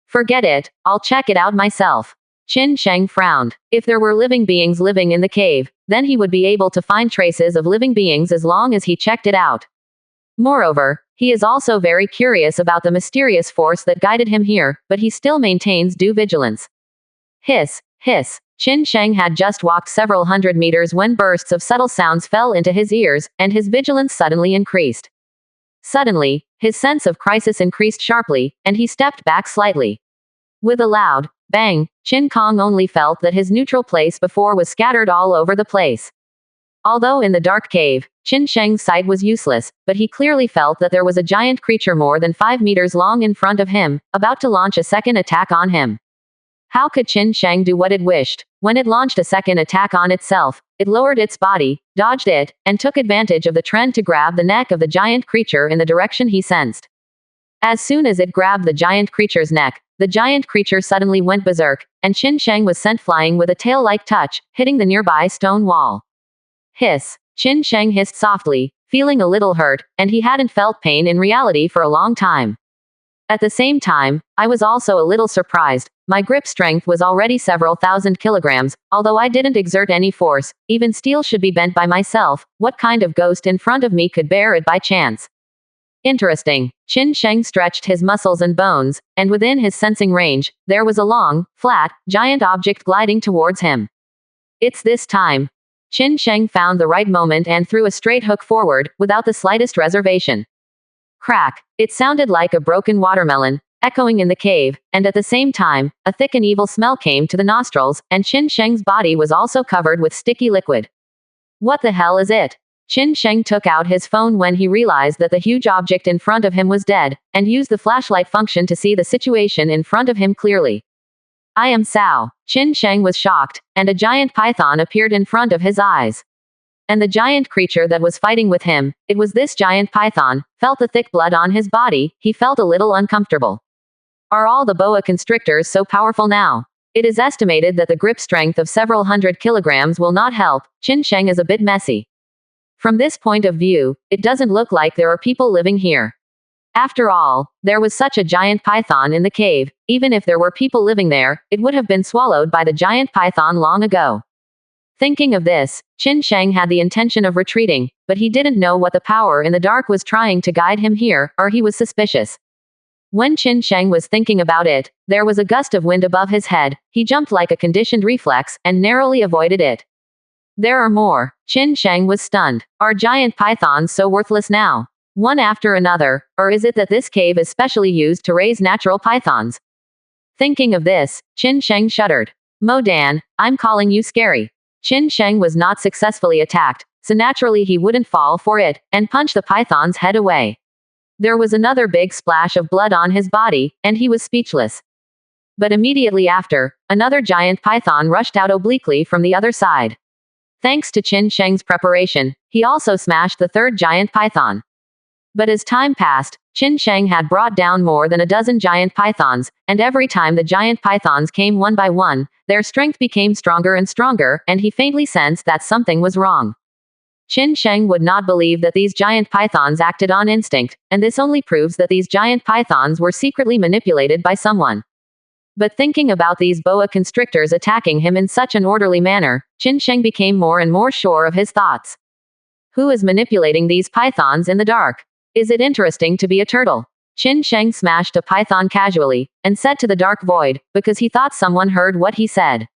Forget it, I'll check it out myself. Qin Sheng frowned. If there were living beings living in the cave, then he would be able to find traces of living beings as long as he checked it out. Moreover, he is also very curious about the mysterious force that guided him here, but he still maintains due vigilance. Hiss, hiss. Qin Sheng had just walked several hundred meters when bursts of subtle sounds fell into his ears, and his vigilance suddenly increased. Suddenly, his sense of crisis increased sharply, and he stepped back slightly. With a loud bang, Qin Kong only felt that his neutral place before was scattered all over the place. Although in the dark cave, Qin Sheng's sight was useless, but he clearly felt that there was a giant creature more than 5 meters long in front of him, about to launch a second attack on him. How could Qin Sheng do what it wished? When it launched a second attack on itself, it lowered its body, dodged it, and took advantage of the trend to grab the neck of the giant creature in the direction he sensed. As soon as it grabbed the giant creature's neck, the giant creature suddenly went berserk, and Qin Sheng was sent flying with a tail-like touch, hitting the nearby stone wall. Hiss. Qin Sheng hissed softly, feeling a little hurt, and he hadn't felt pain in reality for a long time. At the same time, I was also a little surprised. My grip strength was already several thousand kilograms, although I didn't exert any force. Even steel should be bent by myself. What kind of ghost in front of me could bear it by chance? Interesting. Qin Sheng stretched his muscles and bones, and within his sensing range, there was a long, flat, giant object gliding towards him. It's this time. Qin Sheng found the right moment and threw a straight hook forward, without the slightest reservation. Crack. It sounded like a broken watermelon, echoing in the cave, and at the same time, a thick and evil smell came to the nostrils, and Qin Sheng's body was also covered with sticky liquid. What the hell is it? Qin Sheng took out his phone when he realized that the huge object in front of him was dead, and used the flashlight function to see the situation in front of him clearly. I am Sao. Qin Sheng was shocked, and a giant python appeared in front of his eyes. And the giant creature that was fighting with him, it was this giant python, felt the thick blood on his body, he felt a little uncomfortable. Are all the boa constrictors so powerful now? It is estimated that the grip strength of several hundred kilograms will not help. Qin Sheng is a bit messy. From this point of view, it doesn't look like there are people living here. After all, there was such a giant python in the cave. Even if there were people living there, it would have been swallowed by the giant python long ago. Thinking of this, Qin Sheng had the intention of retreating, but he didn't know what the power in the dark was trying to guide him here, or he was suspicious. When Qin Sheng was thinking about it, there was a gust of wind above his head. He jumped like a conditioned reflex, and narrowly avoided it. There are more. Qin Sheng was stunned. Are giant pythons so worthless now? One after another, or is it that this cave is specially used to raise natural pythons? Thinking of this, Qin Sheng shuddered. Mo Dan, I'm calling you scary. Qin Sheng was not successfully attacked, so naturally he wouldn't fall for it, and punch the python's head away. There was another big splash of blood on his body, and he was speechless. But immediately after, another giant python rushed out obliquely from the other side. Thanks to Qin Sheng's preparation, he also smashed the third giant python. But as time passed, Qin Sheng had brought down more than a dozen giant pythons, and every time the giant pythons came one by one, their strength became stronger and stronger, and he faintly sensed that something was wrong. Qin Sheng would not believe that these giant pythons acted on instinct, and this only proves that these giant pythons were secretly manipulated by someone. But thinking about these boa constrictors attacking him in such an orderly manner, Qin Sheng became more and more sure of his thoughts. Who is manipulating these pythons in the dark? Is it interesting to be a turtle? Qin Sheng smashed a python casually, and said to the dark void, because he thought someone heard what he said.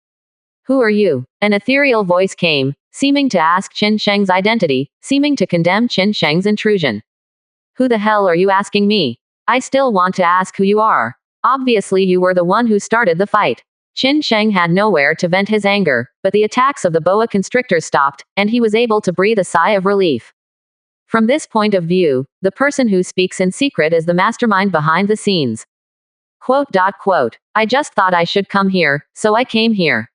Who are you? An ethereal voice came, seeming to ask Qin Sheng's identity, seeming to condemn Qin Sheng's intrusion. Who the hell are you asking me? I still want to ask who you are. Obviously you were the one who started the fight. Qin Sheng had nowhere to vent his anger, but the attacks of the boa constrictors stopped, and he was able to breathe a sigh of relief. From this point of view, the person who speaks in secret is the mastermind behind the scenes. Quote. I just thought I should come here, so I came here.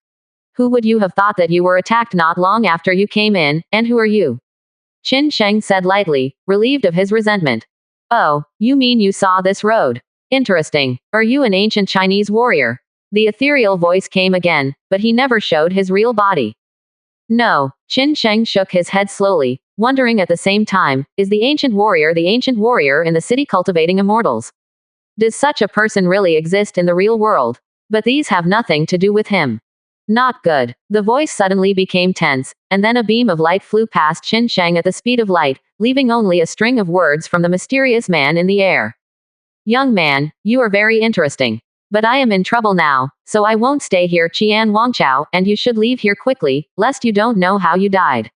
Who would you have thought that you were attacked not long after you came in, and who are you? Qin Sheng said lightly, relieved of his resentment. Oh, you mean you saw this road? Interesting. Are you an ancient Chinese warrior? The ethereal voice came again, but he never showed his real body. No. Qin Sheng shook his head slowly, wondering at the same time, is the ancient warrior in the city cultivating immortals? Does such a person really exist in the real world? But these have nothing to do with him. Not good. The voice suddenly became tense, and then a beam of light flew past Qin Sheng at the speed of light, leaving only a string of words from the mysterious man in the air. Young man, you are very interesting. But I am in trouble now, so I won't stay here Qian Wangchao, and you should leave here quickly, lest you don't know how you died.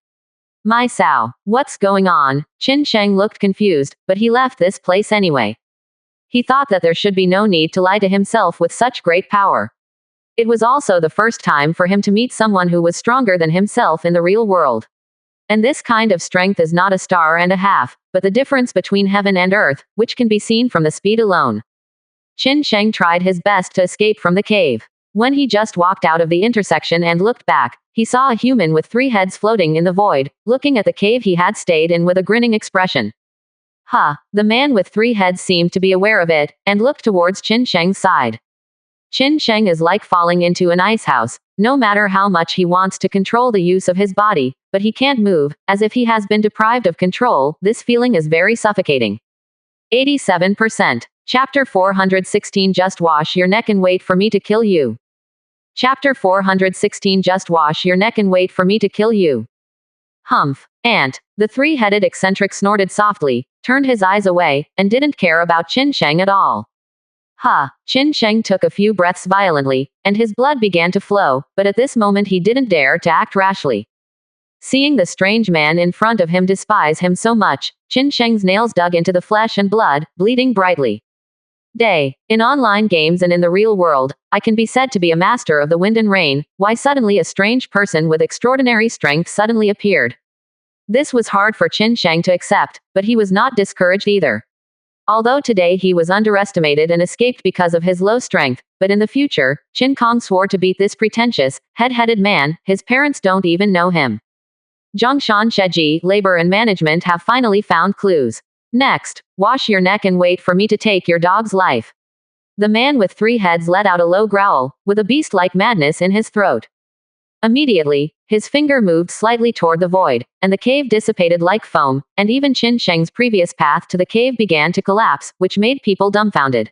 My Sao, what's going on? Qin Sheng looked confused, but he left this place anyway. He thought that there should be no need to lie to himself with such great power. It was also the first time for him to meet someone who was stronger than himself in the real world. And this kind of strength is not a star and a half, but the difference between heaven and earth, which can be seen from the speed alone. Qin Sheng tried his best to escape from the cave. When he just walked out of the intersection and looked back, he saw a human with 3 heads floating in the void, looking at the cave he had stayed in with a grinning expression. The man with 3 heads seemed to be aware of it, and looked towards Qin Sheng's side. Qin Sheng is like falling into an ice house, no matter how much he wants to control the use of his body, but he can't move, as if he has been deprived of control. This feeling is very suffocating. 87%. Chapter 416 Just wash your neck and wait for me to kill you. Chapter 416 Just wash your neck and wait for me to kill you. Humph. Ant. The 3-headed eccentric snorted softly, turned his eyes away, and didn't care about Qin Sheng at all. Qin Sheng took a few breaths violently, and his blood began to flow, but at this moment he didn't dare to act rashly. Seeing the strange man in front of him despise him so much, Qin Sheng's nails dug into the flesh and blood, bleeding brightly. In online games and in the real world, I can be said to be a master of the wind and rain. Why suddenly a strange person with extraordinary strength suddenly appeared? This was hard for Qin Sheng to accept, but he was not discouraged either. Although today he was underestimated and escaped because of his low strength, but in the future, Qin Kong swore to beat this pretentious, head-headed man. His parents don't even know him. Zhongshan Sheji, labor and management have finally found clues. Next, wash your neck and wait for me to take your dog's life. The man with 3 heads let out a low growl, with a beast-like madness in his throat. Immediately, his finger moved slightly toward the void, and the cave dissipated like foam, and even Qin Sheng's previous path to the cave began to collapse, which made people dumbfounded.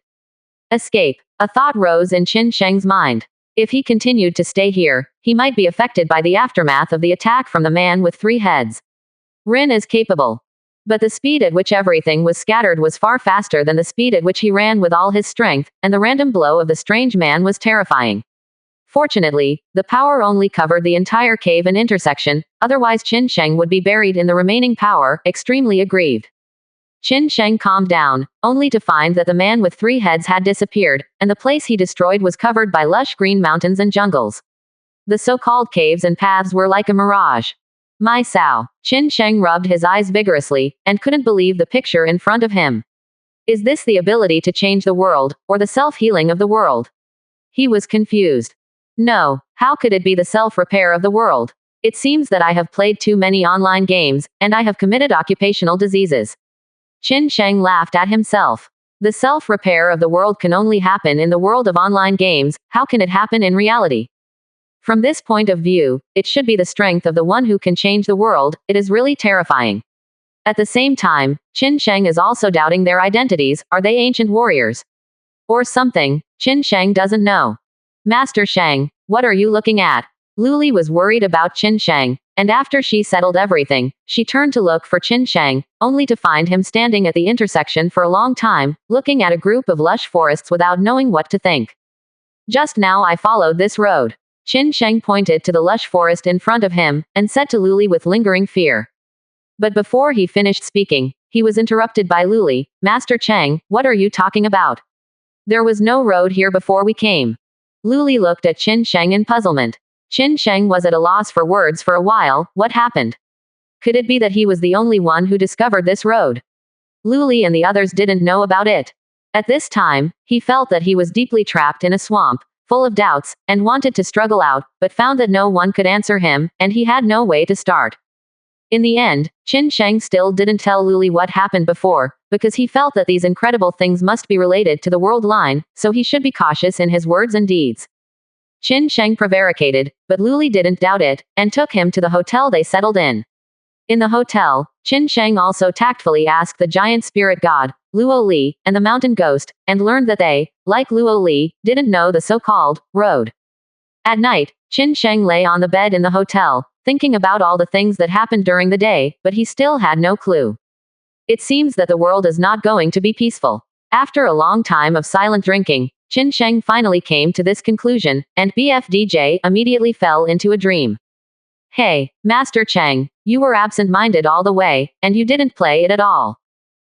Escape. A thought rose in Qin Sheng's mind. If he continued to stay here, he might be affected by the aftermath of the attack from the man with 3 heads. Rin is capable. But the speed at which everything was scattered was far faster than the speed at which he ran with all his strength, and the random blow of the strange man was terrifying. Fortunately, the power only covered the entire cave and intersection, otherwise Qin Sheng would be buried in the remaining power, extremely aggrieved. Qin Sheng calmed down, only to find that the man with 3 heads had disappeared, and the place he destroyed was covered by lush green mountains and jungles. The so-called caves and paths were like a mirage. My Sao. Qin Sheng rubbed his eyes vigorously, and couldn't believe the picture in front of him. Is this the ability to change the world, or the self-healing of the world? He was confused. No, how could it be the self-repair of the world? It seems that I have played too many online games, and I have committed occupational diseases. Qin Sheng laughed at himself. The self-repair of the world can only happen in the world of online games, how can it happen in reality? From this point of view, it should be the strength of the one who can change the world. It is really terrifying. At the same time, Qin Sheng is also doubting their identities. Are they ancient warriors? Or something? Qin Sheng doesn't know. Master Sheng, what are you looking at? Luli was worried about Qin Sheng, and after she settled everything, she turned to look for Qin Sheng, only to find him standing at the intersection for a long time, looking at a group of lush forests without knowing what to think. Just now I followed this road. Qin Sheng pointed to the lush forest in front of him, and said to Luli with lingering fear. But before he finished speaking, he was interrupted by Luli. Master Cheng, what are you talking about? There was no road here before we came. Luli looked at Qin Sheng in puzzlement. Qin Sheng was at a loss for words for a while. What happened? Could it be that he was the only one who discovered this road? Luli and the others didn't know about it. At this time, he felt that he was deeply trapped in a swamp, full of doubts, and wanted to struggle out, but found that no one could answer him, and he had no way to start. In the end, Qin Sheng still didn't tell Luli what happened before, because he felt that these incredible things must be related to the world line, so he should be cautious in his words and deeds. Qin Sheng prevaricated, but Luli didn't doubt it, and took him to the hotel they settled in. In the hotel, Qin Sheng also tactfully asked the giant spirit god, Luo Li, and the mountain ghost, and learned that they, like Luo Li, didn't know the so-called road. At night, Qin Sheng lay on the bed in the hotel, thinking about all the things that happened during the day, but he still had no clue. It seems that the world is not going to be peaceful. After a long time of silent drinking, Qin Sheng finally came to this conclusion, and BFDJ immediately fell into a dream. Hey, Master Cheng, you were absent-minded all the way, and you didn't play it at all.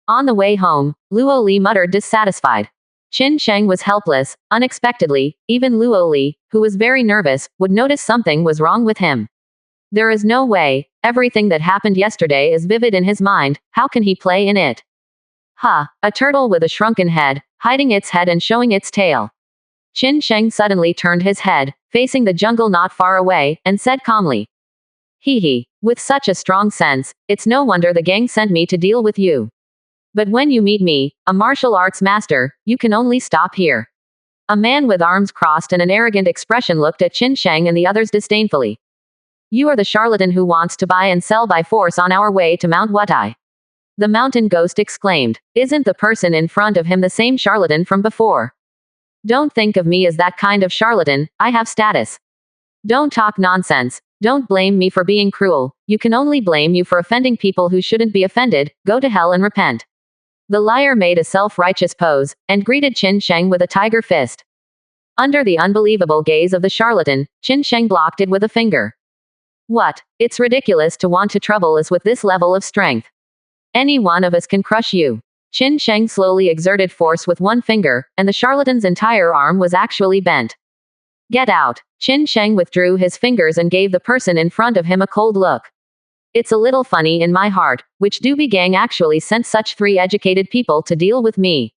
On the way home, Luo Li muttered dissatisfied. Qin Sheng was helpless. Unexpectedly, even Luo Li, who was very nervous, would notice something was wrong with him. There is no way. Everything that happened yesterday is vivid in his mind. How can he play in it? A turtle with a shrunken head, hiding its head and showing its tail. Qin Sheng suddenly turned his head, facing the jungle not far away, and said calmly. Hee. With such a strong sense, it's no wonder the gang sent me to deal with you. But when you meet me, a martial arts master, you can only stop here. A man with arms crossed and an arrogant expression looked at Qin Sheng and the others disdainfully. You are the charlatan who wants to buy and sell by force on our way to Mount Wutai. The mountain ghost exclaimed. Isn't the person in front of him the same charlatan from before? Don't think of me as that kind of charlatan, I have status. Don't talk nonsense. Don't blame me for being cruel. You can only blame you for offending people who shouldn't be offended. Go to hell and repent. The liar made a self-righteous pose, and greeted Qin Sheng with a tiger fist. Under the unbelievable gaze of the charlatan, Qin Sheng blocked it with a finger. What? It's ridiculous to want to trouble us with this level of strength. Any one of us can crush you. Qin Sheng slowly exerted force with one finger, and the charlatan's entire arm was actually bent. Get out. Qin Sheng withdrew his fingers and gave the person in front of him a cold look. It's a little funny in my heart, which Doobie Gang actually sent such 3 educated people to deal with me.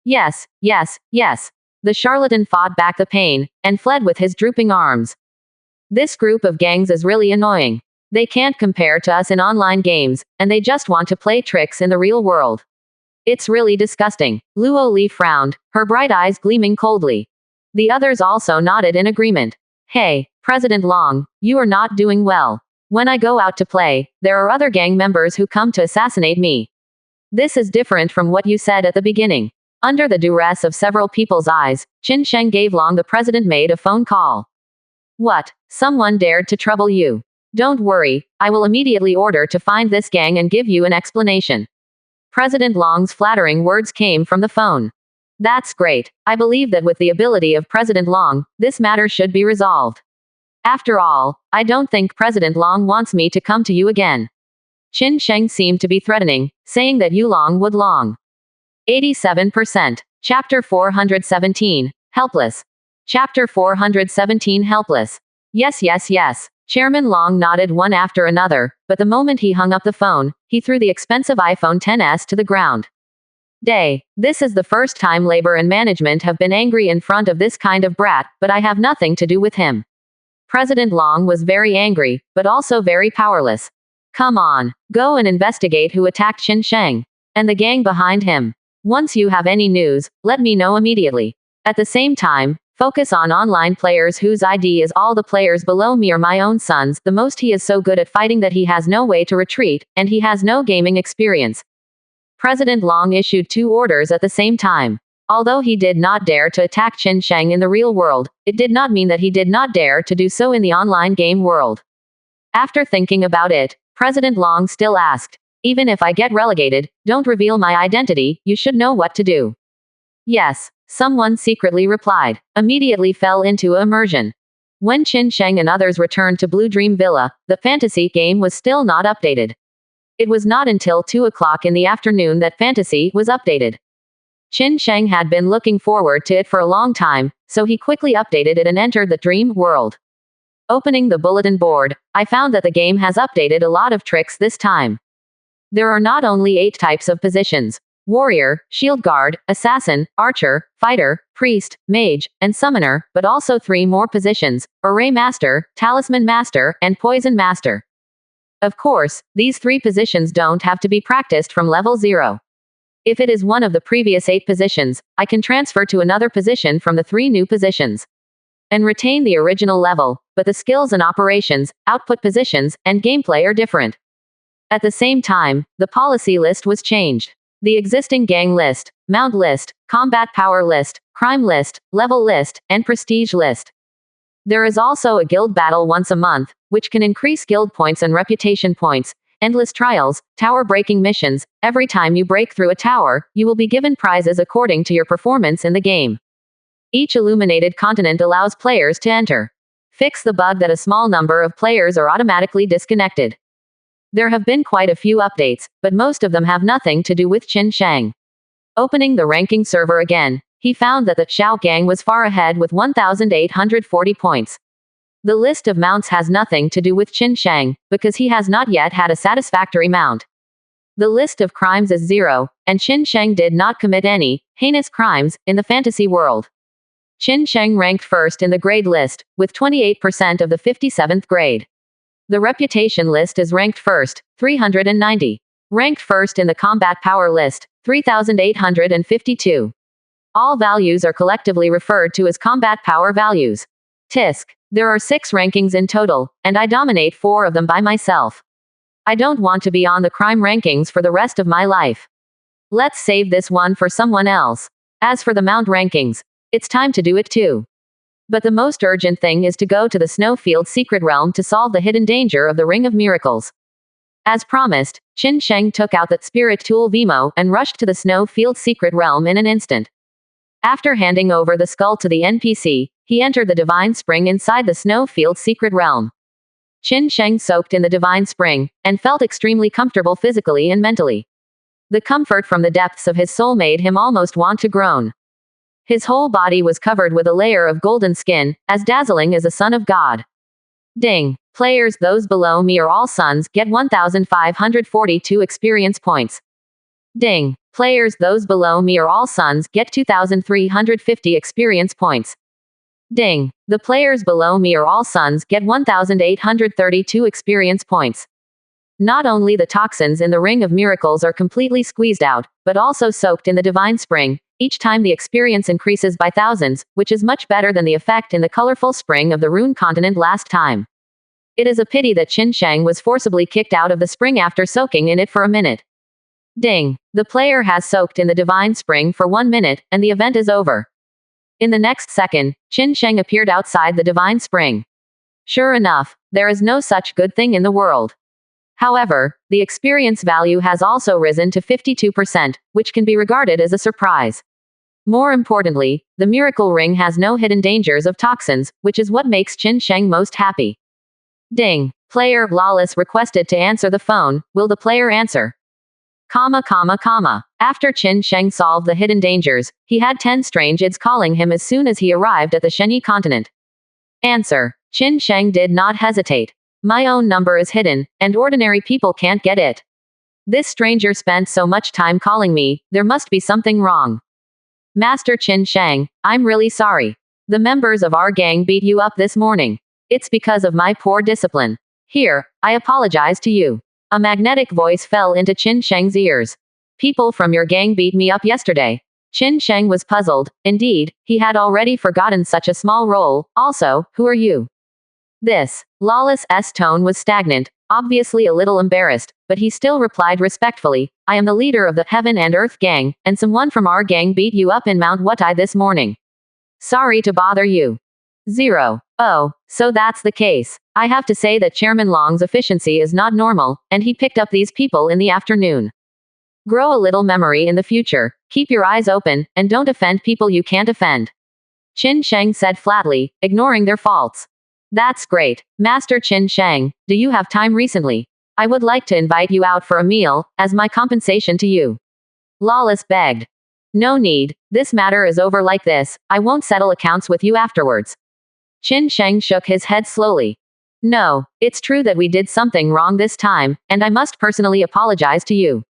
Yes. The charlatan fought back the pain, and fled with his drooping arms. This group of gangs is really annoying. They can't compare to us in online games, and they just want to play tricks in the real world. It's really disgusting. Luo Li frowned, her bright eyes gleaming coldly. The others also nodded in agreement. Hey, President Long, you are not doing well. When I go out to play, there are other gang members who come to assassinate me. This is different from what you said at the beginning. Under the duress of several people's eyes, Qin Sheng gave Long the president made a phone call. What? Someone dared to trouble you? Don't worry, I will immediately order to find this gang and give you an explanation. President Long's flattering words came from the phone. That's great. I believe that with the ability of President Long, this matter should be resolved. After all, I don't think President Long wants me to come to you again. Qin Sheng seemed to be threatening, saying that Yu Long would long. 87%. Chapter 417. Helpless. Chapter 417 Helpless. Yes, yes, yes. Chairman Long nodded one after another, but the moment he hung up the phone, he threw the expensive iPhone XS to the ground. This is the first time labor and management have been angry in front of this kind of brat, but I have nothing to do with him. President Long was very angry, but also very powerless. Come on, go and investigate who attacked Qin Sheng and the gang behind him. Once you have any news, let me know immediately. At the same time, focus on online players whose ID is all the players below me are my own sons. The most he is so good at fighting that he has no way to retreat, and he has no gaming experience. President Long issued 2 orders at the same time. Although he did not dare to attack Qin Sheng in the real world, it did not mean that he did not dare to do so in the online game world. After thinking about it, President Long still asked, even if I get relegated, don't reveal my identity, you should know what to do. Yes, someone secretly replied. Immediately fell into immersion. When Qin Sheng and others returned to Blue Dream Villa, the fantasy game was still not updated. It was not until 2 o'clock in the afternoon that fantasy was updated. Qin Sheng had been looking forward to it for a long time, so he quickly updated it and entered the dream world. Opening the bulletin board, I found that the game has updated a lot of tricks this time. There are not only 8 types of positions: warrior, shield guard, assassin, archer, fighter, priest, mage, and summoner, but also 3 more positions: array master, talisman master, and poison master. Of course, these 3 positions don't have to be practiced from level 0. If it is one of the previous 8 positions, I can transfer to another position from the 3 new positions and retain the original level, but the skills and operations, output positions, and gameplay are different. At the same time, the policy list was changed. The existing gang list, mount list, combat power list, crime list, level list, and prestige list. There is also a guild battle once a month, which can increase guild points and reputation points, endless trials, tower breaking missions. Every time you break through a tower, you will be given prizes according to your performance in the game. Each illuminated continent allows players to enter. Fix the bug that a small number of players are automatically disconnected. There have been quite a few updates, but most of them have nothing to do with Qin Sheng. Opening the ranking server again, he found that the Xiao gang was far ahead with 1,840 points. The list of mounts has nothing to do with Qin Sheng, because he has not yet had a satisfactory mount. The list of crimes is 0, and Qin Sheng did not commit any heinous crimes in the fantasy world. Qin Sheng ranked first in the grade list, with 28% of the 57th grade. The reputation list is ranked first, 390. Ranked first in the combat power list, 3,852. All values are collectively referred to as combat power values. Tisk. There are 6 rankings in total, and I dominate 4 of them by myself. I don't want to be on the crime rankings for the rest of my life. Let's save this one for someone else. As for the mount rankings, it's time to do it too. But the most urgent thing is to go to the Snowfield Secret Realm to solve the hidden danger of the Ring of Miracles. As promised, Qin Sheng took out that spirit tool Vimo and rushed to the Snowfield Secret Realm in an instant. After handing over the skull to the NPC, he entered the divine spring inside the Snowfield Secret Realm. Qin Sheng soaked in the divine spring, and felt extremely comfortable physically and mentally. The comfort from the depths of his soul made him almost want to groan. His whole body was covered with a layer of golden skin, as dazzling as a son of God. Ding. Players those below me are all sons, get 1,542 experience points. Ding. Players those below me are all sons, get 2,350 experience points. Ding. The players below me are all sons get 1,832 experience points. Not only the toxins in the Ring of Miracles are completely squeezed out, but also soaked in the Divine Spring. Each time the experience increases by thousands, which is much better than the effect in the colorful spring of the Rune Continent last time. It is a pity that Qin Sheng was forcibly kicked out of the spring after soaking in it for a minute. Ding. The player has soaked in the Divine Spring for 1 minute, and the event is over. In the next second, Qin Sheng appeared outside the Divine Spring. Sure enough, there is no such good thing in the world. However, the experience value has also risen to 52%, which can be regarded as a surprise. More importantly, the miracle ring has no hidden dangers of toxins, which is what makes Qin Sheng most happy. Ding. Player Lawless requested to answer the phone. Will the player answer? After Qin Sheng solved the hidden dangers, he had 10 strange ids calling him as soon as he arrived at the Shenyi continent. Answer. Qin Sheng did not hesitate. My own number is hidden, and ordinary people can't get it. This stranger spent so much time calling me, there must be something wrong. Master Qin Sheng, I'm really sorry. The members of our gang beat you up this morning. It's because of my poor discipline. Here, I apologize to you. A magnetic voice fell into Qin Sheng's ears. People from your gang beat me up yesterday. Qin Sheng was puzzled. Indeed, he had already forgotten such a small role. Also, who are you? This Lawless's tone was stagnant, obviously a little embarrassed, but he still replied respectfully, I am the leader of the Heaven and Earth gang, and someone from our gang beat you up in Mount Wutai this morning. Sorry to bother you. 0. Oh, so that's the case. I have to say that Chairman Long's efficiency is not normal, and he picked up these people in the afternoon. Grow a little memory in the future, keep your eyes open, and don't offend people you can't offend. Qin Sheng said flatly, ignoring their faults. That's great. Master Qin Sheng, do you have time recently? I would like to invite you out for a meal, as my compensation to you. Lawless begged. No need, this matter is over like this, I won't settle accounts with you afterwards. Qin Sheng shook his head slowly. No, it's true that we did something wrong this time, and I must personally apologize to you.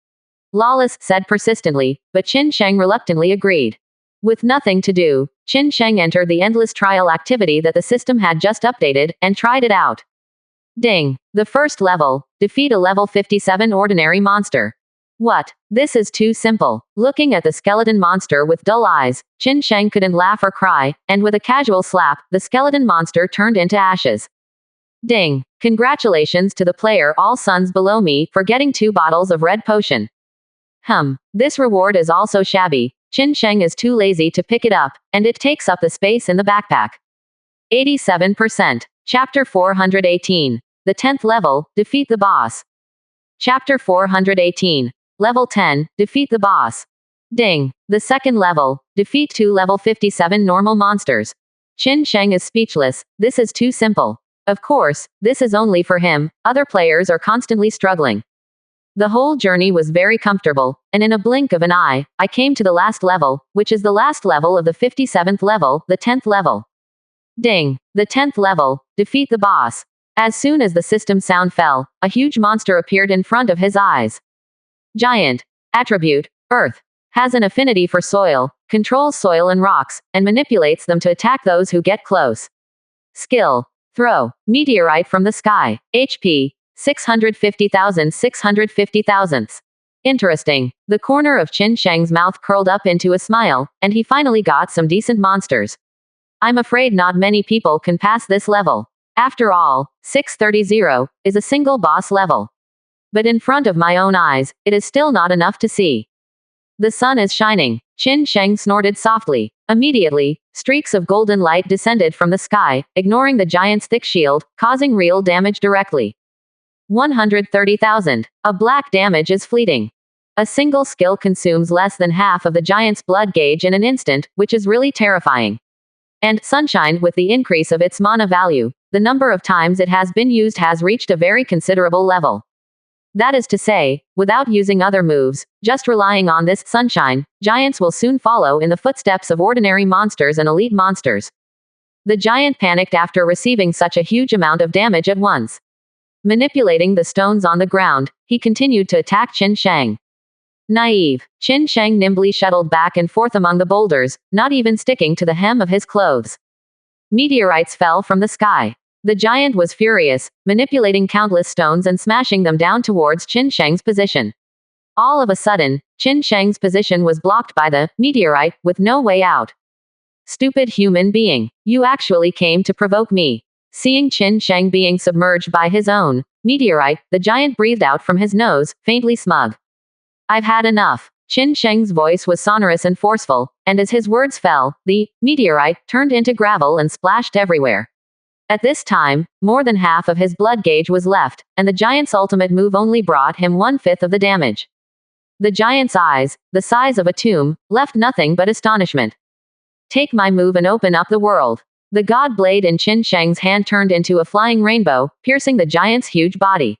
Lawless said persistently, but Qin Sheng reluctantly agreed. With nothing to do, Qin Sheng entered the endless trial activity that the system had just updated, and tried it out. Ding. The first level. Defeat a level 57 ordinary monster. What? This is too simple. Looking at the skeleton monster with dull eyes, Qin Sheng couldn't laugh or cry, and with a casual slap, the skeleton monster turned into ashes. Ding. Congratulations to the player all sons below me for getting 2 bottles of red potion. This reward is also shabby. Qin Sheng is too lazy to pick it up, and it takes up the space in the backpack. 87%. Chapter 418. The 10th level, defeat the boss. Chapter 418. Level 10, defeat the boss. Ding. The second level, defeat 2 level 57 normal monsters. Qin Sheng is speechless, this is too simple. Of course, this is only for him, other players are constantly struggling. The whole journey was very comfortable, and in a blink of an eye, I came to the last level, which is the last level of the 57th level, the 10th level. Ding. The 10th level, defeat the boss. As soon as the system sound fell, a huge monster appeared in front of his eyes. Giant. Attribute, Earth. Has an affinity for soil, controls soil and rocks, and manipulates them to attack those who get close. Skill. Throw. Meteorite from the sky. HP. 650,000. Interesting. The corner of Qin Sheng's mouth curled up into a smile, and he finally got some decent monsters. I'm afraid not many people can pass this level. After all, 630 is a single boss level. But in front of my own eyes, it is still not enough to see. The sun is shining. Qin Sheng snorted softly. Immediately, streaks of golden light descended from the sky, ignoring the giant's thick shield, causing real damage directly. 130,000. A black damage is fleeting. A single skill consumes less than half of the giant's blood gauge in an instant, which is really terrifying. And sunshine, with the increase of its mana value, the number of times it has been used has reached a very considerable level. That is to say, without using other moves, just relying on this sunshine, giants will soon follow in the footsteps of ordinary monsters and elite monsters. The giant panicked after receiving such a huge amount of damage at once. Manipulating the stones on the ground, he continued to attack Qin Sheng. Naive. Qin Sheng nimbly shuttled back and forth among the boulders, not even sticking to the hem of his clothes. Meteorites fell from the sky. The giant was furious, manipulating countless stones and smashing them down towards Qin Sheng's position. All of a sudden, Qin Sheng's position was blocked by the meteorite, with no way out. Stupid human being. You actually came to provoke me. Seeing Qin Sheng being submerged by his own meteorite, the giant breathed out from his nose, faintly smug. I've had enough. Qin Sheng's voice was sonorous and forceful, and as his words fell, the meteorite turned into gravel and splashed everywhere. At this time, more than half of his blood gauge was left, and the giant's ultimate move only brought him 1/5 of the damage. The giant's eyes, the size of a tomb, left nothing but astonishment. Take my move and open up the world. The god blade in Qin Sheng's hand turned into a flying rainbow, piercing the giant's huge body.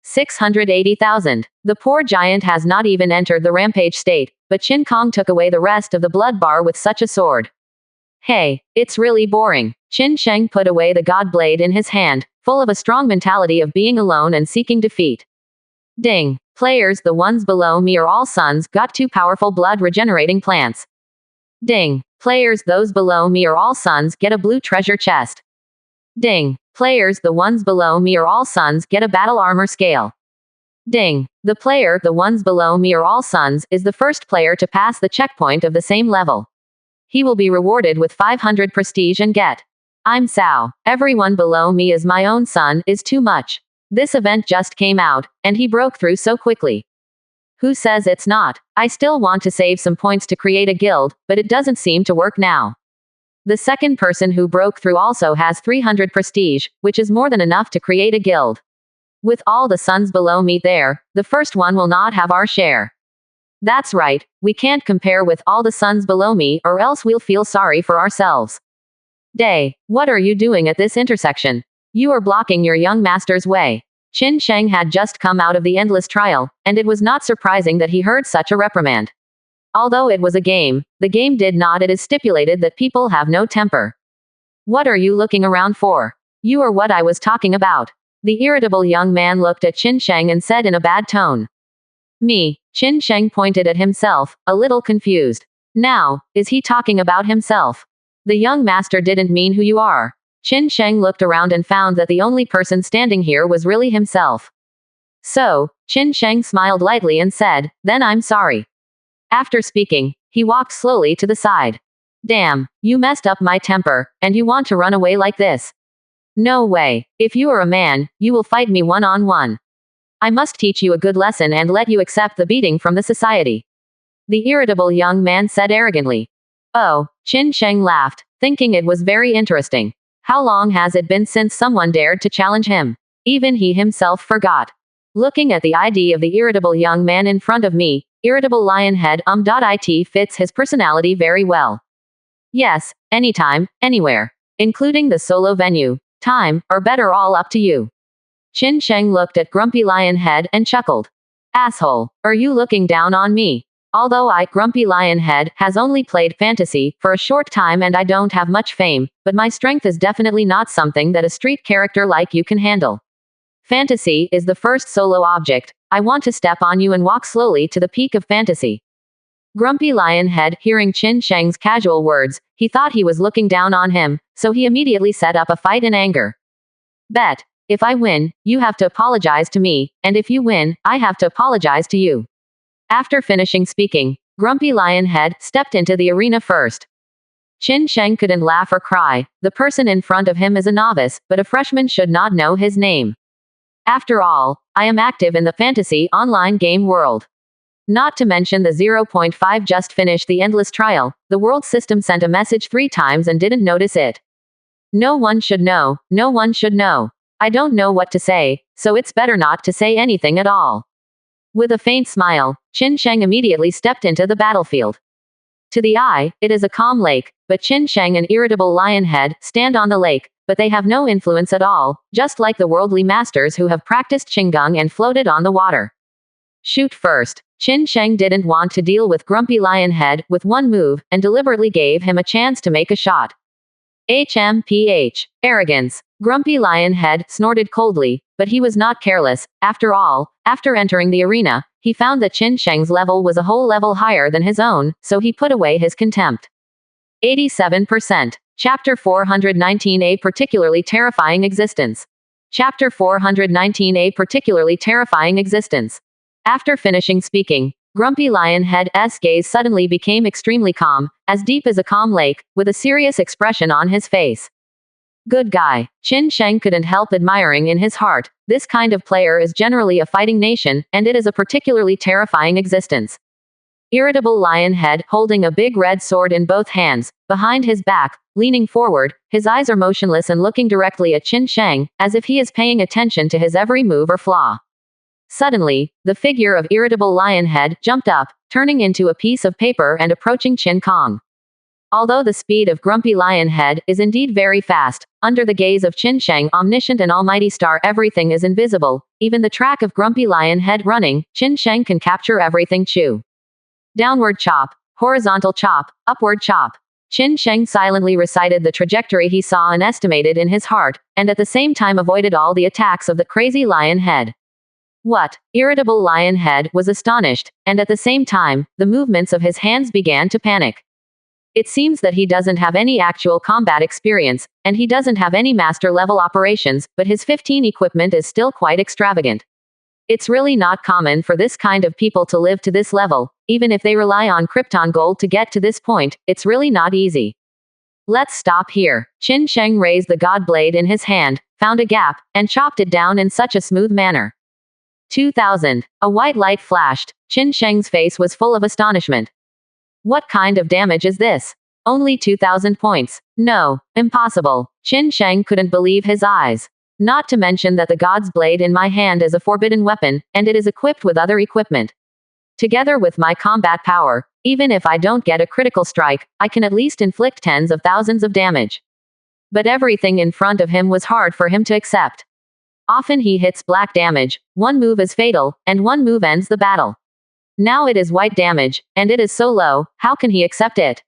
680,000. The poor giant has not even entered the rampage state, but Qin Kong took away the rest of the blood bar with such a sword. Hey, it's really boring. Qin Sheng put away the god blade in his hand, full of a strong mentality of being alone and seeking defeat. Ding. Players, the ones below me are all sons, got 2 powerful blood regenerating plants. Ding. Players, those below me are all sons, get a blue treasure chest. Ding. Players, the ones below me are all sons, get a battle armor scale. Ding. The player, the ones below me are all sons, is the first player to pass the checkpoint of the same level. He will be rewarded with 500 prestige and get. I'm Sao. Everyone below me is my own son, is too much. This event just came out, and he broke through so quickly. Who says it's not? I still want to save some points to create a guild, but it doesn't seem to work now. The second person who broke through also has 300 prestige, which is more than enough to create a guild. With all the sons below me there, the first one will not have our share. That's right, we can't compare with all the sons below me, or else we'll feel sorry for ourselves. Day, what are you doing at this intersection? You are blocking your young master's way. Qin Sheng had just come out of the endless trial, and it was not surprising that he heard such a reprimand. Although it was a game, the game did not. It is stipulated that people have no temper. What are you looking around for? You are what I was talking about. The irritable young man looked at Qin Sheng and said in a bad tone. Me. Qin Sheng pointed at himself, a little confused. Now, is he talking about himself? The young master didn't mean who you are. Qin Sheng looked around and found that the only person standing here was really himself. So, Qin Sheng smiled lightly and said, then I'm sorry. After speaking, he walked slowly to the side. Damn, you messed up my temper, and you want to run away like this? No way. If you are a man, you will fight me one-on-one. I must teach you a good lesson and let you accept the beating from the society. The irritable young man said arrogantly. Oh, Qin Sheng laughed, thinking it was very interesting. How long has it been since someone dared to challenge him? Even he himself forgot. Looking at the ID of the irritable young man in front of me, irritable lionhead it fits his personality very well. Yes, anytime, anywhere. Including the solo venue, time, or better all up to you. Qin Sheng looked at Grumpy Lionhead and chuckled. Asshole, are you looking down on me? Although Grumpy Lionhead, has only played fantasy for a short time and I don't have much fame, but my strength is definitely not something that a street character like you can handle. Fantasy is the first solo object. I want to step on you and walk slowly to the peak of fantasy. Grumpy Lionhead, hearing Qin Sheng's casual words, he thought he was looking down on him, so he immediately set up a fight in anger. Bet. If I win, you have to apologize to me, and if you win, I have to apologize to you. After finishing speaking, Grumpy Lionhead stepped into the arena first. Qin Sheng couldn't laugh or cry. The person in front of him is a novice, but a freshman should not know his name. After all, I am active in the fantasy online game world. Not to mention the 0.5 just finished the endless trial. The world system sent a message 3 times and didn't notice it. No one should know, no one should know. I don't know what to say, so it's better not to say anything at all. With a faint smile, Qin Sheng immediately stepped into the battlefield. To the eye, it is a calm lake, but Qin Sheng and irritable Lionhead stand on the lake, but they have no influence at all, just like the worldly masters who have practiced Qigong and floated on the water. Shoot first. Qin Sheng didn't want to deal with Grumpy Lionhead with one move, and deliberately gave him a chance to make a shot. HMPH. Arrogance. Grumpy Lionhead snorted coldly, but he was not careless. After all, after entering the arena, he found that Qin Sheng's level was a whole level higher than his own, so he put away his contempt. 87%. Chapter 419, a particularly terrifying existence. Chapter 419, a particularly terrifying existence. After finishing speaking, Grumpy Lionhead's gaze suddenly became extremely calm, as deep as a calm lake, with a serious expression on his face. Good guy. Qin Sheng couldn't help admiring in his heart. This kind of player is generally a fighting nation, and it is a particularly terrifying existence. Irritable Lionhead, holding a big red sword in both hands, behind his back, leaning forward, his eyes are motionless and looking directly at Qin Sheng, as if he is paying attention to his every move or flaw. Suddenly, the figure of Irritable Lionhead jumped up, turning into a piece of paper and approaching Qin Kong. Although the speed of Grumpy Lionhead is indeed very fast, under the gaze of Qin Sheng, omniscient and almighty star, everything is invisible, even the track of Grumpy Lionhead running, Qin Sheng can capture everything. Chew. Downward chop, horizontal chop, upward chop. Qin Sheng silently recited the trajectory he saw and estimated in his heart, and at the same time avoided all the attacks of the crazy Lionhead. What? Irritable Lionhead was astonished, and at the same time, the movements of his hands began to panic. It seems that he doesn't have any actual combat experience, and he doesn't have any master-level operations, but his 15 equipment is still quite extravagant. It's really not common for this kind of people to live to this level, even if they rely on Krypton gold to get to this point, it's really not easy. Let's stop here. Qin Sheng raised the god blade in his hand, found a gap, and chopped it down in such a smooth manner. 2000. A white light flashed. Qin Sheng's face was full of astonishment. What kind of damage is this? Only 2,000 points. No, impossible. Qin Sheng couldn't believe his eyes. Not to mention that the god's blade in my hand is a forbidden weapon, and it is equipped with other equipment. Together with my combat power, even if I don't get a critical strike, I can at least inflict tens of thousands of damage. But everything in front of him was hard for him to accept. Often he hits black damage, one move is fatal, and one move ends the battle. Now it is white damage, and it is so low, how can he accept it?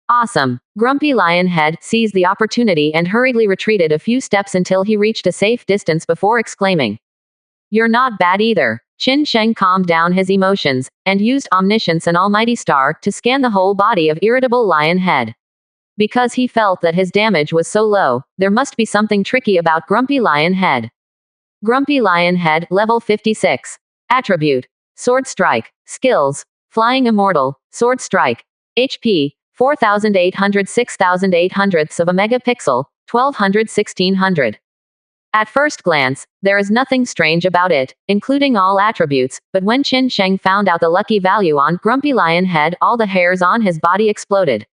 Awesome. Grumpy Lionhead seized the opportunity and hurriedly retreated a few steps until he reached a safe distance before exclaiming. You're not bad either. Qin Sheng calmed down his emotions, and used Omniscience and Almighty Star to scan the whole body of Irritable Lionhead. Because he felt that his damage was so low, there must be something tricky about Grumpy Lionhead. Grumpy Lionhead, level 56. Attribute. Sword Strike. Skills. Flying Immortal. Sword Strike. HP. 4,800 6,800ths of a megapixel, 1,200 1,600. At first glance, there is nothing strange about it, including all attributes, but when Qin Sheng found out the lucky value on Grumpy Lionhead, all the hairs on his body exploded.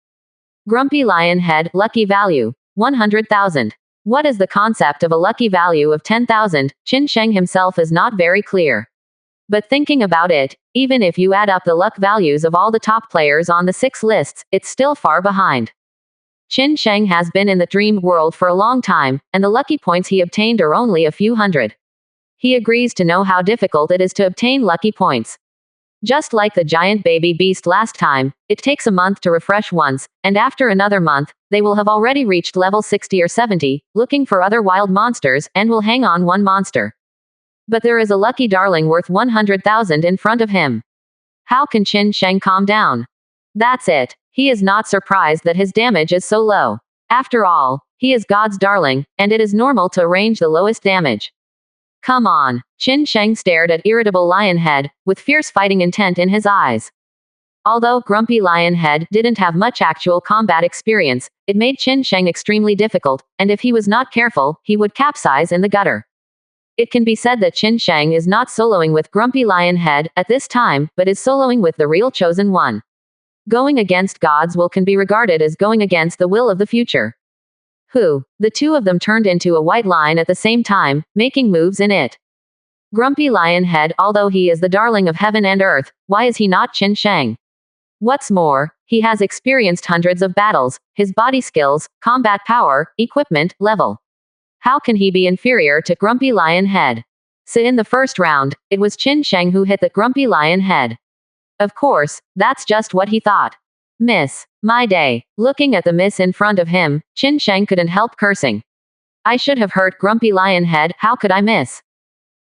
Grumpy Lionhead, lucky value. 100,000. What is the concept of a lucky value of 10,000? Qin Sheng himself is not very clear. But thinking about it, even if you add up the luck values of all the top players on the 6 lists, it's still far behind. Qin Sheng has been in the dream world for a long time, and the lucky points he obtained are only a few hundred. He agrees to know how difficult it is to obtain lucky points. Just like the giant baby beast last time, it takes a month to refresh once, and after another month, they will have already reached level 60 or 70, looking for other wild monsters, and will hang on one monster. But there is a lucky darling worth 100,000 in front of him. How can Qin Sheng calm down? That's it. He is not surprised that his damage is so low. After all, he is God's darling, and it is normal to arrange the lowest damage. Come on. Qin Sheng stared at Irritable Lionhead, with fierce fighting intent in his eyes. Although Grumpy Lionhead didn't have much actual combat experience, it made Qin Sheng extremely difficult, and if he was not careful, he would capsize in the gutter. It can be said that Qin Sheng is not soloing with Grumpy Lionhead at this time, but is soloing with the real chosen one. Going against God's will can be regarded as going against the will of the future. The two of them turned into a white line at the same time, making moves in it. Grumpy Lionhead, although he is the darling of heaven and earth, why is he not Qin Sheng? What's more, he has experienced hundreds of battles, his body skills, combat power, equipment, level. How can he be inferior to Grumpy Lionhead? So in the first round, it was Qin Sheng who hit the Grumpy Lionhead. Of course, that's just what he thought. Miss. My day. Looking at the miss in front of him, Qin Sheng couldn't help cursing. I should have hurt Grumpy Lionhead, how could I miss?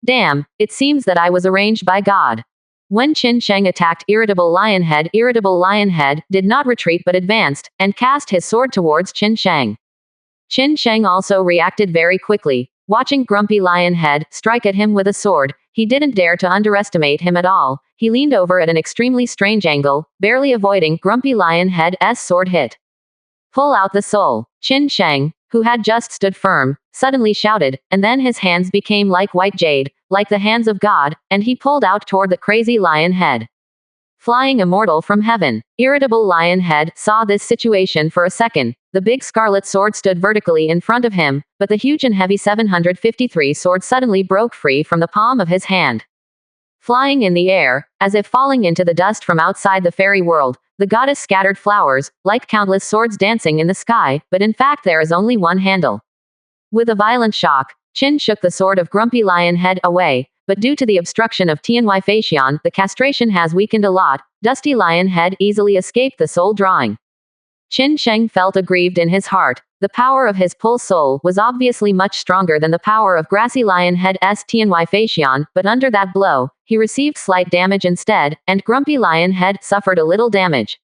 Damn, it seems that I was arranged by God. When Qin Sheng attacked Irritable Lionhead did not retreat but advanced, and cast his sword towards Qin Sheng. Qin Sheng also reacted very quickly. Watching Grumpy Lionhead strike at him with a sword, he didn't dare to underestimate him at all. He leaned over at an extremely strange angle, barely avoiding Grumpy Lionhead's sword hit. Pull out the soul. Qin Sheng, who had just stood firm, suddenly shouted, and then his hands became like white jade, like the hands of God, and he pulled out toward the crazy lion head. Flying immortal from heaven. Irritable Lionhead saw this situation for a second. The big scarlet sword stood vertically in front of him, but the huge and heavy 753 sword suddenly broke free from the palm of his hand. Flying in the air, as if falling into the dust from outside the fairy world, the goddess scattered flowers, like countless swords dancing in the sky, but in fact there is only one handle. With a violent shock, Qin shook the sword of Grumpy Lionhead away, but due to the obstruction of Tianhui Feixian, the castration has weakened a lot. Dusty Lionhead easily escaped the soul drawing. Qin Sheng felt aggrieved in his heart. The power of his pull soul was obviously much stronger than the power of Grassy Lionhead's Tianhui Feixian, but under that blow, he received slight damage instead, and Grumpy Lionhead suffered a little damage.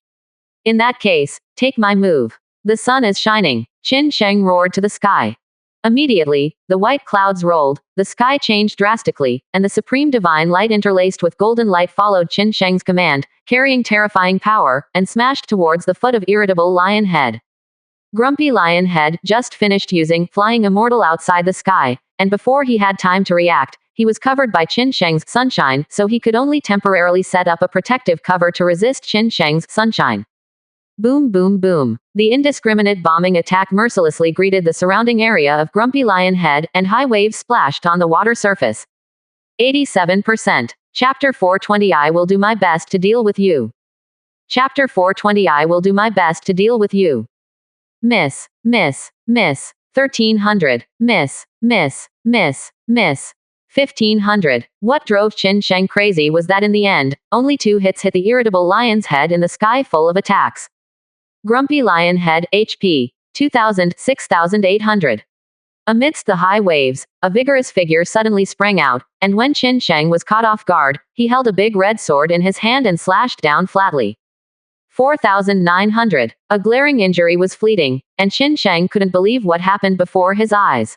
In that case, take my move. The sun is shining. Qin Sheng roared to the sky. Immediately, the white clouds rolled, the sky changed drastically, and the supreme divine light interlaced with golden light followed Qin Sheng's command, carrying terrifying power, and smashed towards the foot of Irritable Lionhead. Grumpy Lionhead just finished using Flying Immortal outside the sky, and before he had time to react, he was covered by Qin Sheng's sunshine, so he could only temporarily set up a protective cover to resist Qin Sheng's sunshine. Boom boom boom. The indiscriminate bombing attack mercilessly greeted the surrounding area of Grumpy Lionhead, and high waves splashed on the water surface. 87%. Chapter 420 I will do my best to deal with you. Chapter 420 I will do my best to deal with you. Miss. 1300. Miss. 1500. What drove Qin Sheng crazy was that in the end, only 2 hits hit the Irritable Lion's head in the sky full of attacks. Grumpy Lionhead, HP, 2000, 6800. Amidst the high waves, a vigorous figure suddenly sprang out, and when Qin Sheng was caught off guard, he held a big red sword in his hand and slashed down flatly. 4900. A glaring injury was fleeting, and Qin Sheng couldn't believe what happened before his eyes.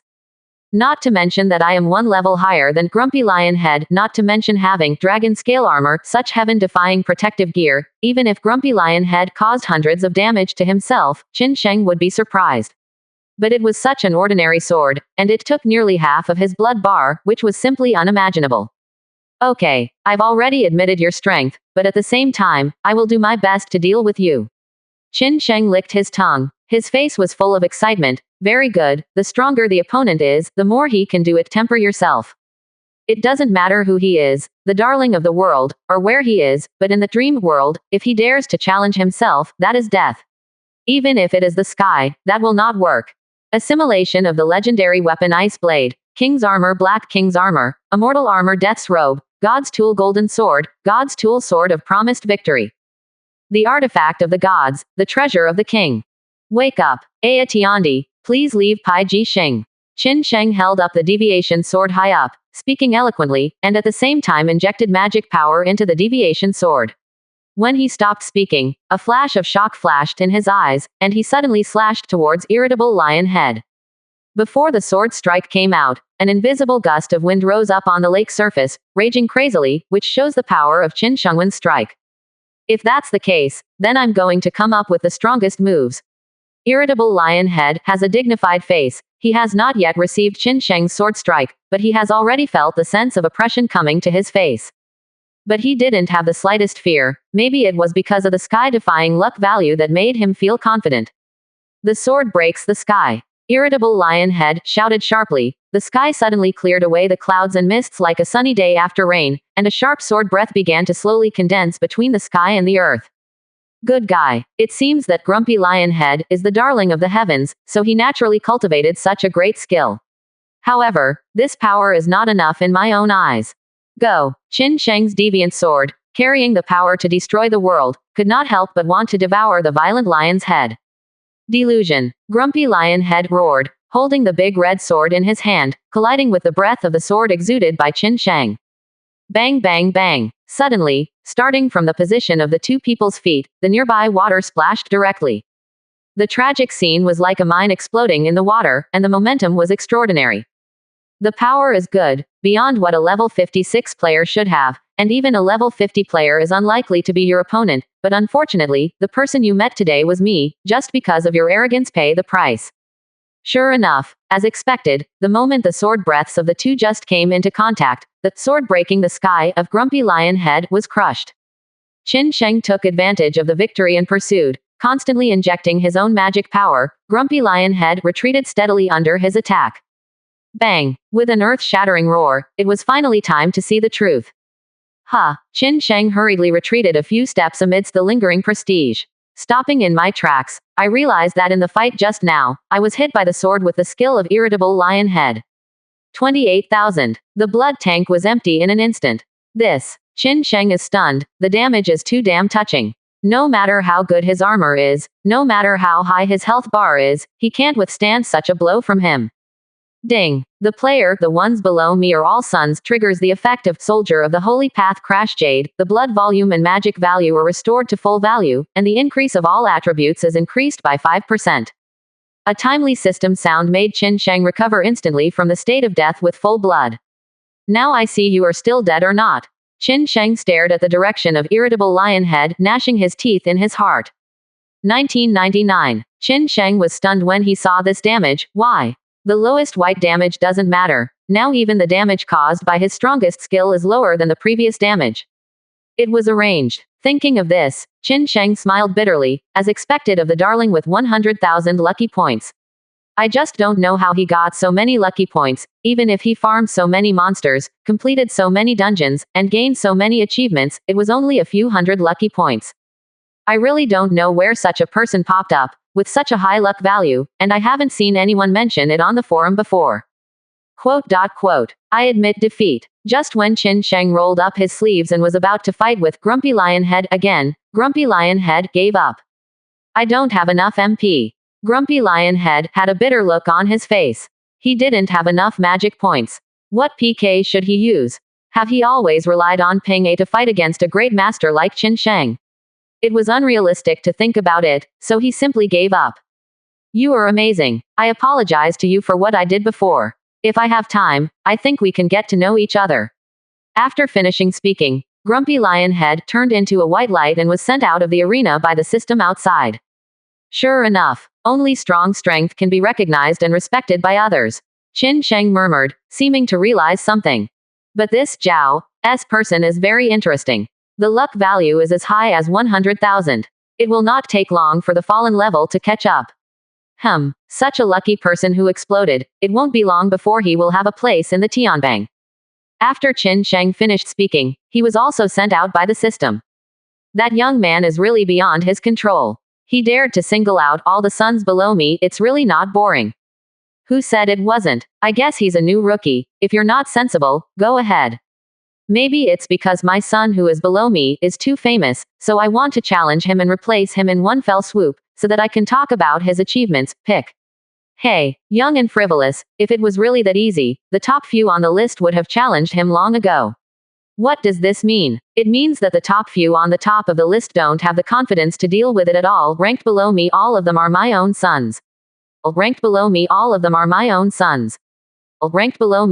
Not to mention that I am 1 level higher than Grumpy Lionhead, not to mention having dragon scale armor, such heaven-defying protective gear. Even if Grumpy Lionhead caused hundreds of damage to himself, Qin Sheng would be surprised. But it was such an ordinary sword, and it took nearly half of his blood bar, which was simply unimaginable. Okay, I've already admitted your strength, but at the same time, I will do my best to deal with you. Qin Sheng licked his tongue. His face was full of excitement. Very good, the stronger the opponent is, the more he can do it. Temper yourself. It doesn't matter who he is, the darling of the world, or where he is, but in the dream world, if he dares to challenge himself, that is death. Even if it is the sky, that will not work. Assimilation of the legendary weapon Ice Blade, King's Armor Black King's Armor, Immortal Armor Death's Robe, God's Tool Golden Sword, God's Tool Sword of Promised Victory. The artifact of the gods, the treasure of the king. Wake up, Aya Tiandi, please leave Pai Ji Xing. Qin Sheng held up the deviation sword high up, speaking eloquently, and at the same time injected magic power into the deviation sword. When he stopped speaking, a flash of shock flashed in his eyes, and he suddenly slashed towards Irritable Lionhead. Before the sword strike came out, an invisible gust of wind rose up on the lake surface, raging crazily, which shows the power of Qin Shengwen's strike. If that's the case, then I'm going to come up with the strongest moves. Irritable Lionhead has a dignified face. He has not yet received Qin Sheng's sword strike, but he has already felt the sense of oppression coming to his face. But he didn't have the slightest fear. Maybe it was because of the sky-defying luck value that made him feel confident. The sword breaks the sky. Irritable Lionhead shouted sharply. The sky suddenly cleared away the clouds and mists like a sunny day after rain, and a sharp sword breath began to slowly condense between the sky and the earth. Good guy. It seems that Grumpy Lionhead is the darling of the heavens, so he naturally cultivated such a great skill. However, this power is not enough in my own eyes. Go. Qin Sheng's deviant sword, carrying the power to destroy the world, could not help but want to devour the violent lion's head. Delusion. Grumpy Lionhead roared, holding the big red sword in his hand, colliding with the breath of the sword exuded by Qin Sheng. Bang, bang, bang. Suddenly, starting from the position of the two people's feet, the nearby water splashed directly. The tragic scene was like a mine exploding in the water, and the momentum was extraordinary. The power is good, beyond what a level 56 player should have, and even a level 50 player is unlikely to be your opponent, but unfortunately, the person you met today was me, just because of your arrogance pay the price. Sure enough, as expected, the moment the sword breaths of the two just came into contact, the sword breaking the sky of Grumpy Lion Head was crushed. Qin Sheng took advantage of the victory and pursued, constantly injecting his own magic power. Grumpy Lion Head retreated steadily under his attack. Bang! With an earth-shattering roar, it was finally time to see the truth. Qin Sheng hurriedly retreated a few steps amidst the lingering prestige. Stopping in my tracks, I realized that in the fight just now, I was hit by the sword with the skill of Irritable Lion Head. 28,000. The blood tank was empty in an instant. Qin Sheng is stunned, the damage is too damn touching. No matter how good his armor is, no matter how high his health bar is, he can't withstand such a blow from him. Ding. The player, the ones below me are all sons, triggers the effect of Soldier of the Holy Path Crash Jade. The blood volume and magic value are restored to full value, and the increase of all attributes is increased by 5%. A timely system sound made Qin Sheng recover instantly from the state of death with full blood. Now I see you are still dead or not. Qin Sheng stared at the direction of Irritable Lion Head, gnashing his teeth in his heart. 1999. Qin Sheng was stunned when he saw this damage. Why? The lowest white damage doesn't matter. Now even the damage caused by his strongest skill is lower than the previous damage. It was arranged. Thinking of this, Qin Sheng smiled bitterly, as expected of the darling with 100,000 lucky points. I just don't know how he got so many lucky points, even if he farmed so many monsters, completed so many dungeons, and gained so many achievements, it was only a few hundred lucky points. I really don't know where such a person popped up, with such a high luck value, and I haven't seen anyone mention it on the forum before. I admit defeat. Just when Qin Sheng rolled up his sleeves and was about to fight with Grumpy Lion Head again, Grumpy Lion Head gave up. I don't have enough MP. Grumpy Lion Head had a bitter look on his face. He didn't have enough magic points. What PK should he use? Have he always relied on Ping A to fight against a great master like Qin Sheng? It was unrealistic to think about it, so he simply gave up. You are amazing. I apologize to you for what I did before. If I have time, I think we can get to know each other. After finishing speaking, Grumpy Lion Head turned into a white light and was sent out of the arena by the system outside. Sure enough, only strong strength can be recognized and respected by others. Qin Sheng murmured, seeming to realize something. But this Zhao's person is very interesting. The luck value is as high as 100,000. It will not take long for the fallen level to catch up. Such a lucky person who exploded, it won't be long before he will have a place in the Tianbang. After Qin Sheng finished speaking, he was also sent out by the system. That young man is really beyond his control. He dared to single out all the sons below me. It's really not boring. Who said it wasn't? I guess he's a new rookie. If you're not sensible, go ahead. Maybe it's because my son who is below me is too famous, so I want to challenge him and replace him in one fell swoop, so that I can talk about his achievements. Pick. Hey, young and frivolous, if it was really that easy, the top few on the list would have challenged him long ago. What does this mean? It means that the top few on the top of the list don't have the confidence to deal with it at all. Ranked below me, all of them are my own sons. Ranked below me, all of them are my own sons. Ranked below me.